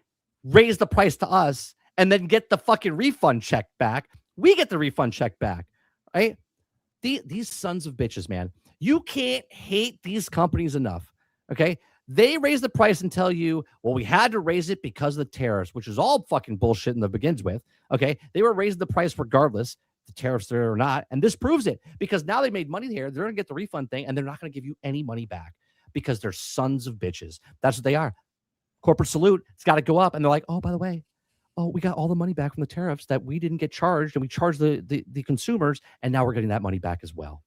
raise the price to us and then get the fucking refund check back. We get the refund check back, right? These sons of bitches, man. You can't hate these companies enough, okay? They raise the price and tell you, well, we had to raise it because of the tariffs, which is all fucking bullshit in the begins with, okay? They were raising the price regardless, the tariffs there or not, and this proves it because now they made money here. They're going to get the refund thing, and they're not going to give you any money back because they're sons of bitches. That's what they are. Corporate salute. It's got to go up, and they're like, oh, by the way, we got all the money back from the tariffs that we didn't get charged, and we charged the consumers, and now we're getting that money back as well.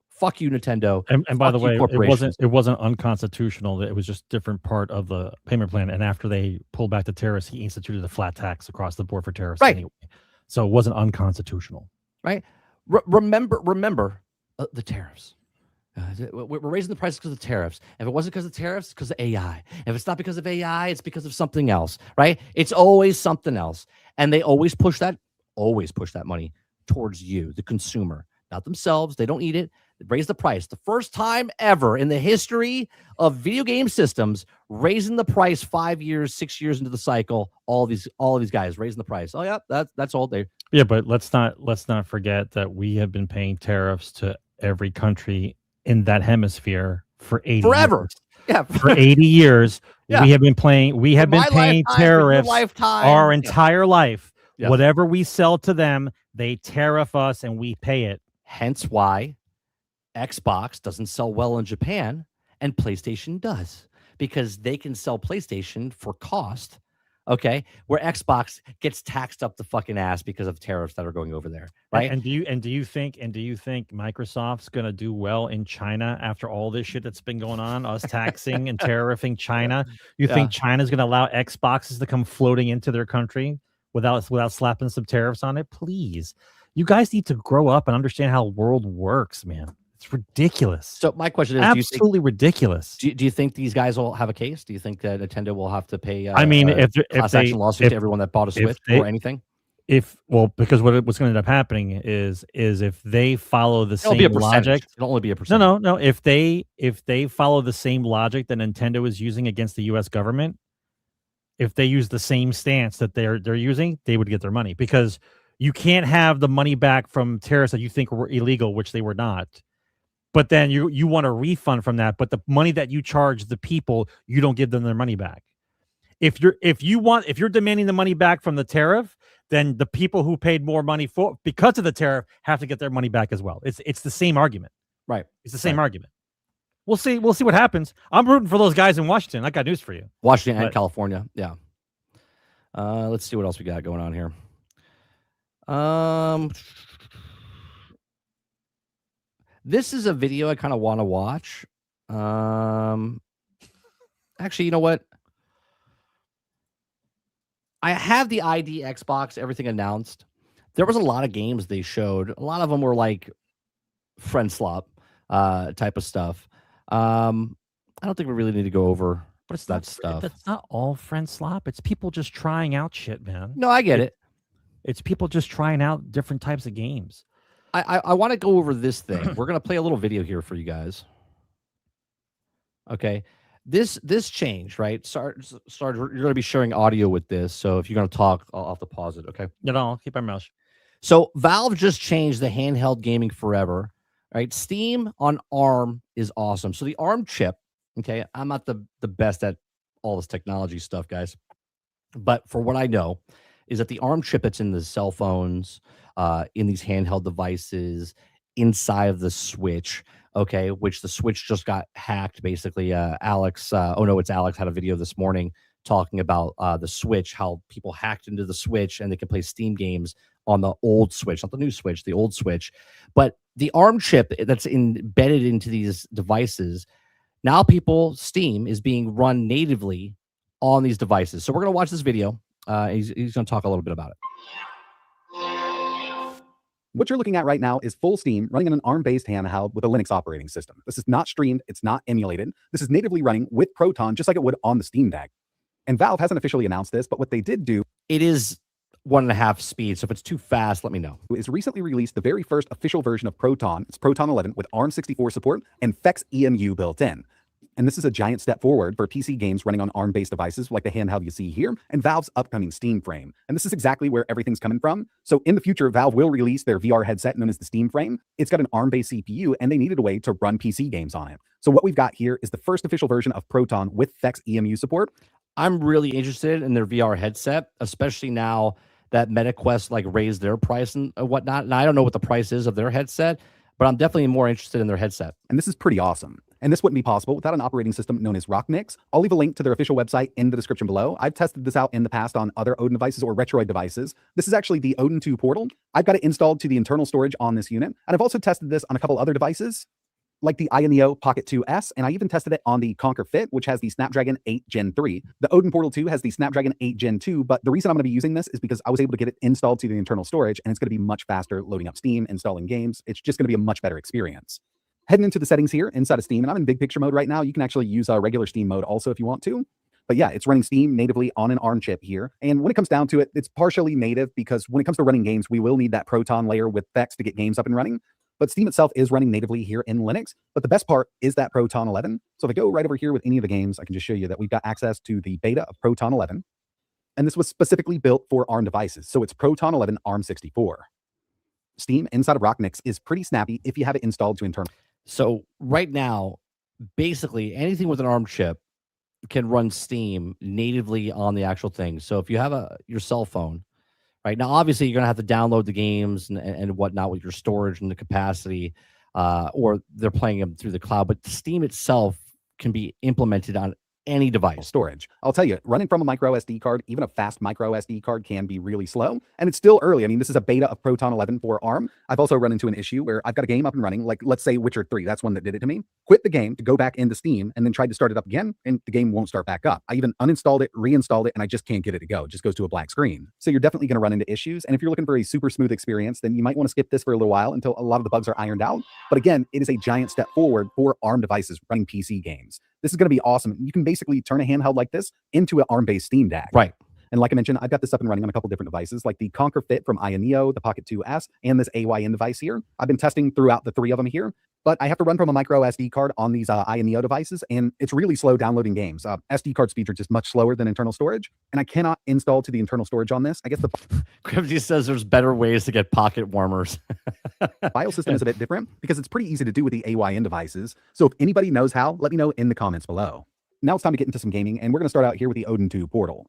Fuck you, Nintendo. And by the way, it wasn't unconstitutional. It was just different part of the payment plan. And after they pulled back the tariffs, he instituted a flat tax across the board for tariffs anyway. So it wasn't unconstitutional. Right. Remember the tariffs. We're raising the price because of the tariffs. If it wasn't because of the tariffs, it's because of AI. If it's not because of AI, it's because of something else, right? It's always something else. And they always push that money towards you, the consumer, not themselves. They don't need it. They raise the price. The first time ever in the history of video game systems, raising the price 5 years, 6 years into the cycle, all of these guys raising the price. Oh yeah, that's all they. Yeah, but let's not forget that we have been paying tariffs to every country in that hemisphere for 80 forever. Years. Yeah, for 80 years. Yeah. We have been paying tariffs our entire life. Yep. Whatever we sell to them, they tariff us and we pay it. Hence why Xbox doesn't sell well in Japan and PlayStation does, because they can sell PlayStation for cost. Okay, where Xbox gets taxed up the fucking ass because of tariffs that are going over there, right? And do you think Microsoft's gonna do well in China after all this shit that's been going on, us taxing and tariffing China? You think China's gonna allow Xboxes to come floating into their country without slapping some tariffs on it? Please, you guys need to grow up and understand how the world works, man. It's ridiculous. So my question is, absolutely ridiculous. Do you think these guys will have a case? Do you think that Nintendo will have to pay? I mean, if class action lawsuit to everyone that bought a Switch or anything? Because what's going to end up happening is if they follow the same logic, it'll only be a percentage. No. If they follow the same logic that Nintendo is using against the U.S. government, if they use the same stance that they're using, they would get their money, because you can't have the money back from tariffs that you think were illegal, which they were not. But then you want a refund from that, but the money that you charge the people, you don't give them their money back. If you're demanding the money back from the tariff, then the people who paid more money because of the tariff have to get their money back as well. It's the same argument. Right. It's the same argument. We'll see what happens. I'm rooting for those guys in Washington. I got news for you. Washington and California. Yeah. Let's see what else we got going on here. This is a video I kind of want to watch. Actually, you know what? I have the ID Xbox, everything announced. There was a lot of games they showed. A lot of them were like friend slop type of stuff. I don't think we really need to go over But it's that not. stuff. That's not all friend slop. It's people just trying out shit, man. No, I get it. It's people just trying out different types of games. I want to go over this thing. We're gonna play a little video here for you guys. Okay, this change, right? Sarge, you're gonna be sharing audio with this, so if you're gonna talk, I'll have to pause it. Okay. I'll keep my mouth shut. So Valve just changed the handheld gaming forever, right? Steam on ARM is awesome. So the ARM chip, okay, I'm not the best at all this technology stuff, guys, but for what I know, is that the ARM chip that's in the cell phones, in these handheld devices, inside of the Switch, okay, which the Switch just got hacked. Basically, Alex, oh no, it's Alex had a video this morning talking about the Switch, how people hacked into the Switch and they can play Steam games on the old Switch, not the new Switch, the old Switch. But the ARM chip that's embedded into these devices, now Steam is being run natively on these devices. So we're going to watch this video. He's going to talk a little bit about it. What you're looking at right now is full Steam running on an ARM-based handheld with a Linux operating system. This is not streamed. It's not emulated. This is natively running with Proton, just like it would on the Steam Deck. And Valve hasn't officially announced this, but what they did do, it is 1.5 speed. So if it's too fast, let me know. Is recently released the very first official version of Proton. It's Proton 11 with ARM64 support and FEX EMU built in. And this is a giant step forward for PC games running on ARM-based devices like the handheld you see here and Valve's upcoming Steam Frame. And this is exactly where everything's coming from. So in the future, Valve will release their VR headset known as the Steam Frame. It's got an ARM-based CPU, and they needed a way to run PC games on it. So what we've got here is the first official version of Proton with FEX EMU support. I'm really interested in their VR headset, especially now that MetaQuest like raised their price and whatnot. And I don't know what the price is of their headset, but I'm definitely more interested in their headset. And this is pretty awesome. And this wouldn't be possible without an operating system known as Rockmix. I'll leave a link to their official website in the description below. I've tested this out in the past on other Odin devices or Retroid devices. This is actually the Odin 2 portal. I've got it installed to the internal storage on this unit. And I've also tested this on a couple other devices, like the Ioneo Pocket 2S, and I even tested it on the Conquer Fit, which has the Snapdragon 8 Gen 3. The Odin Portal 2 has the Snapdragon 8 Gen 2, but the reason I'm going to be using this is because I was able to get it installed to the internal storage, and it's going to be much faster loading up Steam, installing games. It's just going to be a much better experience. Heading into the settings here inside of Steam, and I'm in big picture mode right now. You can actually use a regular Steam mode also if you want to. But yeah, it's running Steam natively on an ARM chip here. And when it comes down to it, it's partially native because when it comes to running games, we will need that Proton layer with FEX to get games up and running. But Steam itself is running natively here in Linux. But the best part is that Proton 11. So if I go right over here with any of the games, I can just show you that we've got access to the beta of Proton 11. And this was specifically built for ARM devices. So it's Proton 11 ARM64. Steam inside of Rockmix is pretty snappy if you have it installed to internal. So right now, basically anything with an ARM chip can run Steam natively on the actual thing. So if you have your cell phone, right now, obviously you're gonna have to download the games and whatnot with your storage and the capacity, or they're playing them through the cloud. But Steam itself can be implemented on any device. Storage. I'll tell you, running from a micro SD card, even a fast micro SD card can be really slow. And it's still early. I mean, this is a beta of Proton 11 for ARM. I've also run into an issue where I've got a game up and running, like let's say Witcher 3. That's one that did it to me. Quit the game to go back into Steam and then tried to start it up again, and the game won't start back up. I even uninstalled it, reinstalled it, and I just can't get it to go. It just goes to a black screen. So you're definitely going to run into issues. And if you're looking for a super smooth experience, then you might want to skip this for a little while until a lot of the bugs are ironed out. But again, it is a giant step forward for ARM devices running PC games. This is going to be awesome. You can basically turn a handheld like this into an ARM-based Steam Deck. Right. And like I mentioned, I've got this up and running on a couple different devices, like the Conquer Fit from Ioneo, the Pocket 2S, and this AYN device here. I've been testing throughout the three of them here, but I have to run from a micro SD card on these Ioneo devices, and it's really slow downloading games. SD card speeds are just much slower than internal storage, and I cannot install to the internal storage on this. I guess the Gravity says there's better ways to get pocket warmers. file system is a bit different because it's pretty easy to do with the AYN devices. So if anybody knows how, let me know in the comments below. Now it's time to get into some gaming, and we're going to start out here with the Odin 2 portal.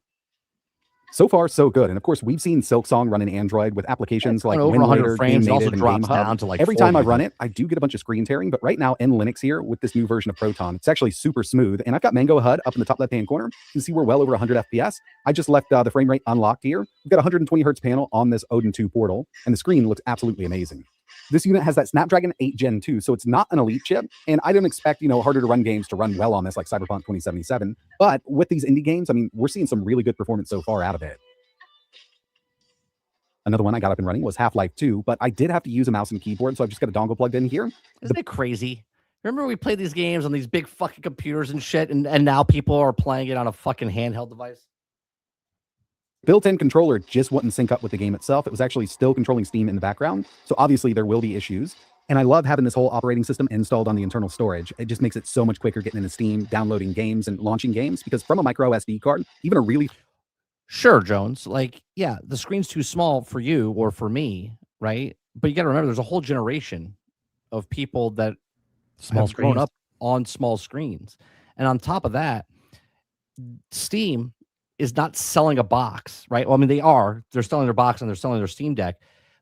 So far, so good. And of course, we've seen Silksong run in Android with applications like over 100 WinRater, frames. It also GameNative, and drops GameHub. down to like Every time I 40. run it, I do get a bunch of screen tearing, but right now in Linux here with this new version of Proton, it's actually super smooth. And I've got Mango HUD up in the top left-hand corner. You can see we're well over 100 FPS. I just left the frame rate unlocked here. We've got a 120 hertz panel on this Odin 2 portal, and the screen looks absolutely amazing. This unit has that Snapdragon 8 Gen 2, so it's not an elite chip, and I don't expect, harder to run games to run well on this like Cyberpunk 2077. But with these indie games, I mean, we're seeing some really good performance so far out of it. Another one I got up and running was Half-Life 2, but I did have to use a mouse and keyboard, so I've just got a dongle plugged in here. Isn't it crazy? Remember we played these games on these big fucking computers and shit, and now people are playing it on a fucking handheld device? Built-in controller just wouldn't sync up with the game itself. It was actually still controlling Steam in the background, so obviously there will be issues. And I love having this whole operating system installed on the internal storage. It just makes it so much quicker getting into Steam, downloading games, and launching games, because from a micro SD card, even a really... Sure, Jones. Like, yeah, the screen's too small for you or for me, right? But you got to remember, there's a whole generation of people that have grown up on small screens. And on top of that, Steam is not selling a box, right? Well, I mean, they're selling their box and they're selling their Steam Deck,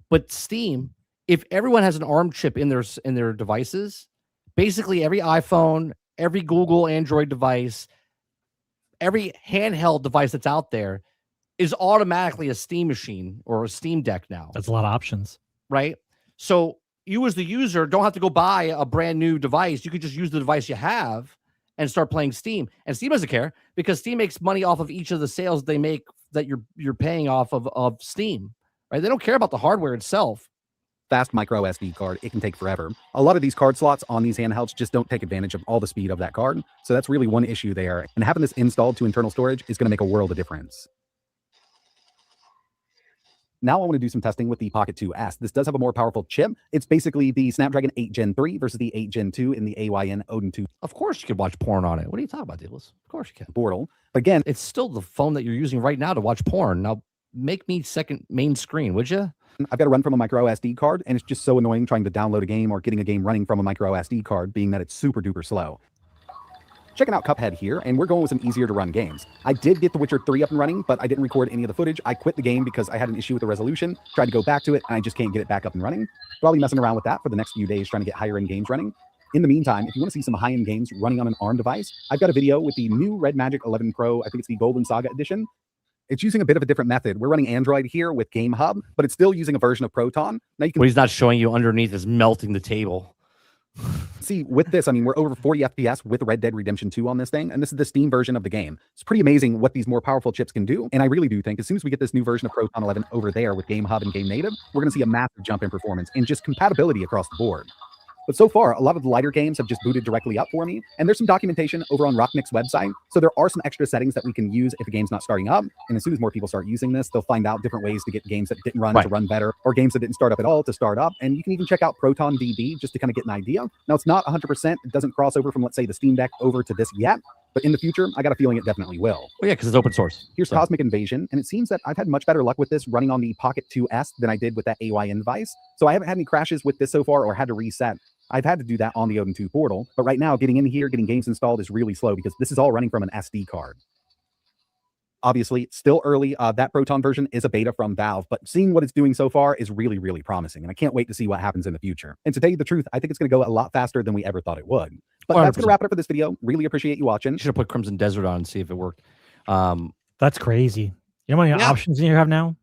but Steam, if everyone has an ARM chip in their devices, basically every iPhone, every Google Android device, every handheld device that's out there is automatically a Steam machine or a Steam Deck now. That's a lot of options, right? So you as the user don't have to go buy a brand new device. You could just use the device you have and start playing Steam. And Steam doesn't care, because Steam makes money off of each of the sales they make that you're paying off of Steam, right? They don't care about the hardware itself. Fast micro SD card, it can take forever. A lot of these card slots on these handhelds just don't take advantage of all the speed of that card. So that's really one issue there. And having this installed to internal storage is going to make a world of difference. Now I want to do some testing with the Pocket 2S. This does have a more powerful chip. It's basically the Snapdragon 8 Gen 3 versus the 8 Gen 2 in the AYN Odin 2. Of course you could watch porn on it. What are you talking about, Davis? Of course you can. Portal. But again, it's still the phone that you're using right now to watch porn. Now make me second main screen, would you? I've got to run from a micro SD card, and it's just so annoying trying to download a game or getting a game running from a micro SD card, being that it's super duper slow. Checking out Cuphead here, and we're going with some easier to run games. I did get The Witcher 3 up and running, but I didn't record any of the footage. I quit the game because I had an issue with the resolution, tried to go back to it, and I just can't get it back up and running. But I'll be messing around with that for the next few days, trying to get higher end games running. In the meantime, if you want to see some high-end games running on an ARM device, I've got a video with the new Red Magic 11 Pro. I think it's the Golden Saga edition. It's using a bit of a different method. We're running Android here with Game Hub, but it's still using a version of Proton. Now you can... What he's not showing you underneath is melting the table. See, with this, I mean, we're over 40 FPS with Red Dead Redemption 2 on this thing, and this is the Steam version of the game. It's pretty amazing what these more powerful chips can do, and I really do think as soon as we get this new version of Proton 11 over there with Game Hub and Game Native, we're going to see a massive jump in performance and just compatibility across the board. But so far, a lot of the lighter games have just booted directly up for me, and there's some documentation over on Rocknick's website, so there are some extra settings that we can use if a game's not starting up, and as soon as more people start using this, they'll find out different ways to get games that didn't run to run better, or games that didn't start up at all to start up, and you can even check out Proton DB just to kind of get an idea. Now, it's not 100%, it doesn't cross over from, let's say, the Steam Deck over to this yet, but in the future, I got a feeling it definitely will. Well, yeah, because it's open source. Here's Cosmic Invasion, and it seems that I've had much better luck with this running on the Pocket 2S than I did with that AYN device, so I haven't had any crashes with this so far or had to reset. I've had to do that on the Odin 2 portal, but right now getting in here, getting games installed is really slow because this is all running from an SD card. Obviously, it's still early. That Proton version is a beta from Valve, but seeing what it's doing so far is really, really promising, and I can't wait to see what happens in the future. And to tell you the truth, I think it's going to go a lot faster than we ever thought it would. But 100%. That's going to wrap it up for this video. Really appreciate you watching. You should have put Crimson Desert on and see if it worked. That's crazy. You know how many options you have now?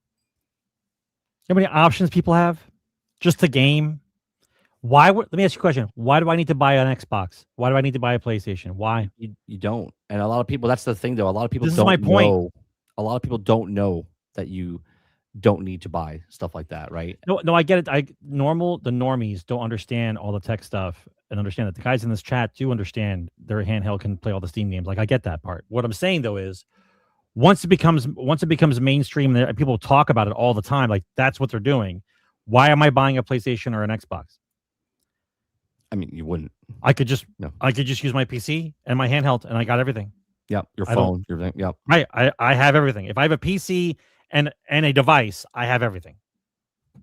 You know how many options people have? Just the game. Let me ask you a question. Why do I need to buy an Xbox? Why do I need to buy a PlayStation? Why? You don't. And a lot of people, that's the thing though. A lot of people This is my point. know. A lot of people don't know that you don't need to buy stuff like that, right? No, I get it. The normies don't understand all the tech stuff and understand that the guys in this chat do understand their handheld can play all the Steam games. Like, I get that part. What I'm saying though is once it becomes mainstream and people talk about it all the time, like that's what they're doing. Why am I buying a PlayStation or an Xbox? I mean, you wouldn't. I could just use my PC and my handheld, and I got everything. Yep, your phone, everything. Yep. Right, I have everything. If I have a PC and a device, I have everything.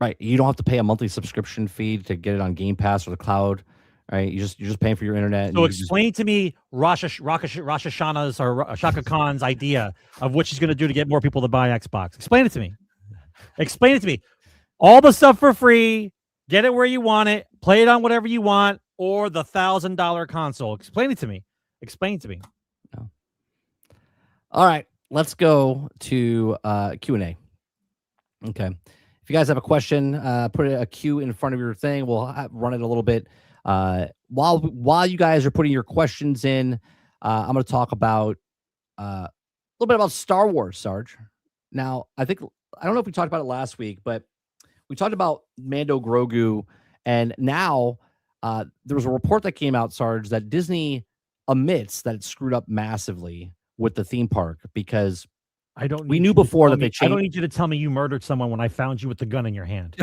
Right, you don't have to pay a monthly subscription fee to get it on Game Pass or the cloud. Right, you're just paying for your internet. So explain to me Rosh Hashanah's or Shaka Khan's idea of what she's going to do to get more people to buy Xbox. Explain it to me. Explain it to me. All the stuff for free. Get it where you want it. Play it on whatever you want, or the $1,000 console. Explain it to me. Explain it to me. No. All right, let's go to Q&A. Okay, if you guys have a question, put a Q in front of your thing. We'll run it a little bit. While you guys are putting your questions in, I'm going to talk about a little bit about Star Wars, Sarge. Now, I think I don't know if we talked about it last week, but we talked about Mando Grogu, and now there was a report that came out, Sarge, that Disney admits that it screwed up massively with the theme park because we knew before that they changed. I don't need you to tell me you murdered someone when I found you with the gun in your hand.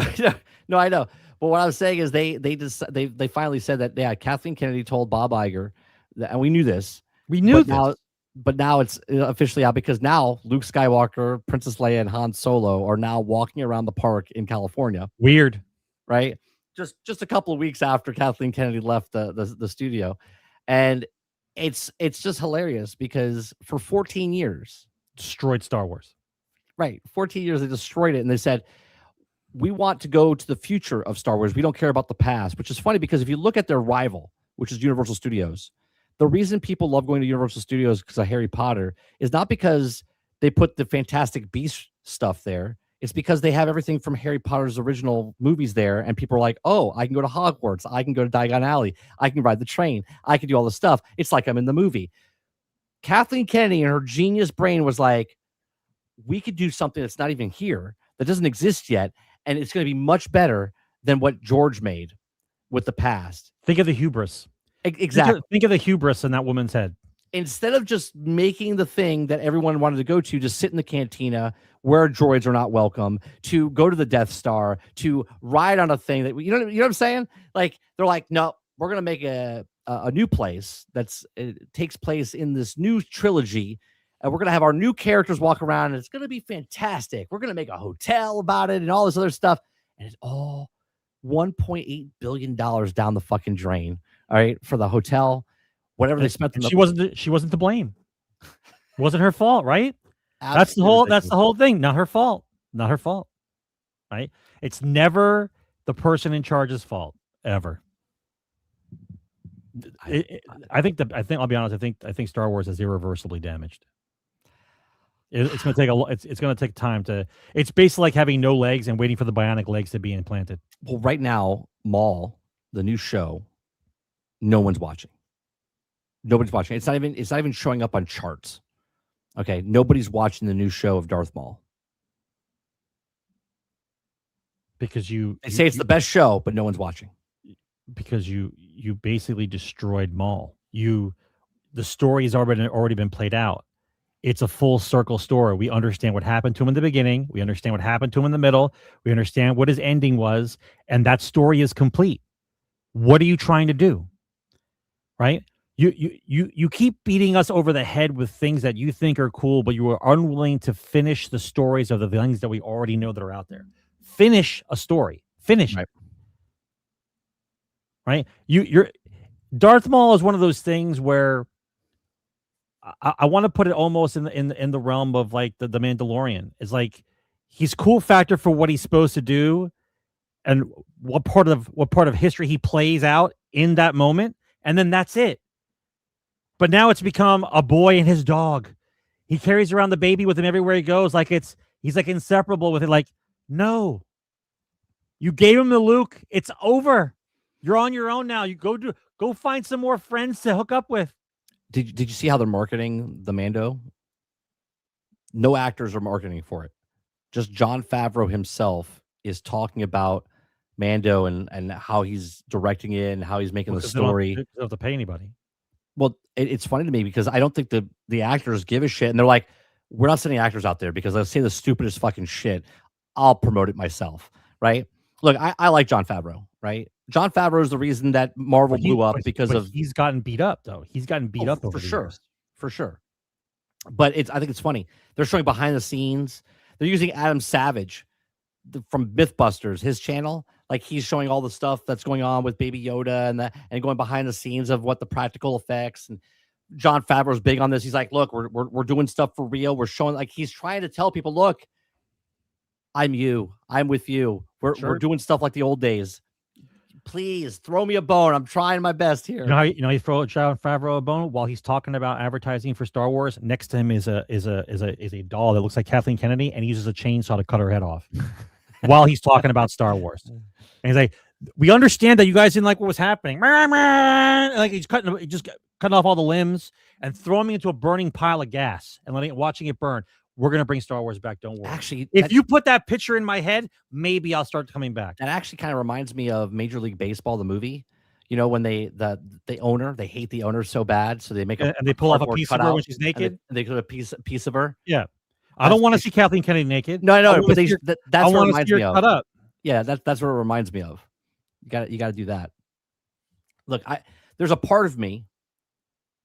No, I know. But what I was saying is they finally said that Kathleen Kennedy told Bob Iger, and we knew this. We knew this. But now it's officially out because now Luke Skywalker, Princess Leia, and Han Solo are now walking around the park in California. Weird, right? Just a couple of weeks after Kathleen Kennedy left the studio, and it's just hilarious because for 14 years destroyed Star Wars. Right, 14 years they destroyed it, and they said we want to go to the future of Star Wars. We don't care about the past, which is funny because if you look at their rival, which is Universal Studios. The reason people love going to Universal Studios because of Harry Potter is not because they put the Fantastic Beasts stuff there. It's because they have everything from Harry Potter's original movies there. And people are like, oh, I can go to Hogwarts. I can go to Diagon Alley. I can ride the train. I can do all this stuff. It's like I'm in the movie. Kathleen Kennedy and her genius brain was like, we could do something that's not even here, that doesn't exist yet. And it's going to be much better than what George made with the past. Think of the hubris. Exactly. Think of the hubris in that woman's head. Instead of just making the thing that everyone wanted to go to, just sit in the cantina where droids are not welcome, to go to the Death Star, to ride on a thing that you know what I'm saying? Like they're like, no, we're gonna make a new place it takes place in this new trilogy, and we're gonna have our new characters walk around, and it's gonna be fantastic. We're gonna make a hotel about it and all this other stuff, and it's all $1.8 billion down the fucking drain. All right, for the hotel, whatever they spent. She wasn't to blame. It wasn't her fault, right? That's the whole thing. Not her fault. Not her fault. Right? It's never the person in charge's fault ever. I think I'll be honest. I think Star Wars is irreversibly damaged. It's going to take it's going to take time to. It's basically like having no legs and waiting for the bionic legs to be implanted. Well, right now, Maul, the new show. No one's watching. Nobody's watching. It's not even showing up on charts. Okay, nobody's watching the new show of Darth Maul because they say it's the best show, but no one's watching because you basically destroyed Maul. The story has already been played out. It's a full circle story. We understand what happened to him in the beginning. We understand what happened to him in the middle. We understand what his ending was, and that story is complete. What are you trying to do? Right? You keep beating us over the head with things that you think are cool, but you are unwilling to finish the stories of the things that we already know that are out there. Finish a story. Finish it. Right? You're Darth Maul is one of those things where I want to put it almost in the realm of like the Mandalorian. It's like he's cool factor for what he's supposed to do and what part of history he plays out in that moment. And then that's it. But now it's become a boy and his dog. He carries around the baby with him everywhere he goes. Like he's like inseparable with it. Like, no, you gave him the Luke. It's over. You're on your own now. You go find some more friends to hook up with. Did you see how they're marketing the Mando? No actors are marketing for it. Just Jon Favreau himself is talking about Mando and how he's directing it and how he's making the story. They don't have to pay anybody. Well, it's funny to me because I don't think the actors give a shit. And they're like, we're not sending actors out there because they'll say the stupidest fucking shit. I'll promote it myself, right? Look, I like Jon Favreau, right? Jon Favreau is the reason that Marvel blew up because he's gotten beat up, though. He's gotten beat up over for sure. Years. For sure. But I think it's funny. They're showing behind the scenes. They're using Adam Savage from Mythbusters, his channel. Like he's showing all the stuff that's going on with Baby Yoda and going behind the scenes of what the practical effects. And Jon Favreau's big on this. He's like, look, we're doing stuff for real. We're showing, like, he's trying to tell people, look, I'm you. I'm with you. We're doing stuff like the old days. Please throw me a bone. I'm trying my best here. You know, you throw Jon Favreau a bone while he's talking about advertising for Star Wars. Next to him is a doll that looks like Kathleen Kennedy, and he uses a chainsaw to cut her head off while he's talking about Star Wars. And he's like, "We understand that you guys didn't like what was happening." Like he's cutting off all the limbs and throwing me into a burning pile of gas and watching it burn. we're gonna bring Star Wars back. Don't worry. Actually, if you put that picture in my head, maybe I'll start coming back. That actually kind of reminds me of Major League Baseball, the movie. You know, when the owner, they hate the owner so bad, so they make and they pull off a cardboard piece of her when she's naked. and they put a piece of her. Yeah, I don't want to see Kathleen Kennedy naked. No, I know, but that's what it I reminds me of. Cut up. Yeah, that's what it reminds me of. You got to do that. Look, there's a part of me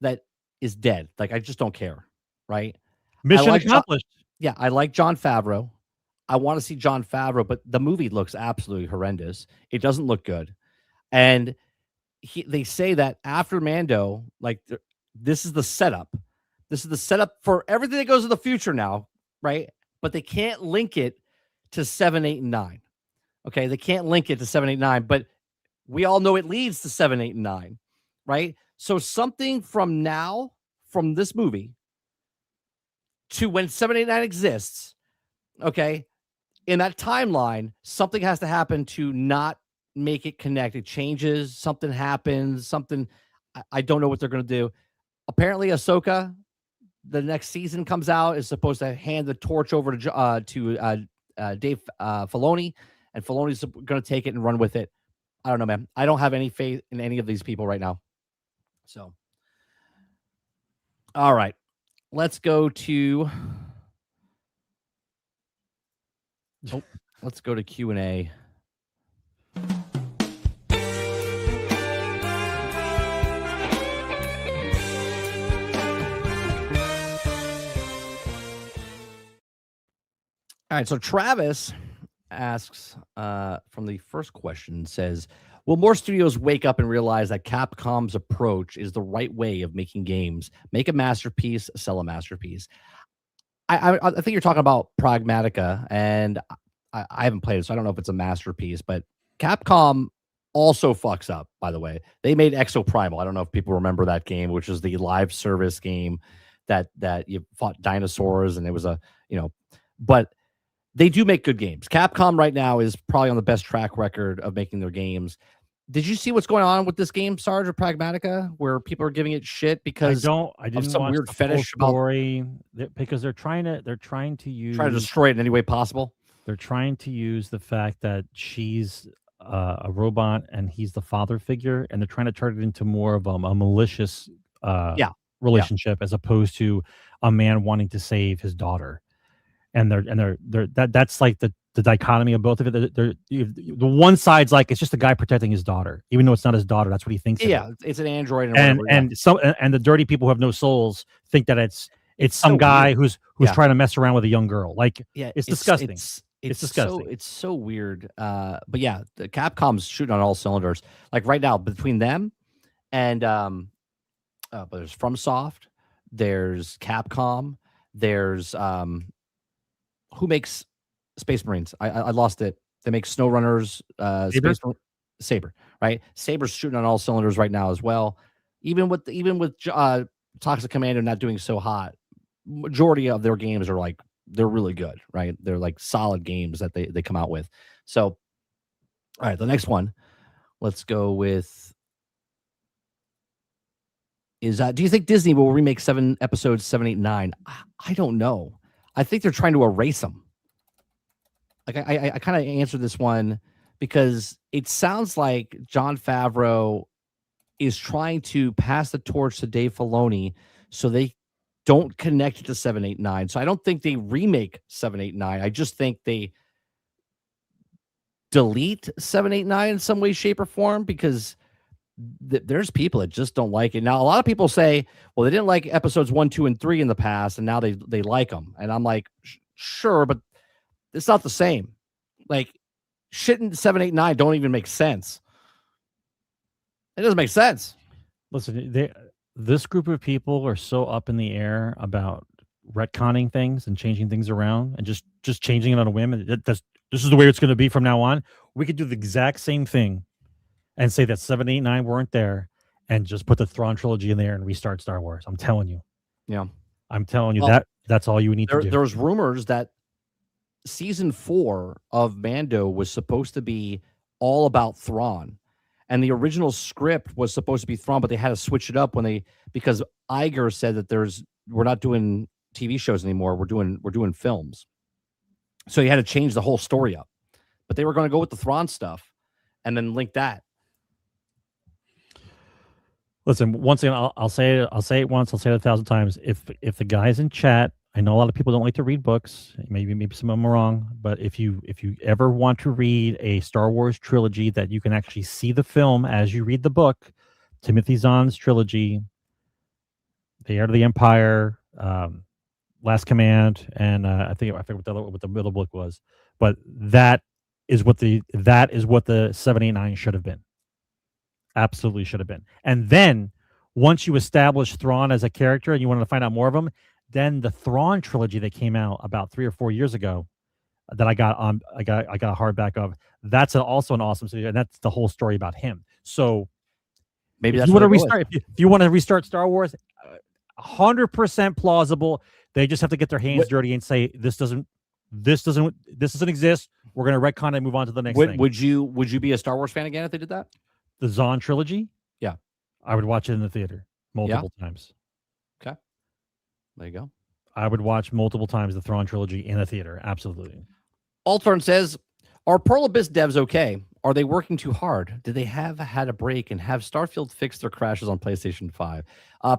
that is dead. Like, I just don't care, right? Mission accomplished. I like Jon Favreau. I want to see Jon Favreau, but the movie looks absolutely horrendous. It doesn't look good. And they say that after Mando, like, this is the setup. This is the setup for everything that goes in the future now, right? But they can't link it to 7, 8, and 9. Okay, they can't link it to 7, 8, 9, but we all know it leads to 7, 8, and 9, right? So something from now, from this movie, to when 7, 8, 9 exists, okay, in that timeline, something has to happen to not make it connect. It changes, something happens, something. I don't know what they're going to do. Apparently, Ahsoka, the next season comes out, is supposed to hand the torch over to Dave Filoni, and Filoni's going to take it and run with it. I don't know, man. I don't have any faith in any of these people right now. So, all right. Let's go to let's go to Q&A. All right, so Travis asks from the first question, says, will more studios wake up and realize that Capcom's approach is the right way of making games? Make a masterpiece, sell a masterpiece. I think you're talking about Pragmatica, and I haven't played it, so I don't know if it's a masterpiece, but Capcom also fucks up, by the way. They made Exoprimal. I don't know if people remember that game, which is the live service game that you fought dinosaurs, and it was but they do make good games. Capcom right now is probably on the best track record of making their games. Did you see what's going on with this game, Sarge, or Pragmatica, where people are giving it shit because I didn't some watch weird the fetish full story because they're trying to destroy it in any way possible? They're trying to use the fact that she's a robot and he's the father figure, and they're trying to turn it into more of a malicious relationship as opposed to a man wanting to save his daughter. And that's like the dichotomy of both of it. The one side's like it's just a guy protecting his daughter, even though it's not his daughter. That's what he thinks. Yeah, it's an android, and the dirty people who have no souls think that it's some so guy weird. who's trying to mess around with a young girl. Like, it's disgusting. It's disgusting. It's so weird. But yeah, the Capcom's shooting on all cylinders. Like right now, between them and but there's FromSoft, there's Capcom, there's who makes Space Marines? I lost it. They make SnowRunners, Saber, right? Saber's shooting on all cylinders right now as well. Even with Toxic Commando not doing so hot, majority of their games are like they're really good, right? They're like solid games that they come out with. So, all right, the next one, let's go with is do you think Disney will remake 7 episodes 7, 8, 9? I don't know. I think they're trying to erase them. Like I kind of answered this one because it sounds like Jon Favreau is trying to pass the torch to Dave Filoni so they don't connect it to 7, 8, 9. So I don't think they remake 7, 8, 9. I just think they delete 7, 8, 9 in some way, shape, or form because there's people that just don't like it. Now, a lot of people say, well, they didn't like episodes 1, 2, and 3 in the past, and now they like them. And I'm like, sure, but it's not the same. Like, shit in 7, 8, 9 don't even make sense. It doesn't make sense. Listen, this group of people are so up in the air about retconning things and changing things around and just changing it on a whim. This is the way it's going to be from now on. We could do the exact same thing and say that 7, 8, 9 weren't there and just put the Thrawn trilogy in there and restart Star Wars. I'm telling you. Yeah. I'm telling you that's all you need to do. There's rumors that season 4 of Mando was supposed to be all about Thrawn. And the original script was supposed to be Thrawn, but they had to switch it up because Iger said that we're not doing TV shows anymore. We're doing films. So you had to change the whole story up. But they were going to go with the Thrawn stuff and then link that. Listen, once again, I'll say it. I'll say it once. I'll say it 1,000 times. If the guys in chat, I know a lot of people don't like to read books. Maybe some of them are wrong. But if you ever want to read a Star Wars trilogy that you can actually see the film as you read the book, Timothy Zahn's trilogy, The Heir to the Empire, Last Command, and I forget what the middle book was. But that is what the 789 should have been. Absolutely should have been. And then once you establish Thrawn as a character and you wanted to find out more of him, then the Thrawn trilogy that came out about 3 or 4 years ago that I got a hardback of, that's also an awesome series, and that's the whole story about him. So maybe if that's you want to restart. with. If you want to restart Star Wars, 100% plausible. They just have to get their hands dirty and say this doesn't exist. We're going to retcon it and move on to the next thing. Would you be a Star Wars fan again if they did that? The Zahn trilogy? Yeah. I would watch it in the theater multiple times. Okay. There you go. I would watch multiple times the Thrawn trilogy in a theater. Absolutely. Altern says, are Pearl Abyss devs okay? Are they working too hard? Did they have had a break and have Starfield fix their crashes on PlayStation 5?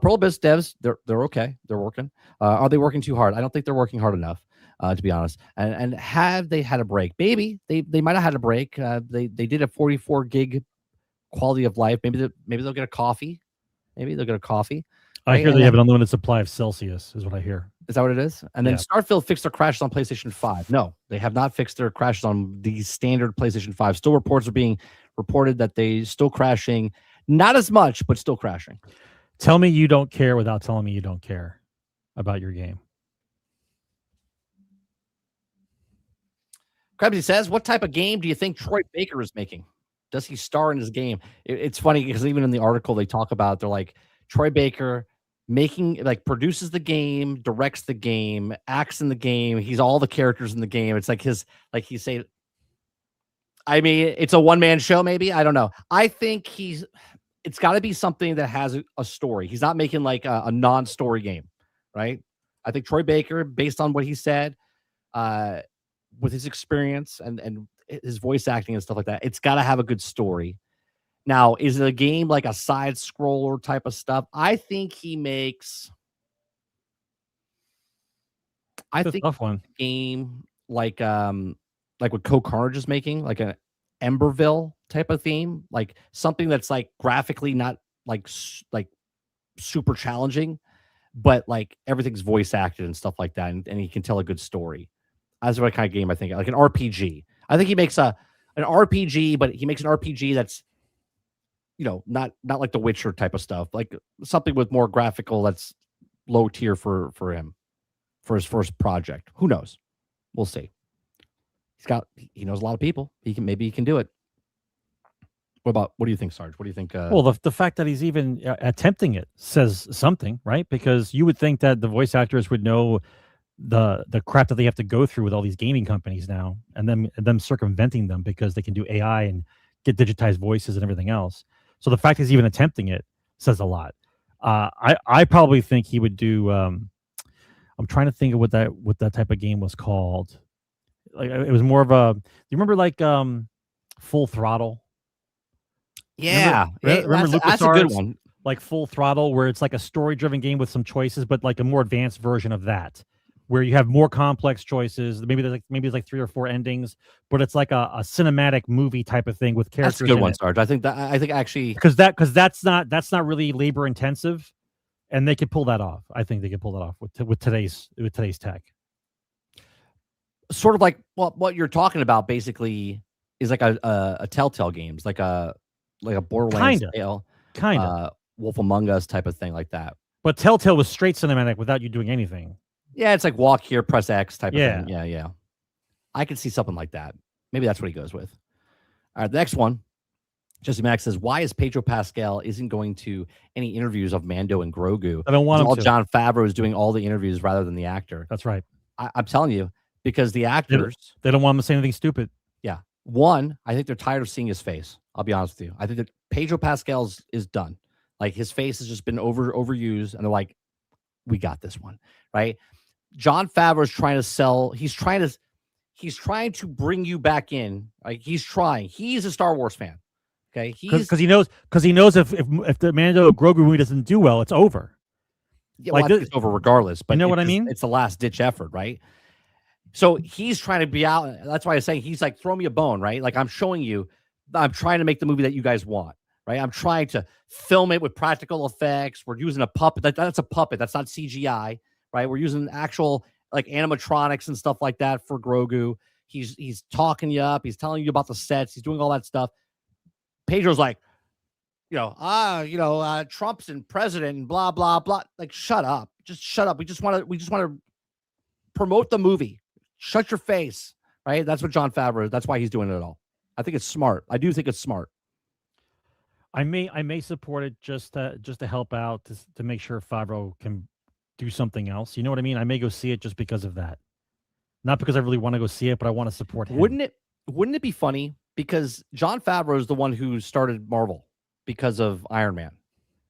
Pearl Abyss devs, they're okay. They're working. Are they working too hard? I don't think they're working hard enough, to be honest. And have they had a break? Maybe. They might have had a break. They did a 44 gig quality of life. Maybe they'll get a coffee. Maybe they'll get a coffee. I hear they have an unlimited supply of Celsius, is what I hear. Is that what it is? And then Starfield fixed their crashes on PlayStation 5. No, they have not fixed their crashes on the standard PlayStation 5. Still reports are being reported that they still crashing. Not as much, but still crashing. Tell me you don't care without telling me you don't care about your game. Krebsy says, what type of game do you think Troy Baker is making? Does he star in his game? It's funny because even in the article they talk about, they're like, Troy Baker produces the game, directs the game, acts in the game. He's all the characters in the game. It's like it's a one-man show, maybe. I don't know. I think it's got to be something that has a story. He's not making like a non-story game, right? I think Troy Baker, based on what he said, with his experience and his voice acting and stuff like that, it's got to have a good story. Now, is it a game like a side scroller type of stuff? I think he makes. I think tough one. A game like what Coke Carnage is making, like an Emberville type of theme, like something that's like graphically not like super challenging, but like everything's voice acted and stuff like that, and he can tell a good story. That's what kind of game I think, like an RPG. I think he makes an RPG, but he makes an RPG that's, not like the Witcher type of stuff, like something with more graphical that's low tier for him, for his first project. Who knows? We'll see. He knows a lot of people. Maybe he can do it. What do you think, Sarge? What do you think? Well, the fact that he's even attempting it says something, right? Because you would think that the voice actors would know the crap that they have to go through with all these gaming companies now, and them circumventing them because they can do AI and get digitized voices and everything else. So the fact he's even attempting it says a lot. I probably think he would do. I'm trying to think of what that type of game was called. Like it was more of a. You remember like Full Throttle? Yeah, remember that's a good one. Like Full Throttle, where it's like a story-driven game with some choices, but like a more advanced version of that, where you have more complex choices. Maybe there's like 3 or 4 endings, but it's like a cinematic movie type of thing with characters. That's a good one, Sarge. I think actually because that's not really labor intensive, and they could pull that off. I think they could pull that off with today's tech. Sort of like what you're talking about basically is like a Telltale games, like a Borderlands kind of Wolf Among Us type of thing like that. But Telltale was straight cinematic without you doing anything. Yeah, it's like walk here, press X type of thing. Yeah. I can see something like that. Maybe that's what he goes with. All right, the next one. Jesse Max says, why is Pedro Pascal isn't going to any interviews of Mando and Grogu? I don't want him to. John Favreau is doing all the interviews rather than the actor. That's right. I'm telling you, because the actors... They don't want him to say anything stupid. Yeah. One, I think they're tired of seeing his face. I'll be honest with you. I think that Pedro Pascal's is done. Like, his face has just been overused, and they're like, we got this one, right? Jon Favreau's trying to sell. He's trying to bring you back in. Like he's a Star Wars fan. Okay. Because he knows if the Mando Grogu movie doesn't do well, it's over. Yeah, well, it's over regardless. But you know what I mean? It's the last ditch effort, right? So he's trying to be out. That's why I was saying he's like, throw me a bone, right? Like I'm showing you, I'm trying to make the movie that you guys want, right? I'm trying to film it with practical effects. We're using a puppet. That's a puppet. That's not CGI, right? We're using actual like animatronics and stuff like that for Grogu. He's talking you up. He's telling you about the sets. He's doing all that stuff. Pedro's like, Trump's in president and blah, blah, blah. Like, shut up. Just shut up. We just want to promote the movie. Shut your face. Right. That's what Jon Favreau, that's why he's doing it all. I think it's smart. I do think it's smart. I may support it just to help out to make sure Favreau can do something else. You know what I mean? I may go see it just because of that. Not because I really want to go see it, but I want to support him. Wouldn't it be funny? Because Jon Favreau is the one who started Marvel because of Iron Man.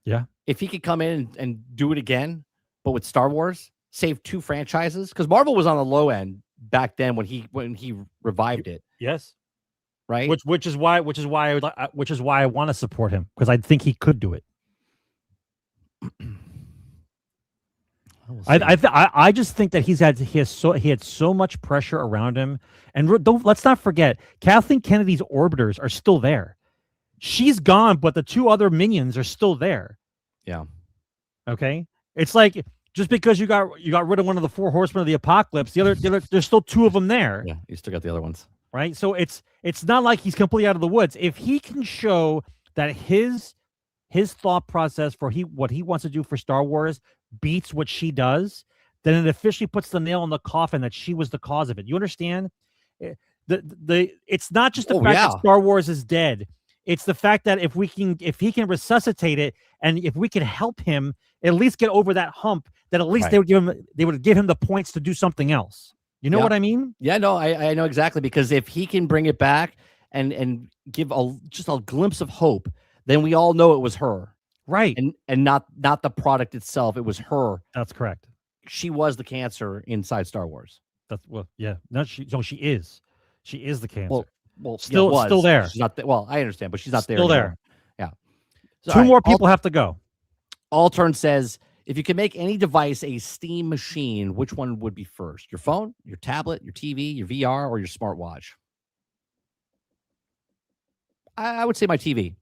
Yeah. If he could come in and do it again, but with Star Wars, save 2 franchises, because Marvel was on the low end back then when he revived it. Yes. Right. Which is why I want to support him, because I think he could do it. I just think that he had so much pressure around him, and let's not forget Kathleen Kennedy's orbiters are still there. She's gone, but the 2 other minions are still there. Yeah. Okay. It's like just because you got rid of one of the 4 horsemen of the apocalypse, the other there's still 2 of them there. Yeah, you still got the other ones. Right. So it's not like he's completely out of the woods. If he can show that his thought process for what he wants to do for Star Wars beats what she does, then it officially puts the nail in the coffin that she was the cause of it. You understand? It's not just the fact that Star Wars is dead. It's the fact that if he can resuscitate it, and if we can help him at least get over that hump, that at least they would give him the points to do something else. You know what I mean? Yeah, no, I know exactly, because if he can bring it back and give just a glimpse of hope, then we all know it was her. Right. And not the product itself. It was her. That's correct. She was the cancer inside Star Wars. Yeah. No, she is. She is the cancer. Well, still there. She's not well, I understand, but she's not there. Still there. Yeah. So, 2 more people have to go. Allturn says, if you can make any device a Steam machine, which one would be first? Your phone, your tablet, your TV, your VR, or your smartwatch? I would say my TV.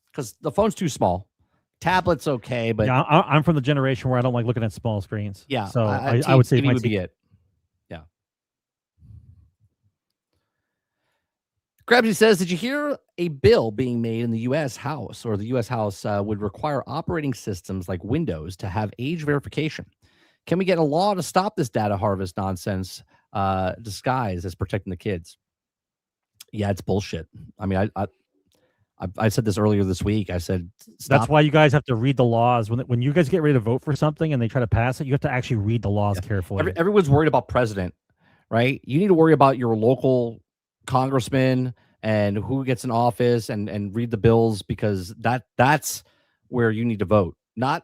Because the phone's too small. Tablet's okay, but yeah, I'm from the generation where I don't like looking at small screens. Yeah, so I would say TV would be it. Yeah. Krabsy says, did you hear a bill being made in the U.S. House, or the U.S. House would require operating systems like Windows to have age verification? Can we get a law to stop this data harvest nonsense disguised as protecting the kids? Yeah, it's bullshit. I mean, I said this earlier this week. I said, stop. That's why you guys have to read the laws. When you guys get ready to vote for something and they try to pass it, you have to actually read the laws carefully. Everyone's worried about president, right? You need to worry about your local congressman and who gets in office, and read the bills, because that's where you need to vote. Don't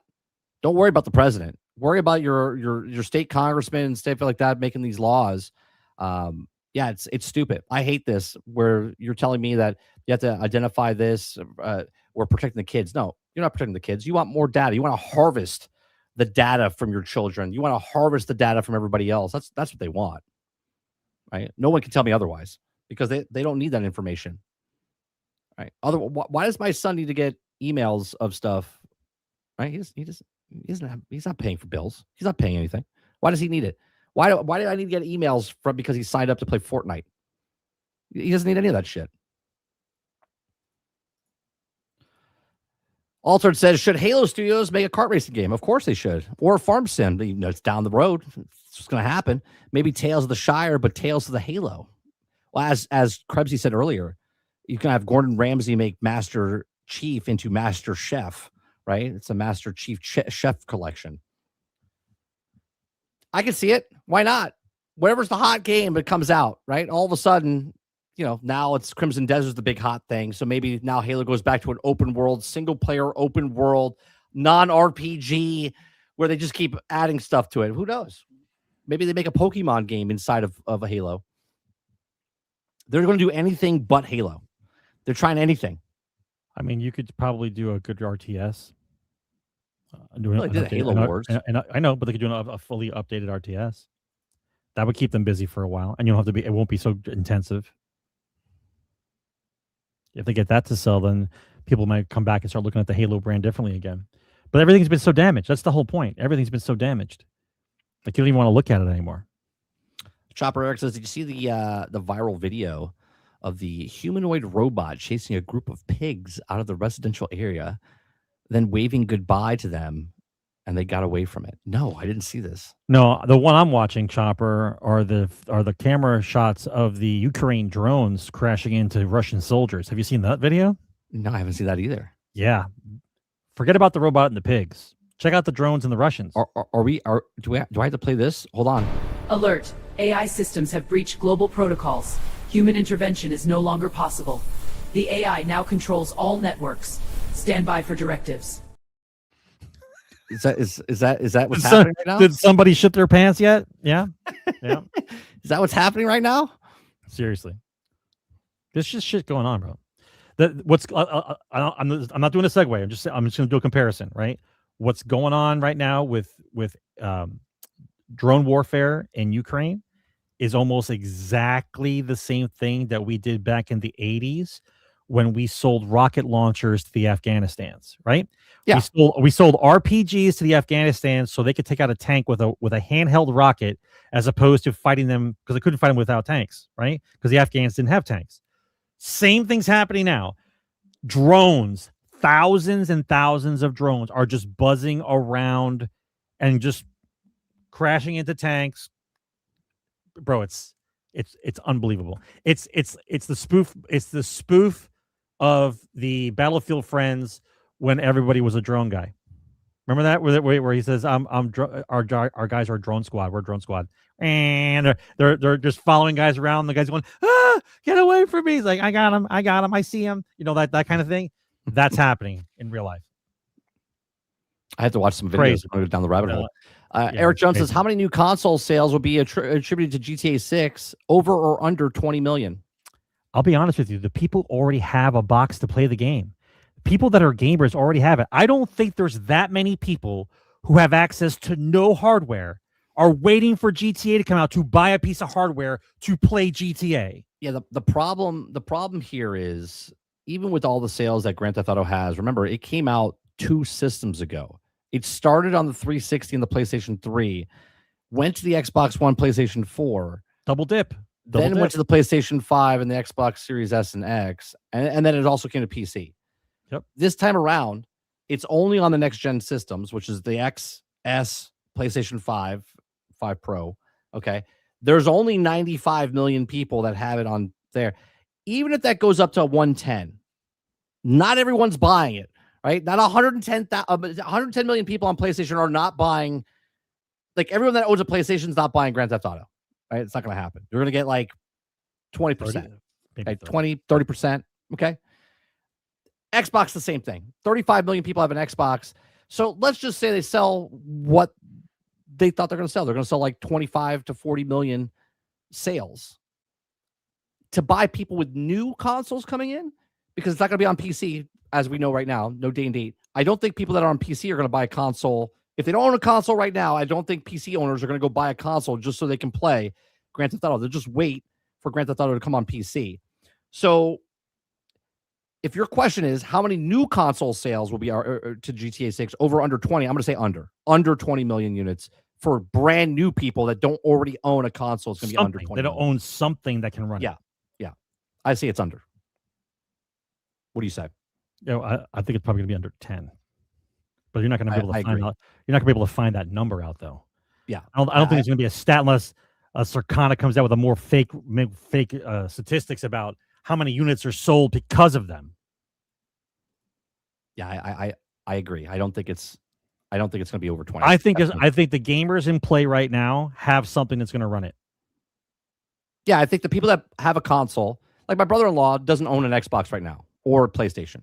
worry about the president. Worry about your state congressman and stuff like that making these laws. Yeah, it's stupid. I hate this, where you're telling me that you have to identify this. We're protecting the kids. No, you're not protecting the kids. You want more data. You want to harvest the data from your children. You want to harvest the data from everybody else. That's what they want, right? No one can tell me otherwise, because they don't need that information, right? Why does my son need to get emails of stuff, right? He's not paying for bills. He's not paying anything. Why does he need it? Why do I need to get emails because he signed up to play Fortnite? He doesn't need any of that shit. Altered says, should Halo Studios make a kart racing game? Of course they should. Or a farm sim. It's down the road. It's just going to happen. Maybe Tales of the Shire, but Tales of the Halo. Well, as Krebsy said earlier, you can have Gordon Ramsay make Master Chief into Master Chef, right? It's a Master Chief Chef collection. I can see it. Why not? Whatever's the hot game that comes out, right? All of a sudden, now it's Crimson Desert's the big hot thing. So maybe now Halo goes back to an open world, single player, open world, non-RPG where they just keep adding stuff to it. Who knows? Maybe they make a Pokemon game inside of a Halo. They're going to do anything but Halo. They're trying anything. I mean, you could probably do a good RTS. Well, they did a Halo Wars. And I know, but they could do a fully updated RTS. That would keep them busy for a while, and you don't have to be. It won't be so intensive. If they get that to sell, then people might come back and start looking at the Halo brand differently again. But everything's been so damaged. That's the whole point. Everything's been so damaged. Like you don't even want to look at it anymore. Chopper Eric says, "Did you see the viral video of the humanoid robot chasing a group of pigs out of the residential area, then waving goodbye to them, and they got away from it?" No, I didn't see this. No, the one I'm watching, Chopper, are the camera shots of the Ukraine drones crashing into Russian soldiers. Have you seen that video? No, I haven't seen that either. Yeah. Forget about the robot and the pigs. Check out the drones and the Russians. Do I have to play this? Hold on. Alert. AI systems have breached global protocols. Human intervention is no longer possible. The AI now controls all networks. Stand by for directives. Is that what's happening right now? Did somebody shit their pants yet? Yeah. Yeah. Is that what's happening right now? Seriously. There's just shit going on, bro. I'm not doing a segue. I'm just going to do a comparison, right? What's going on right now with drone warfare in Ukraine is almost exactly the same thing that we did back in the 80s when we sold rocket launchers to the Afghanistans, right? Yeah. We sold RPGs to the Afghanistan so they could take out a tank with a handheld rocket as opposed to fighting them because they couldn't fight them without tanks, right? Because the Afghans didn't have tanks. Same thing's happening now. Drones, thousands and thousands of drones are just buzzing around and just crashing into tanks. Bro, it's unbelievable. It's the spoof of the Battlefield Friends when everybody was a drone guy. Remember that where he says our guys are drone squad. We're drone squad. And they're just following guys around. The guy's going, get away from me. He's like, I got him. I see him. You know, that kind of thing. That's happening in real life. I have to watch some videos to go down the rabbit hole. Eric Jones says, how many new console sales will be attributed to GTA 6, over or under 20 million? I'll be honest with you. The people already have a box to play the game. People that are gamers already have it. I don't think there's that many people who have access to no hardware are waiting for GTA to come out to buy a piece of hardware to play GTA. Yeah, the problem here is, even with all the sales that Grand Theft Auto has, remember, it came out 2 systems ago. It started on the 360 and the PlayStation 3, went to the Xbox One, PlayStation 4. Double dip. Then went to the PlayStation 5 and the Xbox Series S and X. And then it also came to PC. Yep. This time around, it's only on the next-gen systems, which is the X, S, PlayStation 5, 5 Pro. Okay. There's only 95 million people that have it on there. Even if that goes up to 110, not everyone's buying it. Right? Not 110 million people on PlayStation are not buying. Like, everyone that owns a PlayStation is not buying Grand Theft Auto. Right? It's not going to happen. You're going to get like 20%, right? 20, 30%. Okay. Xbox, the same thing. 35 million people have an Xbox. So let's just say they sell what they thought they're going to sell. They're going to sell like 25 to 40 million sales. To buy people with new consoles coming in, because it's not going to be on PC. As we know right now, no day and date. I don't think people that are on PC are going to buy a console. If they don't own a console right now, I don't think PC owners are going to go buy a console just so they can play Grand Theft Auto. They'll just wait for Grand Theft Auto to come on PC. So if your question is how many new console sales will be to GTA 6, over or under 20, I'm going to say under 20 million units for brand new people that don't already own a console. It's going to be under 20 They don't own something that can run it. Yeah. I say it's under. What do you say? You know, I think it's probably going to be under 10, but you're not going to be able to find out. You're not going to be able to find that number out, though. Yeah, I don't think it's going to be a stat unless Circana comes out with a more fake statistics about how many units are sold because of them. Yeah, I agree. I don't think it's going to be over 20. I think the gamers in play right now have something that's going to run it. Yeah, I think the people that have a console, like my brother-in-law, doesn't own an Xbox right now or a PlayStation.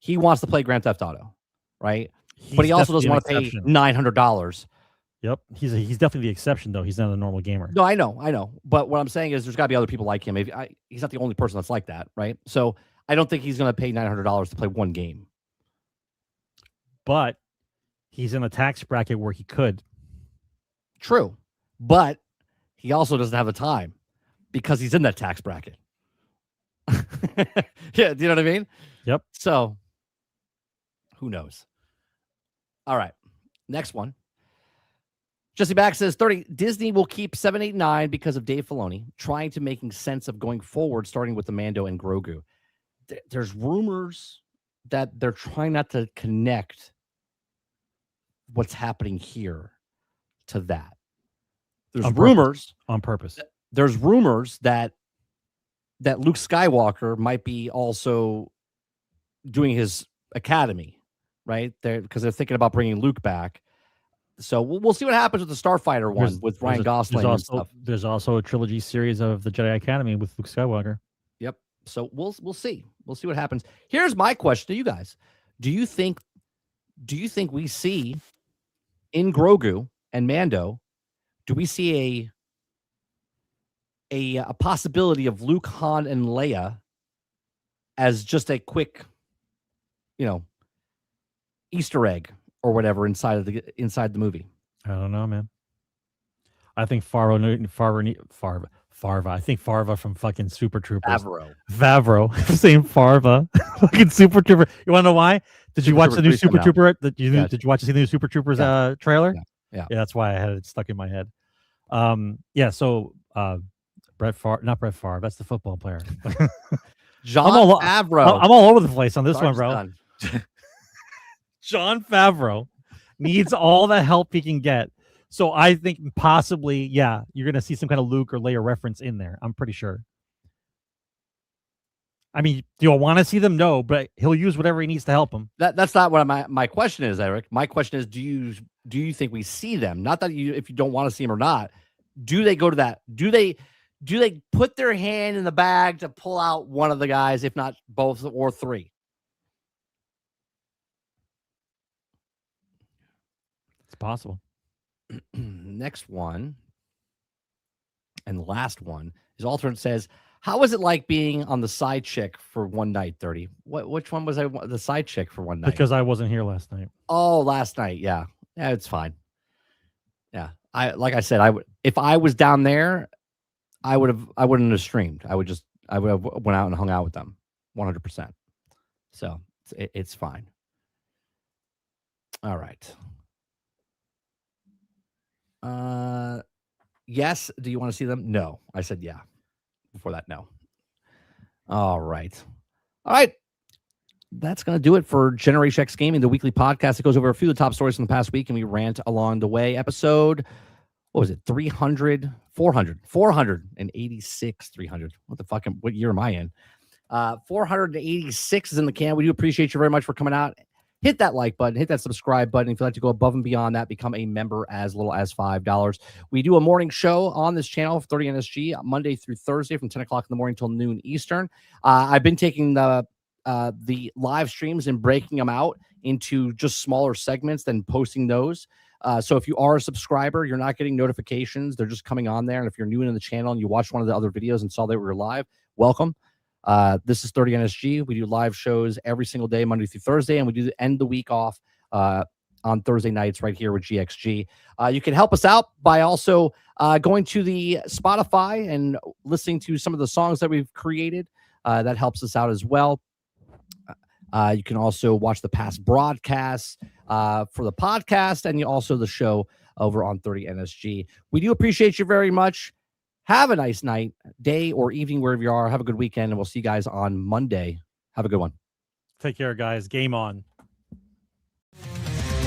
He wants to play Grand Theft Auto, right? but he also definitely doesn't want to pay exception. $900. Yep, he's definitely the exception though. He's not a normal gamer. No, I know. But what I'm saying is, there's got to be other people like him. He's not the only person that's like that, right? So I don't think he's going to pay $900 to play one game. But he's in a tax bracket where he could. True, but he also doesn't have the time because he's in that tax bracket. Yeah, do you know what I mean? Yep. So who knows? All right, next one. Jesse Back says 30. Disney will keep 7, 8, 9 because of Dave Filoni trying to making sense of going forward, starting with the Mando and Grogu. There's rumors that they're trying not to connect what's happening here to that. There's rumors on purpose. There's rumors that Luke Skywalker might be also doing his academy, right? Because they're thinking about bringing Luke back. So we'll see what happens with the Starfighter one with Ryan Gosling and stuff. There's also a trilogy series of the Jedi Academy with Luke Skywalker. Yep. So we'll see. We'll see what happens. Here's my question to you guys: Do you think we see in Grogu and Mando? Do we see a possibility of Luke, Han, and Leia as just a quick, Easter egg or whatever inside the movie? I don't know, man. I think Farva. I think Farva from fucking Super Troopers. Favreau. Saying Farva. Fucking Super Trooper. You want to know why? Did you watch the new Super Trooper? Did you watch the new Super Troopers trailer? Yeah. That's why I had it stuck in my head. So not Brett Favre. That's the football player. John Favreau. I'm all over the place on this one, bro. Jon Favreau needs all the help he can get. So I think possibly, you're going to see some kind of Luke or Leia reference in there. I'm pretty sure. I mean, do you want to see them? No, but he'll use whatever he needs to help him. That's not what my question is, Eric. My question is, do you think we see them? Not that if you don't want to see them or not. Do they go to that? Do they put their hand in the bag to pull out one of the guys, if not both or three? It's possible. Next one and last one is alternate says, how was it like being on the side chick for one night? 30. Which one was I? The side chick for one night? Because I wasn't here last night. Oh, last night. Yeah, it's fine. Yeah, like I said, if I was down there, I wouldn't have streamed. I would have went out and hung out with them 100%. So it's fine. All right. Yes. Do you want to see them? No. I said yeah. Before that, no. All right. That's going to do it for Generation X Gaming, the weekly podcast that goes over a few of the top stories from the past week, and we rant along the way. Episode, what was it? 486, 300. What year am I in? 486 is in the can. We do appreciate you very much for coming out. Hit that like button, hit that subscribe button. If you'd like to go above and beyond that, become a member as little as $5. We do a morning show on this channel, 30 NSG, Monday through Thursday from 10 o'clock in the morning till noon Eastern. I've been taking the live streams and breaking them out into just smaller segments, then posting those. So if you are a subscriber, you're not getting notifications. They're just coming on there. And if you're new to the channel and you watched one of the other videos and saw that we were live, welcome. This is 30 NSG. We do live shows every single day, Monday through Thursday, and we do end the week off on Thursday nights right here with GXG. You can help us out by also going to the Spotify and listening to some of the songs that we've created. That helps us out as well. You can also watch the past broadcasts for the podcast, and also the show over on 30 NSG. We do appreciate you very much. Have a nice night, day, or evening, wherever you are. Have a good weekend, and we'll see you guys on Monday. Have a good one. Take care, guys. Game on.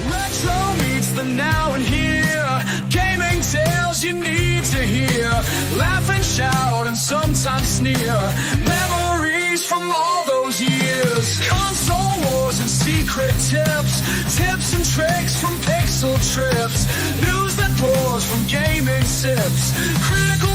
Retro meets the now and here. Gaming tales you need to hear. Laugh and shout and sometimes sneer. Memories from all those years. Console wars and secret tips. Tips and tricks from pixel trips. News that pours from gaming sips. Critical